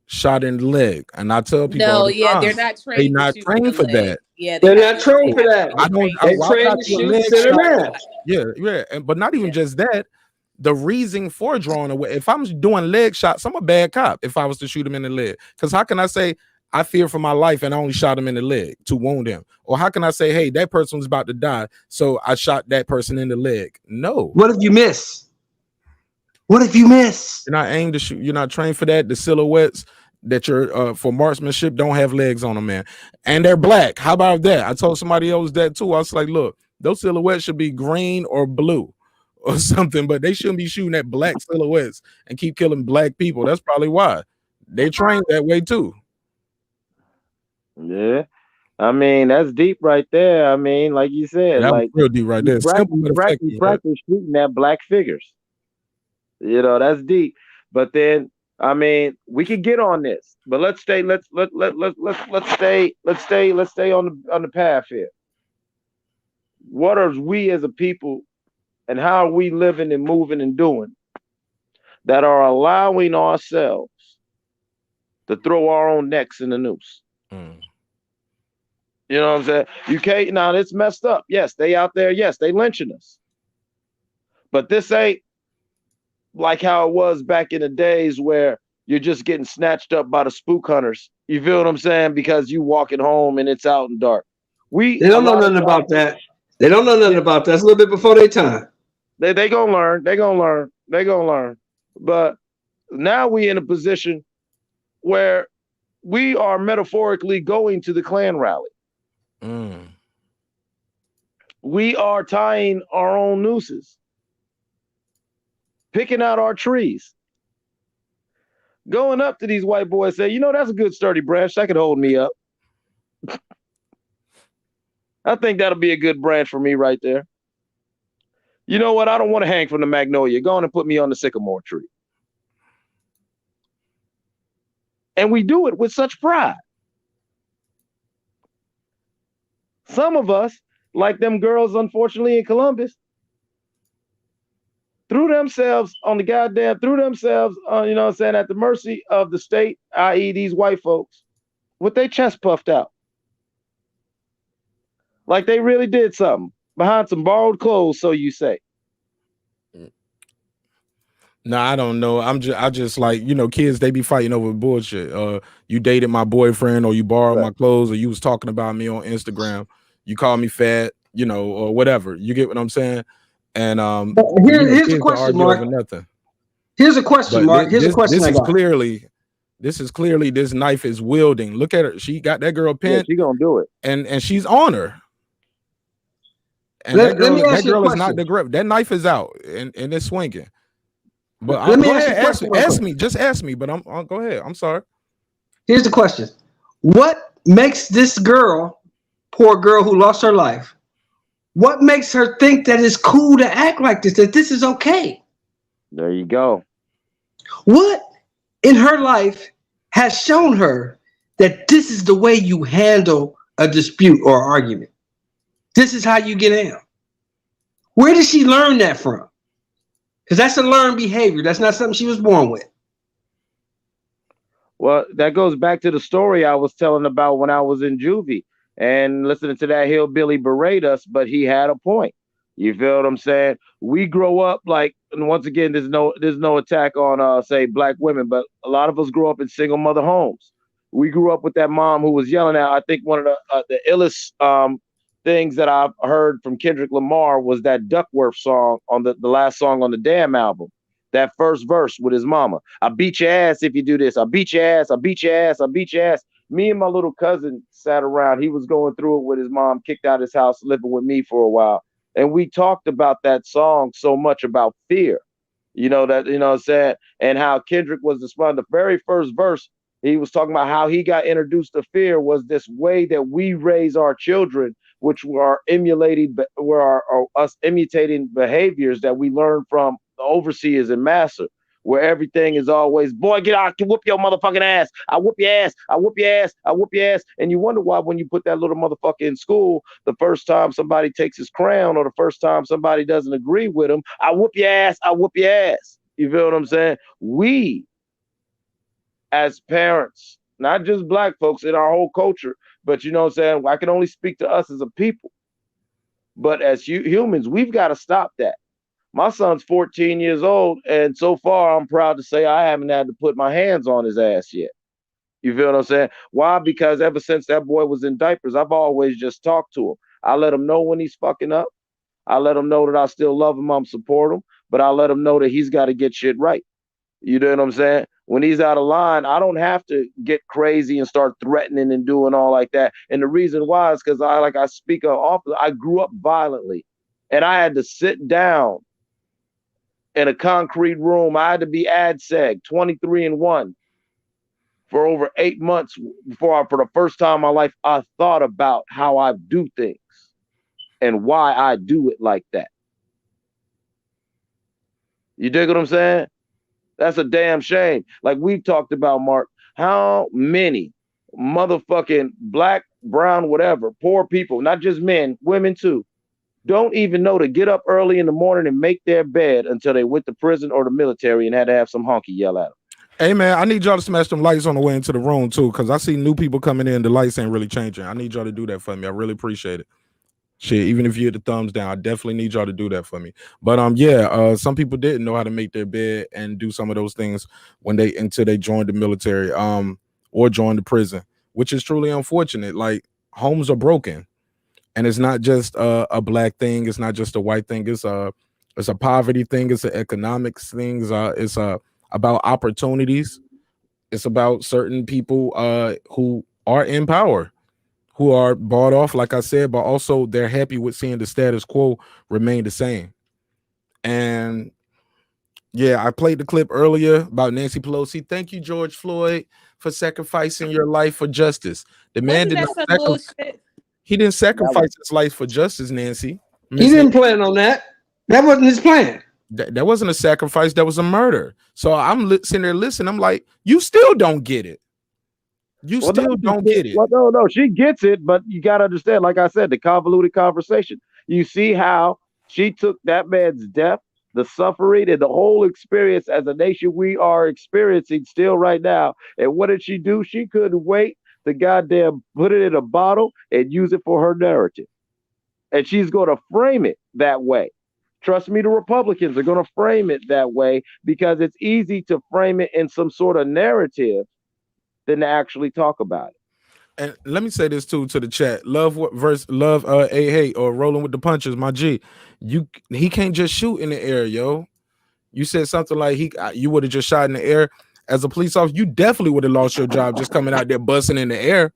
Speaker 1: shot in the leg, and I tell people,
Speaker 14: no, yeah, they're not trained.
Speaker 1: They're not trained for that.
Speaker 14: Yeah,
Speaker 10: they're not trained for that.
Speaker 1: They
Speaker 10: trained to shoot center mass.
Speaker 1: Yeah, but not even just that. The reason for drawing away. If I'm doing leg shots, I'm a bad cop. If I was to shoot him in the leg, because how can I say I fear for my life and I only shot him in the leg to wound him? Or how can I say, hey, that person was about to die, so I shot that person in the leg? No.
Speaker 10: What if you miss? What if you miss?
Speaker 1: You're not aimed to shoot. You're not trained for that. The silhouettes that you're for marksmanship don't have legs on them, man. And they're black. How about that? I told somebody else that too. I was like, look, those silhouettes should be green or blue or something, but they shouldn't be shooting at black silhouettes and keep killing black people. That's probably why. They trained that way too.
Speaker 11: Yeah. I mean, that's deep right there. I mean, like you said,
Speaker 1: That was
Speaker 11: like
Speaker 1: real deep right there. Simple but effective.
Speaker 11: practice shooting at black figures. You know, that's deep. But then, I mean, we could get on this, but let's stay on the path here. What are we as a people, and how are we living and moving and doing that are allowing ourselves to throw our own necks in the noose? You know what I'm saying? You can't. Now it's messed up. Yes, they out there. Yes, they lynching us. But this ain't like how it was back in the days where you're just getting snatched up by the spook hunters. You feel what I'm saying? Because you walking home and it's out and dark.
Speaker 10: They don't know nothing about that. They don't know nothing about that. It's a little bit before their time.
Speaker 11: They gonna learn. They gonna learn. They gonna learn. But now we in a position where we are metaphorically going to the Klan rally. We are tying our own nooses, picking out our trees, going up to these white boys, say, you know, that's a good sturdy branch. That could hold me up. I think that'll be a good branch for me right there. You know what? I don't want to hang from the magnolia. Go on and put me on the sycamore tree. And we do it with such pride. Some of us, like them girls, unfortunately, in Columbus, threw themselves, you know what I'm saying, at the mercy of the state, i.e. these white folks, with their chest puffed out. Like they really did something behind some borrowed clothes, so you say.
Speaker 1: No, I don't know. I just like, you know, kids, they be fighting over bullshit. You dated my boyfriend, or you borrowed my clothes, or you was talking about me on Instagram. You call me fat, you know, or whatever. You get what I'm saying? And
Speaker 10: here's a question, Mark.
Speaker 1: Nothing.
Speaker 10: Here's a question, Mark. Here's a question I got.
Speaker 1: This is clearly this knife is wielding. Look at her. She got that girl pinned.
Speaker 11: Yeah, she gonna do it.
Speaker 1: And she's on her. And
Speaker 10: let me ask
Speaker 1: that
Speaker 10: you a
Speaker 1: girl is
Speaker 10: question.
Speaker 1: not the grip. That knife is out and it's swinging. But
Speaker 10: let me
Speaker 1: go
Speaker 10: ask
Speaker 1: ahead,
Speaker 10: you a question.
Speaker 1: ask me. Just ask me. But I'll go ahead. I'm sorry.
Speaker 10: Here's the question: what makes this girl, poor girl who lost her life, what makes her think that it's cool to act like this? That this is okay?
Speaker 11: There you go.
Speaker 10: What in her life has shown her that this is the way you handle a dispute or argument? This is how you get in. Where did she learn that from? Because that's a learned behavior. That's not something she was born with.
Speaker 11: Well, that goes back to the story I was telling about when I was in juvie and listening to that hillbilly berate us, but he had a point. You feel what I'm saying? We grow up like, and once again, there's no attack on say black women, but a lot of us grew up in single mother homes. We grew up with that mom who was yelling out. I think one of the illest things that I've heard from Kendrick Lamar was that Duckworth song on the last song on the Damn album. That first verse with his mama. I beat your ass if you do this. I beat your ass. I beat your ass. I beat your ass. Me and my little cousin sat around. He was going through it with his mom, kicked out his house, living with me for a while. And we talked about that song so much about fear. You know, that, you know what I'm saying? And how Kendrick was the very first verse, he was talking about how he got introduced to fear was this way that we raise our children, which are us imitating behaviors that we learn from the overseers and master, where everything is always, boy, get out, I can whoop your motherfucking ass. I whoop your ass. I whoop your ass. I whoop your ass. And you wonder why when you put that little motherfucker in school, the first time somebody takes his crown or the first time somebody doesn't agree with him, I whoop your ass. I whoop your ass. You feel what I'm saying? We, as parents, not just black folks in our whole culture, but you know what I'm saying? I can only speak to us as a people. But as humans, we've got to stop that. My son's 14 years old, and so far I'm proud to say I haven't had to put my hands on his ass yet. You feel what I'm saying? Why? Because ever since that boy was in diapers, I've always just talked to him. I let him know when he's fucking up. I let him know that I still love him, I'm support him, but I let him know that he's got to get shit right. You know what I'm saying? When he's out of line, I don't have to get crazy and start threatening and doing all like that. And the reason why is because I speak of often, I grew up violently, and I had to sit down in a concrete room. I had to be ADSEG 23-1 for over 8 months for the first time in my life, I thought about how I do things and why I do it like that. You dig what I'm saying? That's a damn shame. Like we've talked about, Marq, how many motherfucking black, brown, whatever, poor people, not just men, women too, don't even know to get up early in the morning and make their bed until they went to prison or the military and had to have some honky yell at them.
Speaker 1: Hey man, I need y'all to smash them lights on the way into the room too, because I see new people coming in. The lights ain't really changing. I need y'all to do that for me. I really appreciate it. Shit, even if you hit the thumbs down, I definitely need y'all to do that for me. But some people didn't know how to make their bed and do some of those things until they joined the military, or joined the prison, which is truly unfortunate. Like homes are broken, and it's not just a black thing. It's not just a white thing. It's a poverty thing. It's an economics thing. It's about opportunities. It's about certain people who are in power, who are bought off, like I said, but also they're happy with seeing the status quo remain the same. And yeah, I played the clip earlier about Nancy Pelosi. Thank you, George Floyd, for sacrificing your life for justice. The man
Speaker 14: Wasn't
Speaker 1: did
Speaker 14: that
Speaker 1: not
Speaker 14: some
Speaker 1: sacrifice.
Speaker 14: bullshit?
Speaker 1: He didn't sacrifice his life for justice, Nancy.
Speaker 10: He didn't plan on that. That wasn't his plan.
Speaker 1: That wasn't a sacrifice. That was a murder. So I'm sitting there listening. I'm like, you still don't get it. You still don't get it.
Speaker 11: Well, no, she gets it, but you got to understand, like I said, the convoluted conversation. You see how she took that man's death, the suffering, and the whole experience as a nation we are experiencing still right now. And what did she do? She couldn't wait to goddamn put it in a bottle and use it for her narrative. And she's going to frame it that way. Trust me, the Republicans are going to frame it that way because it's easy to frame it in some sort of narrative than to actually talk about it.
Speaker 1: And let me say this too to the chat. Love a hate or rolling with the punches, my G. He can't just shoot in the air, yo. You said something like you would have just shot in the air as a police officer. You definitely would have lost your job just coming out there busting in the air.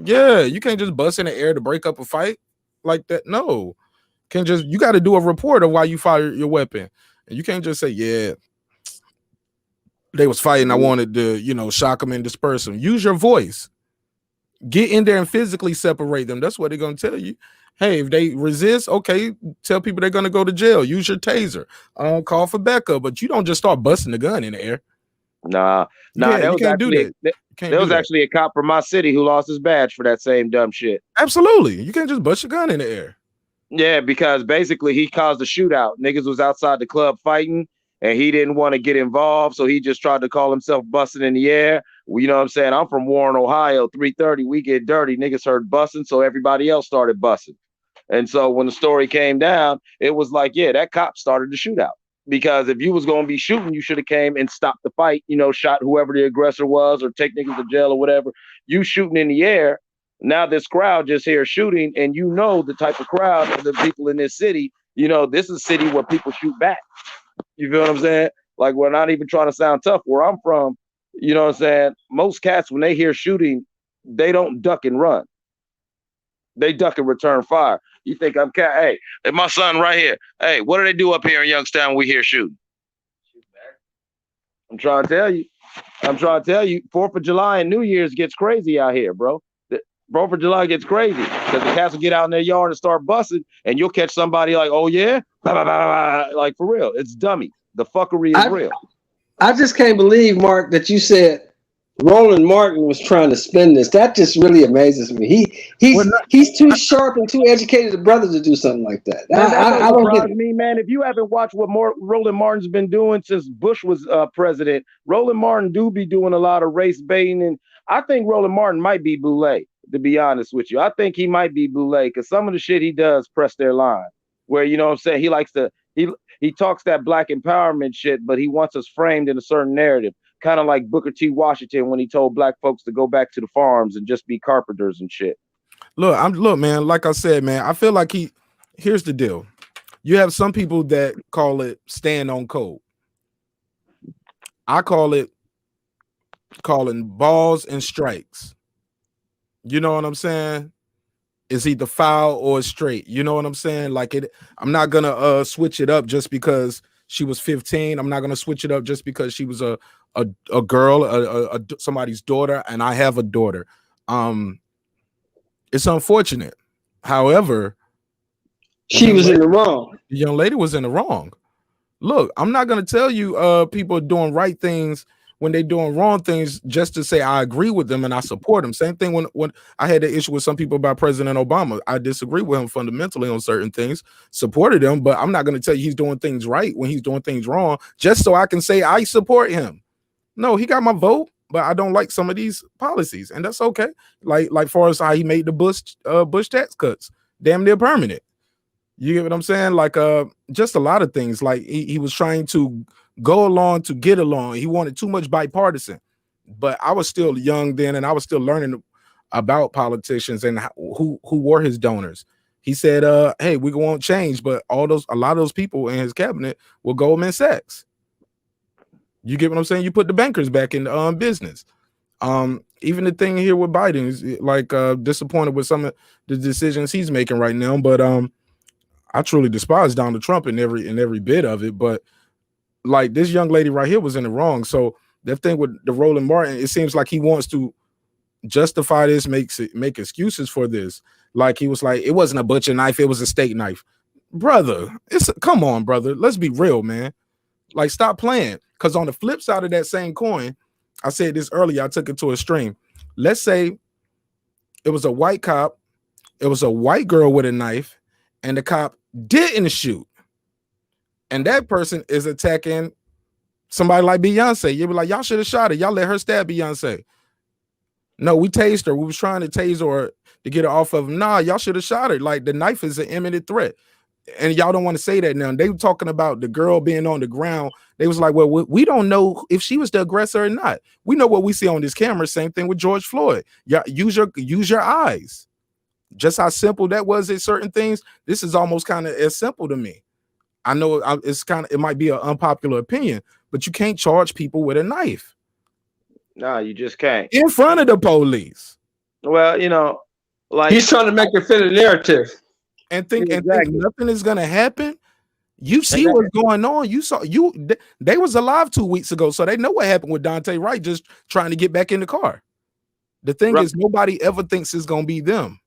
Speaker 1: Yeah, you can't just bust in the air to break up a fight like that. No, you got to do a report of why you fired your weapon, and you can't just say, yeah, they was fighting. I wanted to, shock them and disperse them. Use your voice. Get in there and physically separate them. That's what they're going to tell you. Hey, if they resist, okay, tell people they're going to go to jail. Use your taser. Call for backup. But you don't just start busting the gun in the air.
Speaker 11: Nah.
Speaker 1: You can't do that.
Speaker 11: There was actually a cop from my city who lost his badge for that same dumb shit.
Speaker 1: Absolutely. You can't just bust your gun in the air.
Speaker 11: Yeah, because basically he caused a shootout. Niggas was outside the club fighting, and he didn't want to get involved, so he just tried to call himself busting in the air. Well, you know what I'm saying? I'm from Warren, Ohio, 330. We get dirty. Niggas heard busting, so everybody else started busting. And so when the story came down, it was like, yeah, that cop started the shootout. Because if you was going to be shooting, you should have came and stopped the fight, shot whoever the aggressor was or take niggas to jail or whatever. You shooting in the air. Now this crowd just here shooting, and the type of crowd of the people in this city, this is a city where people shoot back. You feel what I'm saying? Like, we're not even trying to sound tough. Where I'm from, you know what I'm saying? Most cats, when they hear shooting, they don't duck and run. They duck and return fire. You think I'm cat? Hey, my son right here. Hey, what do they do up here in Youngstown when we hear shooting? I'm trying to tell you. 4th of July and New Year's gets crazy out here, bro. 4th of July gets crazy because the cats will get out in their yard and start busting, and you'll catch somebody like, oh yeah, like for real. It's dummy. The fuckery is real.
Speaker 10: I just can't believe, Marq, that you said Roland Martin was trying to spin this. That just really amazes me. He's too sharp and too educated a brother to do something like that. I don't get it.
Speaker 11: Me, man. If you haven't watched what Roland Martin's been doing since Bush was president, Roland Martin do be doing a lot of race baiting, and I think Roland Martin might be Boulay. To be honest with you, I think he might be Boulay because some of the shit he does press their line. Where you know what I'm saying, he likes to he talks that black empowerment shit, but he wants us framed in a certain narrative. kind of like Booker T. Washington when he told black folks to go back to the farms and just be carpenters and shit.
Speaker 1: Look, man, like I said, man, I feel like here's the deal. You have some people that call it stand on code. I call it calling balls and strikes. You know what I'm saying? It's either foul or straight. You know what I'm saying? Like I'm not gonna switch it up just because she was 15. I'm not gonna switch it up just because she was a girl, somebody's daughter, and I have a daughter. It's unfortunate. However,
Speaker 10: she was in the wrong.
Speaker 1: The young lady was in the wrong. Look, I'm not gonna tell you people are doing right things when they're doing wrong things just to say I agree with them and I support them. Same thing when I had the issue with some people about President Obama. I disagree with him fundamentally on certain things, supported him, but I'm not going to tell you he's doing things right when he's doing things wrong just so I can say I support him. No, he got my vote, but I don't like some of these policies, and that's okay. Like far as how he made the Bush tax cuts damn near permanent. You get what I'm saying? Like just a lot of things. Like he was trying to go along to get along. He wanted too much bipartisan, but I was still young then, and I was still learning about politicians and who were his donors. He said, "Hey, we won't change," but a lot of those people in his cabinet were Goldman Sachs. You get what I'm saying? You put the bankers back in business. Even the thing here with Biden is like disappointed with some of the decisions he's making right now, but I truly despise Donald Trump in every bit of it, but like this young lady right here was in the wrong. So that thing with the Roland Martin, it seems like he wants to justify this, make excuses for this. Like he was like, it wasn't a butcher knife, it was a steak knife. Brother, come on, brother. Let's be real, man. Like, stop playing. Because on the flip side of that same coin, I said this earlier, I took it to a extreme. Let's say it was a white cop, it was a white girl with a knife, and the cop didn't shoot, and that person is attacking somebody like Beyonce. You be like, y'all should have shot her. Y'all let her stab Beyonce. No, we tased her. We was trying to tase her to get her off of him. Nah, y'all should have shot her. Like, the knife is an imminent threat, and y'all don't want to say that now. They were talking about the girl being on the ground. They was like, well, we don't know if she was the aggressor or not. We know what we see on this camera. Same thing with George Floyd. Yeah, use your eyes. Just how simple that was at certain things. This is almost kind of as simple to me. I know it might be an unpopular opinion, but you can't charge people with a knife.
Speaker 11: No, you just can't.
Speaker 1: In front of the police.
Speaker 11: Well, you know, like
Speaker 10: he's trying to make it fit a narrative.
Speaker 1: And think nothing is gonna happen. You see what's going on. You saw they was alive 2 weeks ago, so they know what happened with Dante Wright just trying to get back in the car. The thing is, nobody ever thinks it's gonna be them.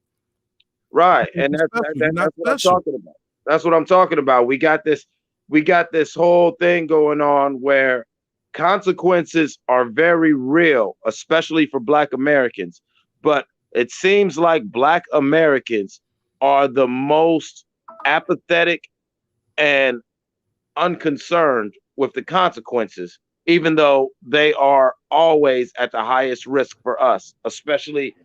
Speaker 11: Right, and that's what I'm talking about. That's what I'm talking about. We got this whole thing going on where consequences are very real, especially for Black Americans. But it seems like Black Americans are the most apathetic and unconcerned with the consequences, even though they are always at the highest risk for us, especially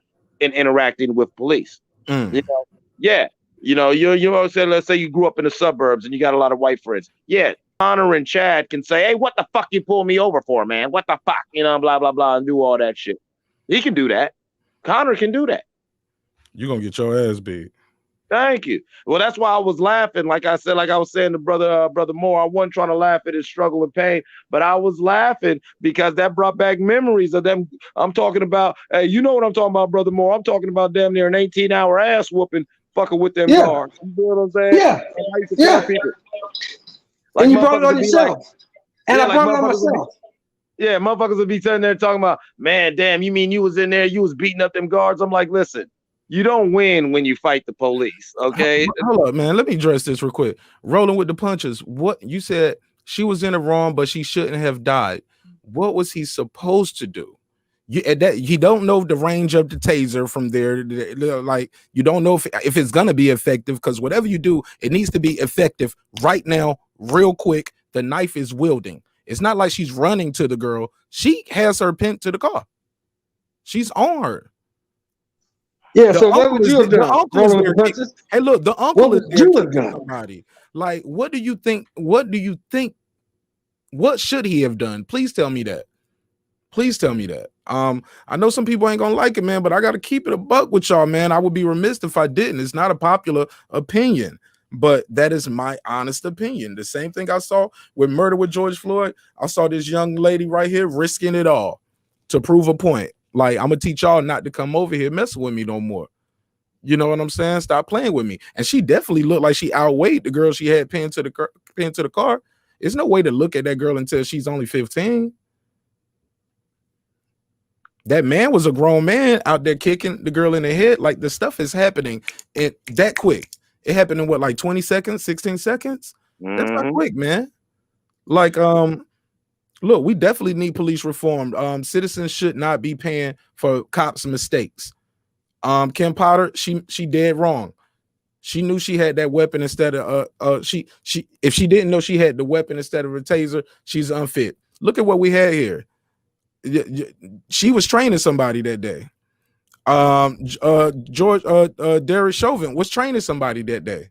Speaker 11: in interacting with police. You know, yeah. You know what I'm saying? Let's say you grew up in the suburbs and you got a lot of white friends. Yeah, Connor and Chad can say, hey, what the fuck you pull me over for, man? What the fuck? You know, blah, blah, blah, and do all that shit. He can do that. Connor can do that.
Speaker 1: You're going to get your ass beat.
Speaker 11: Thank you. Well, that's why I was laughing. Like I said, like I was saying to brother Moore, I wasn't trying to laugh at his struggle and pain, but I was laughing because that brought back memories of them. I'm talking about, hey, you know what I'm talking about, brother Moore? I'm talking about damn near an 18-hour ass whooping, fucking with them guards. You know what I'm saying?
Speaker 10: Yeah.
Speaker 11: Like,
Speaker 10: and you brought it on yourself. And I brought it on myself.
Speaker 11: Yeah, motherfuckers would be sitting there talking about, man, damn, you mean you was in there, you was beating up them guards? I'm like, listen. You don't win when you fight the police, okay?
Speaker 1: Hold up, man. Let me address this real quick. Rolling with the punches. What you said, she was in the wrong, but she shouldn't have died. What was he supposed to do? You don't know the range of the taser from there. Like, you don't know if it's gonna be effective, because whatever you do, it needs to be effective right now, real quick. The knife is wielding. It's not like she's running to the girl. She has her pinned to the car. She's on her.
Speaker 10: Yeah, so what would you have done?
Speaker 1: Hey, look, the uncle is there to somebody. Like, what do you think? What should he have done? Please tell me that. Please tell me that. I know some people ain't gonna like it, man, but I gotta keep it a buck with y'all, man. I would be remiss if I didn't. It's not a popular opinion, but that is my honest opinion. The same thing I saw with murder with George Floyd. I saw this young lady right here risking it all to prove a point. Like, I'm gonna teach y'all not to come over here messing with me no more. You know what I'm saying? Stop playing with me. And she definitely looked like she outweighed the girl she had pinned to the car. There's no way to look at that girl until she's only 15. That man was a grown man out there kicking the girl in the head. Like, the stuff is happening that quick. It happened in what, like 20 seconds, 16 seconds? That's not quick, man. Like, look, we definitely need police reform. Citizens should not be paying for cops' mistakes. Kim Potter, she dead wrong. She knew she had that weapon instead of she if she didn't know she had the weapon instead of a taser, she's unfit. Look at what we had here. She was training somebody that day. Derek Chauvin was training somebody that day.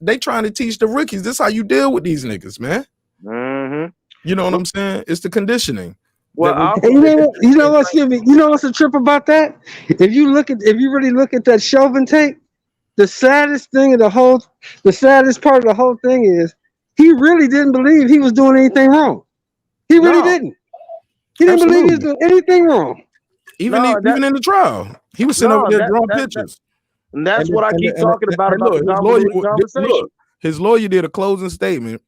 Speaker 1: They trying to teach the rookies. This is how you deal with these niggas, man. You know what I'm saying? It's the conditioning.
Speaker 10: Well, you know what's the trip about that? If you really look at that Chauvin tape, the saddest part of the whole thing is he really didn't believe he was doing anything wrong. He really didn't. He didn't believe he was doing anything wrong.
Speaker 1: Even in the trial, he was sitting over there drawing pictures.
Speaker 11: And that's what I keep talking about
Speaker 1: his lawyer did a closing statement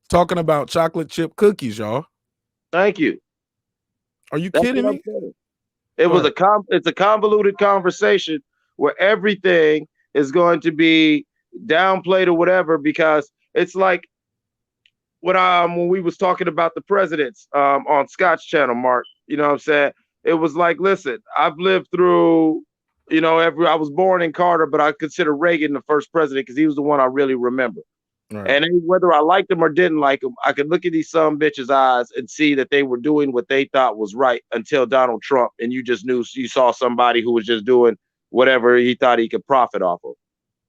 Speaker 1: talking about chocolate chip cookies, y'all.
Speaker 11: Thank you.
Speaker 1: Are you kidding me?
Speaker 11: It's a convoluted conversation where everything is going to be downplayed or whatever, because it's like when we was talking about the presidents on Scott's channel, Mark, you know what I'm saying? It was like, listen, I've lived through, I was born in Carter, but I consider Reagan the first president because he was the one I really remember. Right. And whether I liked them or didn't like them, I could look at these some bitches' eyes and see that they were doing what they thought was right until Donald Trump, and you just knew you saw somebody who was just doing whatever he thought he could profit off of.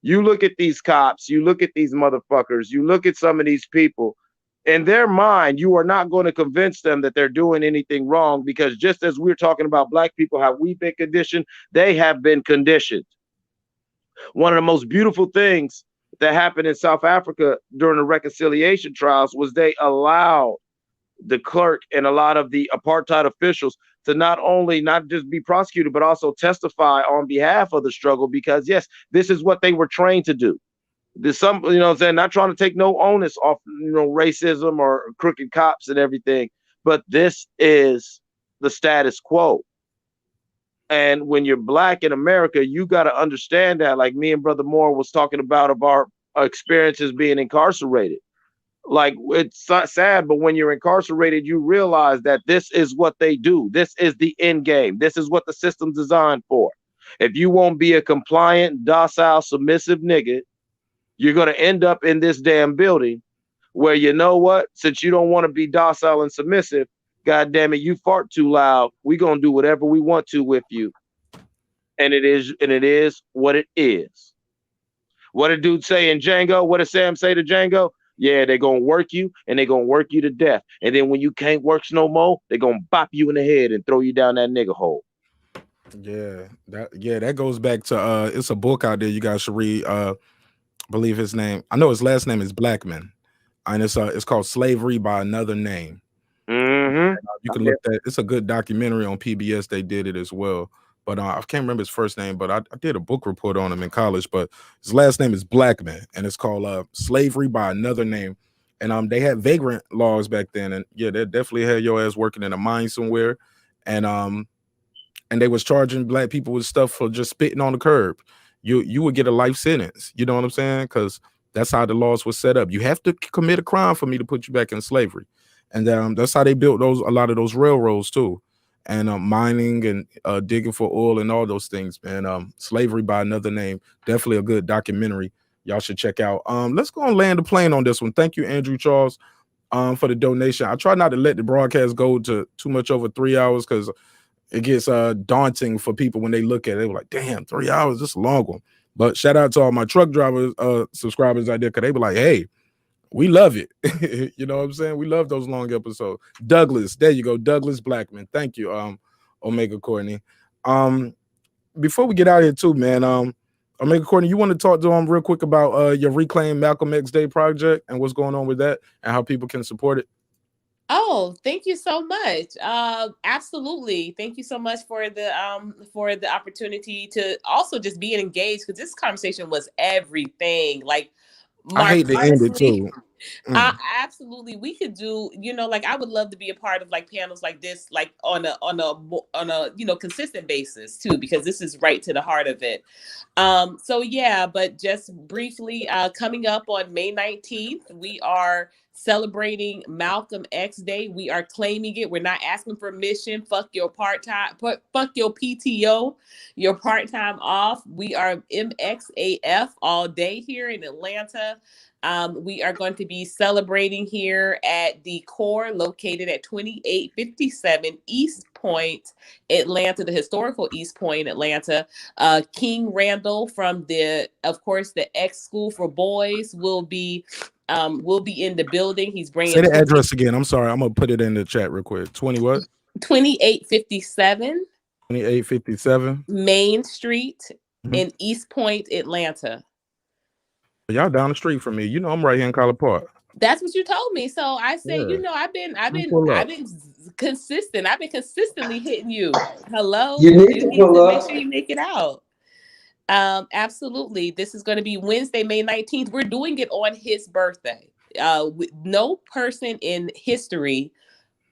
Speaker 11: You look at these cops, you look at these motherfuckers, you look at some of these people. In their mind, you are not going to convince them that they're doing anything wrong, because just as we're talking about black people, how we've been conditioned, they have been conditioned. One of the most beautiful things that happened in South Africa during the reconciliation trials was they allowed the clerk and a lot of the apartheid officials to not just be prosecuted, but also testify on behalf of the struggle, because yes, this is what they were trained to do. There's some, what I'm saying, not trying to take no onus off, racism or crooked cops and everything, but this is the status quo. And when you're black in America, you got to understand that, like me and Brother Moore was talking about our experiences being incarcerated. Like, it's sad, but when you're incarcerated, you realize that this is what they do. This is the end game. This is what the system's designed for. If you won't be a compliant, docile, submissive nigga, you're going to end up in this damn building where, you know what, since you don't want to be docile and submissive, God damn it, you fart too loud, we're going to do whatever we want to with you. And it is what it is. What did dude say in Django? What did Sam say to Django? Yeah, they're going to work you, and they're going to work you to death. And then when you can't work no more, they're going to bop you in the head and throw you down that nigga hole.
Speaker 1: Yeah, that goes back to it's a book out there you guys should read. Believe his name. I know his last name is Blackman, and it's called Slavery by Another Name. You can look at it's a good documentary on PBS. They did it as well, but I can't remember his first name. But I did a book report on him in college. But his last name is Blackman, and it's called Slavery by Another Name. And they had vagrant laws back then, and yeah, they definitely had your ass working in a mine somewhere, and they was charging black people with stuff for just spitting on the curb. You would get a life sentence. You know what I'm saying? Because that's how the laws were set up. You have to commit a crime for me to put you back in slavery. And that's how they built a lot of those railroads too. And mining and digging for oil and all those things, man. Slavery by Another Name. Definitely a good documentary. Y'all should check out. Let's go and land the plane on this one. Thank you, Andrew Charles, for the donation. I try not to let the broadcast go to too much over 3 hours, because it gets daunting for people when they look at it. They were like, damn, 3 hours, this is a long one. But shout out to all my truck drivers, subscribers out there, because they were like, hey, We love it. You know what I'm saying? We love those long episodes. Douglas, there you go. Douglas Blackman. Thank you, Omega Courtney. Before we get out of here too, man, Omega Courtney, you want to talk to him real quick about your Reclaim Malcolm X Day project and what's going on with that and how people can support it?
Speaker 14: Oh, thank you so much. Absolutely. Thank you so much for the opportunity to also just be engaged, because this conversation was everything. Like,
Speaker 1: I
Speaker 14: Mark,
Speaker 1: hate to end it
Speaker 14: honestly,
Speaker 1: too. Mm.
Speaker 14: absolutely, we could do, like, I would love to be a part of like panels like this, like on a consistent basis too, because this is right to the heart of it. So yeah, but just briefly, coming up on May 19th, we are celebrating Malcolm X Day. We are claiming it. We're not asking permission. Fuck your part-time, fuck your PTO, your part-time off. We are MXAF all day here in Atlanta. We are going to be celebrating here at the core located at 2857 East Point, Atlanta, the historical East Point, Atlanta. King Randall from of course, the X School for Boys will be in the building. He's
Speaker 1: Say
Speaker 14: bringing
Speaker 1: the address again. I'm sorry. I'm gonna put it in the chat real quick. 20 what?
Speaker 14: 2857
Speaker 1: 2857
Speaker 14: Main Street
Speaker 1: Mhm.
Speaker 14: in East Point, Atlanta.
Speaker 1: Y'all down the street from me. You know I'm right here in College Park.
Speaker 14: That's what you told me. So I say,
Speaker 1: Yeah. Pull up.
Speaker 14: I've been consistent. I've been consistently hitting you. Hello,
Speaker 10: You need
Speaker 14: you
Speaker 10: to
Speaker 14: need
Speaker 10: pull
Speaker 14: to make
Speaker 10: up.
Speaker 14: sure you make it out. Absolutely. This is going to be Wednesday, May 19th. We're doing it on his birthday. No person in history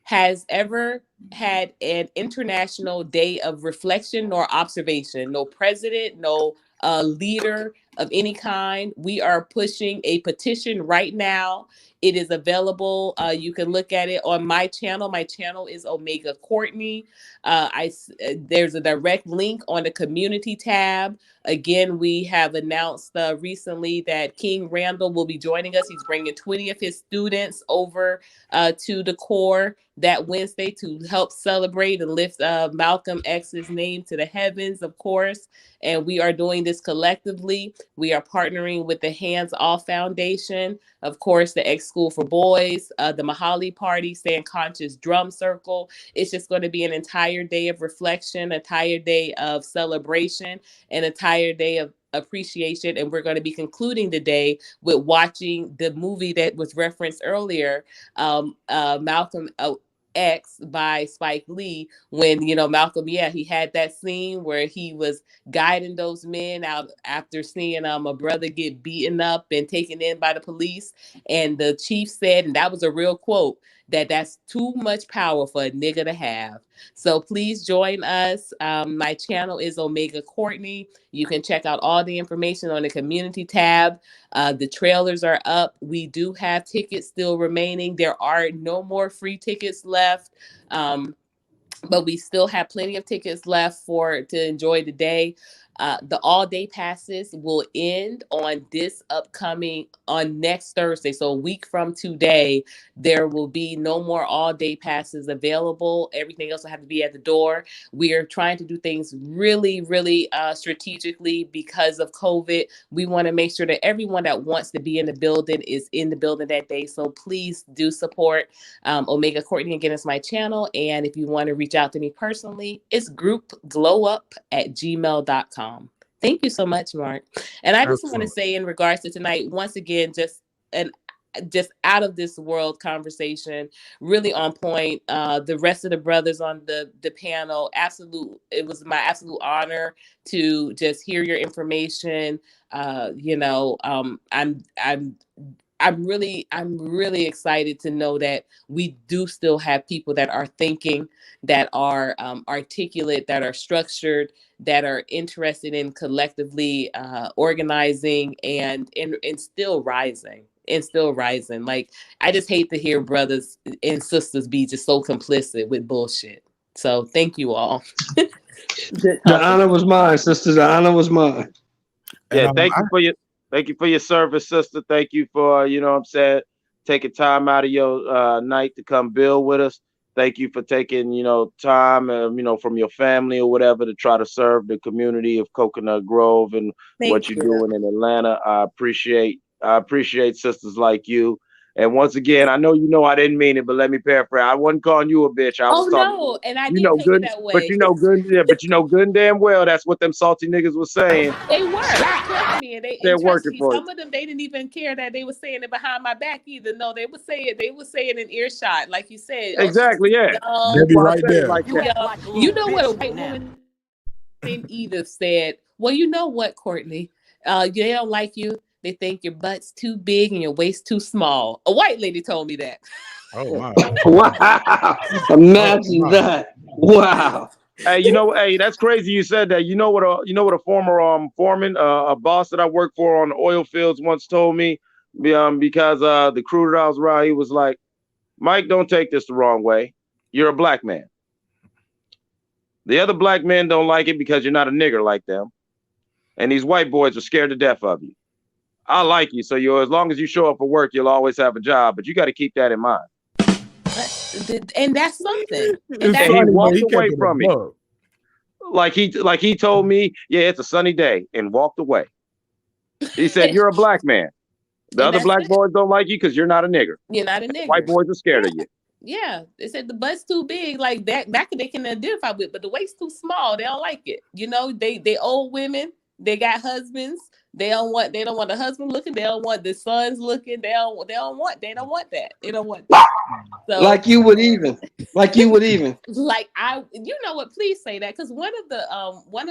Speaker 14: has ever had an international day of reflection nor observation. No president, no leader of any kind. We are pushing a petition right now. It is available. You can look at it on my channel. My channel is Omega Courtney. There's a direct link on the community tab. Again, we have announced recently that King Randall will be joining us. He's bringing 20 of his students over to the core that Wednesday to help celebrate and lift Malcolm X's name to the heavens, of course. And we are doing this collectively. We are partnering with the Hands Off Foundation, of course, the X School for Boys, the Mahali Party, Stand Conscious Drum Circle. It's just going to be an entire day of reflection, an entire day of celebration, an entire day of appreciation. And we're going to be concluding the day with watching the movie that was referenced earlier, Malcolm X by Spike Lee, when Malcolm, he had that scene where he was guiding those men out after seeing a brother get beaten up and taken in by the police, and the chief said, and that was a real quote, that's too much power for a nigga to have. So please join us. My channel is Omega Courtney. You can check out all the information on the community tab. The trailers are up. We do have tickets still remaining. There are no more free tickets left. But we still have plenty of tickets left to enjoy the day. The all-day passes will end on next Thursday. So a week from today, there will be no more all-day passes available. Everything else will have to be at the door. We are trying to do things really, really strategically because of COVID. We want to make sure that everyone that wants to be in the building is in the building that day. So please do support Omega Courtney. Again, it's my channel. And if you want to reach out to me personally, it's groupglowup@gmail.com. Thank you so much, Mark. And I just want to say, in regards to tonight, once again, just out of this world conversation, really on point. The rest of the brothers on the panel, it was my absolute honor to just hear your information. I'm really excited to know that we do still have people that are thinking, that are articulate, that are structured, that are interested in collectively organizing and still rising. And still rising. Like, I just hate to hear brothers and sisters be just so complicit with bullshit. So thank you all.
Speaker 10: The honor was mine, sister. The honor was mine.
Speaker 5: Yeah, thank you for your service, sister. Thank you for taking time out of your night to come build with us. Thank you for taking time from your family or whatever to try to serve the community of Coconut Grove and what you're doing in Atlanta. I appreciate sisters like you.
Speaker 11: And once again, I know you know I didn't mean it, but let me paraphrase. I wasn't calling you a bitch. I was talking.
Speaker 14: No, and I
Speaker 11: You
Speaker 14: didn't
Speaker 11: know
Speaker 14: take
Speaker 11: good,
Speaker 14: it that
Speaker 11: but
Speaker 14: way.
Speaker 11: you know good, yeah, but you know good and damn well that's what them salty niggas was saying.
Speaker 14: They were, trust me,
Speaker 11: They're
Speaker 14: and trust
Speaker 11: working
Speaker 14: me.
Speaker 11: for you.
Speaker 14: Some of them they didn't even care that they were saying it behind my back either. No, they would say it. They would say it in earshot, like you said. Oh, she's
Speaker 11: Exactly, yeah.
Speaker 1: They
Speaker 14: young.
Speaker 1: be
Speaker 11: That's why I
Speaker 1: right
Speaker 11: said it
Speaker 1: there.
Speaker 11: like
Speaker 12: You
Speaker 11: that.
Speaker 12: act
Speaker 14: Young.
Speaker 12: like a little
Speaker 14: You know what a
Speaker 12: bitch
Speaker 14: white
Speaker 12: now.
Speaker 14: woman named Edith said? Well, you know what, Courtney? They don't like you. They think your butt's too big and your waist too small. A white lady told me that.
Speaker 1: Oh my.
Speaker 10: Wow.
Speaker 1: Oh
Speaker 10: Imagine
Speaker 1: my.
Speaker 10: that. Wow.
Speaker 11: Hey, hey, that's crazy. You said that. You know what a former foreman, a boss that I worked for on the oil fields once told me, because the crew that I was around, he was like, Mike, don't take this the wrong way. You're a black man. The other black men don't like it because you're not a nigger like them, and these white boys are scared to death of you. I like you, so as long as you show up for work, you'll always have a job. But you got to keep that in mind.
Speaker 14: And that's something.
Speaker 1: It's
Speaker 11: And he
Speaker 1: funny, but
Speaker 11: walked
Speaker 1: he kept
Speaker 11: away
Speaker 1: it
Speaker 11: from me.
Speaker 1: above.
Speaker 11: Like he told me, yeah, it's a sunny day, and walked away. He said, "You're a black man. The other black boys don't like you because you're not a nigger.
Speaker 14: You're not a nigger.
Speaker 11: White boys are scared of you."
Speaker 14: Yeah, they said the butt's too big, like that they can identify with, but the waist too small. They don't like it. You know, they old women. They got husbands. They don't want the husband looking. They don't want the sons looking. They don't want that. They don't want that. So,
Speaker 10: Like you would even.
Speaker 14: like you know what? Please say that, because one of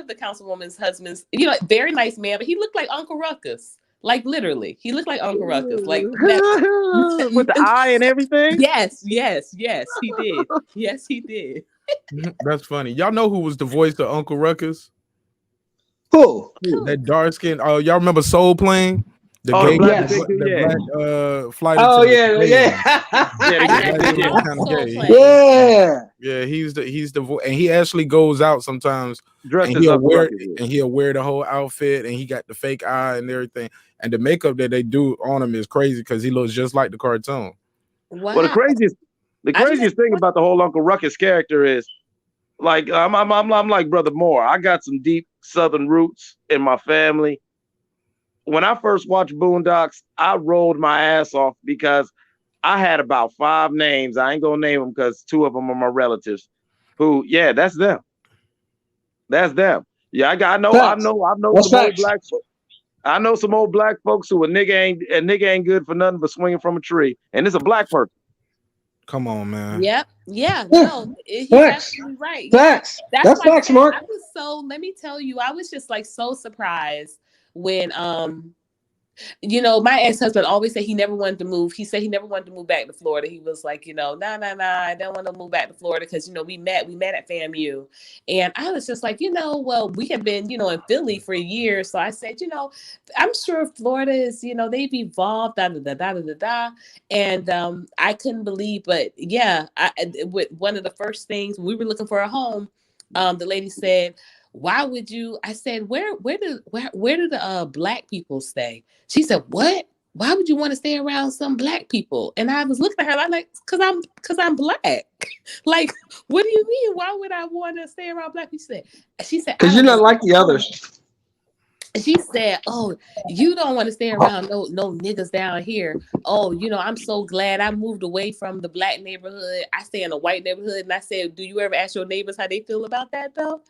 Speaker 14: the councilwoman's husbands, you know, very nice man, but he looked like Uncle Ruckus. Like literally, he looked like Uncle Ruckus. Like
Speaker 11: with the eye and everything.
Speaker 14: Yes, he did. Yes, he did.
Speaker 1: That's funny. Y'all know who was the voice of Uncle Ruckus?
Speaker 10: Who?
Speaker 1: That dark skin. Oh, y'all remember Soul Plane? The
Speaker 11: Oh,
Speaker 1: gay,
Speaker 11: the black,
Speaker 10: Yes.
Speaker 1: the black flight.
Speaker 10: Oh
Speaker 1: attendant.
Speaker 10: yeah.
Speaker 11: Yeah,
Speaker 1: Black dude
Speaker 14: love
Speaker 1: kinda
Speaker 14: Soul
Speaker 1: gay.
Speaker 14: Plane.
Speaker 10: Yeah.
Speaker 1: Yeah, he's the voice, and he actually goes out sometimes,
Speaker 11: dressed
Speaker 1: and
Speaker 11: as
Speaker 1: he'll
Speaker 11: Uncle
Speaker 1: wear
Speaker 11: Ruckus.
Speaker 1: and he'll wear the whole outfit, and he got the fake eye and everything, and the makeup that they do on him is crazy because he looks just like the cartoon.
Speaker 14: Wow.
Speaker 11: Well, the craziest thing about the whole Uncle Ruckus character is, like, I'm like Brother Moore. I got some deep Southern roots in my family. When I first watched Boondocks, I rolled my ass off because I had about 5 names. I ain't gonna name them because 2 of them are my relatives. Who, yeah, that's them. That's them. Yeah, I know
Speaker 10: Facts. That's
Speaker 11: some old
Speaker 10: facts.
Speaker 11: black folks. I know some old black folks who a nigga ain't good for nothing but swinging from a tree, and it's a black person.
Speaker 1: Come on, man.
Speaker 14: Yep. Yeah. No, he's
Speaker 10: Facts.
Speaker 14: absolutely right.
Speaker 10: Facts. That's
Speaker 14: why
Speaker 10: facts, Mark.
Speaker 14: I was so. Let me tell you, I was just like so surprised when you know, my ex-husband always said he never wanted to move. He said he never wanted to move back to Florida. He was like, you know, nah, I don't want to move back to Florida because, you know, we met at FAMU. And I was just like, you know, well, we have been, you know, in Philly for years. So I said, you know, I'm sure Florida is, you know, they've evolved, And I couldn't believe, but yeah, with one of the first things when we were looking for a home, the lady said, why would you? I said, where do the black people stay? She said, what? Why would you want to stay around some black people? And I was looking at her like, cause I'm black. Like, what do you mean? Why would I want to stay around black people? She said,
Speaker 10: because you're not like the others.
Speaker 14: She said, oh, you don't want to stay around no niggas down here. Oh, you know, I'm so glad I moved away from the black neighborhood. I stay in a white neighborhood. And I said, do you ever ask your neighbors how they feel about that though?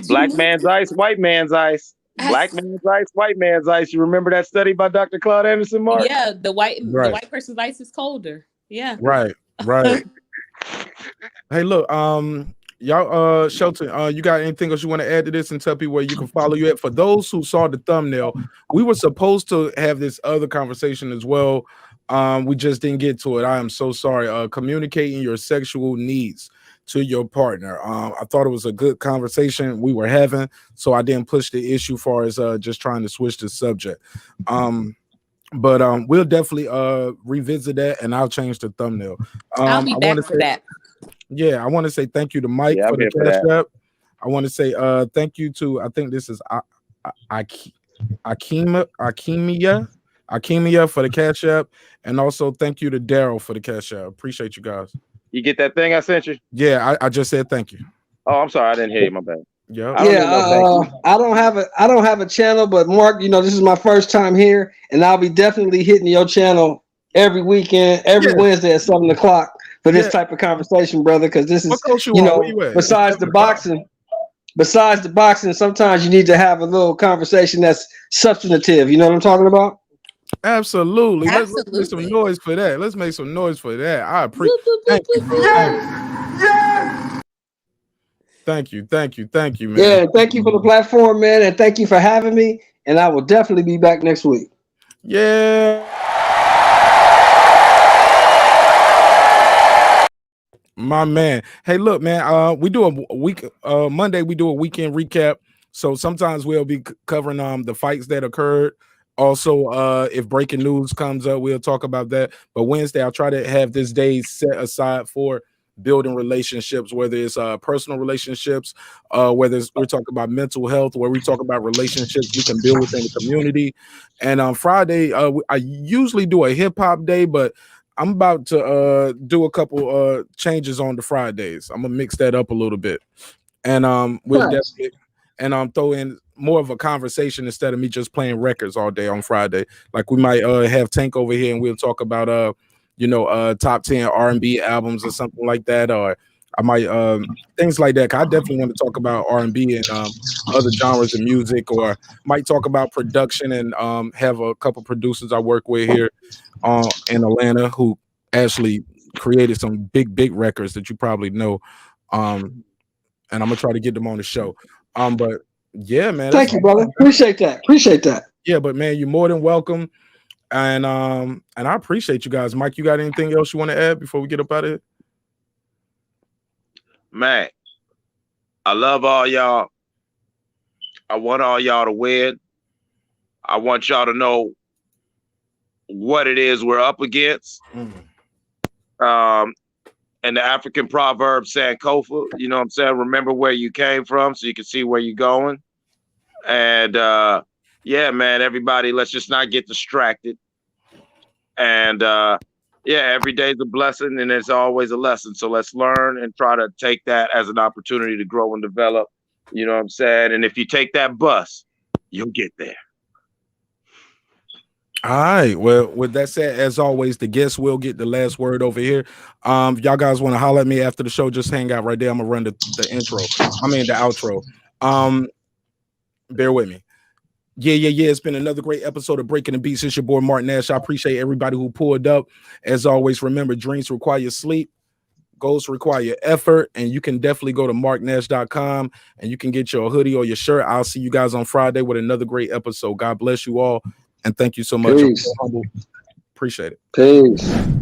Speaker 11: Black man's ice, white man's ice. Black man's ice, white man's ice. You remember that study by Dr. Claude Anderson, Mark?
Speaker 14: Yeah, the white person's ice is colder. Yeah.
Speaker 1: Right. Hey, look, y'all, Shelton, you got anything else you want to add to this and tell people where you can follow you at? For those who saw the thumbnail, we were supposed to have this other conversation as well. We just didn't get to it. I am so sorry. Communicating your sexual needs to your partner. I thought it was a good conversation we were having, so I didn't push the issue far as just trying to switch the subject. But we'll definitely revisit that, and I'll change the thumbnail.
Speaker 14: I'll be back for that.
Speaker 1: Yeah, I want to say thank you to Mike for the cash app. I want to say thank you to, I think this is Makiyah for the cash app, and also thank you to Daryl for the cash app. Appreciate you guys.
Speaker 11: You get that thing I sent you?
Speaker 1: Yeah, I just said thank you.
Speaker 11: Oh, I'm sorry, I didn't hear you. My bad.
Speaker 1: Yeah,
Speaker 10: I don't have a channel, but Mark, you know, this is my first time here, and I'll be definitely hitting your channel every weekend, every Wednesday at 7 o'clock for this type of conversation, brother. Because this is,
Speaker 1: What coach you
Speaker 10: you
Speaker 1: on?
Speaker 10: know,
Speaker 1: Where you at?
Speaker 10: besides the boxing, sometimes you need to have a little conversation that's substantive. You know what I'm talking about?
Speaker 1: Absolutely. Let's make some noise for that. Let's make some noise for that. I appreciate. Thank you, bro. Thank you, man.
Speaker 10: Yeah, thank you for the platform, man, and thank you for having me. And I will definitely be back next week.
Speaker 1: Yeah. My man. Hey, look, man. We do a week Monday, we do a weekend recap. So sometimes we'll be covering the fights that occurred. Also, if breaking news comes up, we'll talk about that. But Wednesday, I'll try to have this day set aside for building relationships, whether it's personal relationships, whether it's, we're talking about mental health, where we talk about relationships we can build within the community. And on Friday, I usually do a hip hop day, but I'm about to do a couple changes on the Fridays. I'm gonna mix that up a little bit, and we'll definitely throw in more of a conversation instead of me just playing records all day on Friday. Like we might have Tank over here and we'll talk about top 10 R&B albums or something like that, or I might things like that. I definitely want to talk about R&B and other genres of music, or might talk about production and have a couple producers I work with here in Atlanta who actually created some big records that you probably know. And I'm gonna try to get them on the show. But yeah, man.
Speaker 10: Thank you, brother. Appreciate that.
Speaker 1: Yeah, but man, you're more than welcome. And I appreciate you guys. Mike, you got anything else you want to add before we get up out of here?
Speaker 5: Man, I love all y'all. I want all y'all to win. I want y'all to know what it is we're up against. And the African proverb Sankofa, you know what I'm saying? Remember where you came from so you can see where you're going. And yeah, man, everybody, let's just not get distracted. And yeah, every day's a blessing and it's always a lesson. So let's learn and try to take that as an opportunity to grow and develop. You know what I'm saying? And if you take that bus, you'll get there.
Speaker 1: All right. Well, with that said, as always, the guests will get the last word over here. If y'all guys want to holler at me after the show, just hang out right there. I'm gonna run the outro. Bear with me. Yeah. It's been another great episode of Breaking the Beats. It's your boy Marq Nash. I appreciate everybody who pulled up. As always, remember, dreams require sleep, goals require effort, and you can definitely go to marknash.com and you can get your hoodie or your shirt. I'll see you guys on Friday with another great episode. God bless you all, and thank you so much.
Speaker 10: Peace.
Speaker 1: Appreciate it.
Speaker 10: Peace.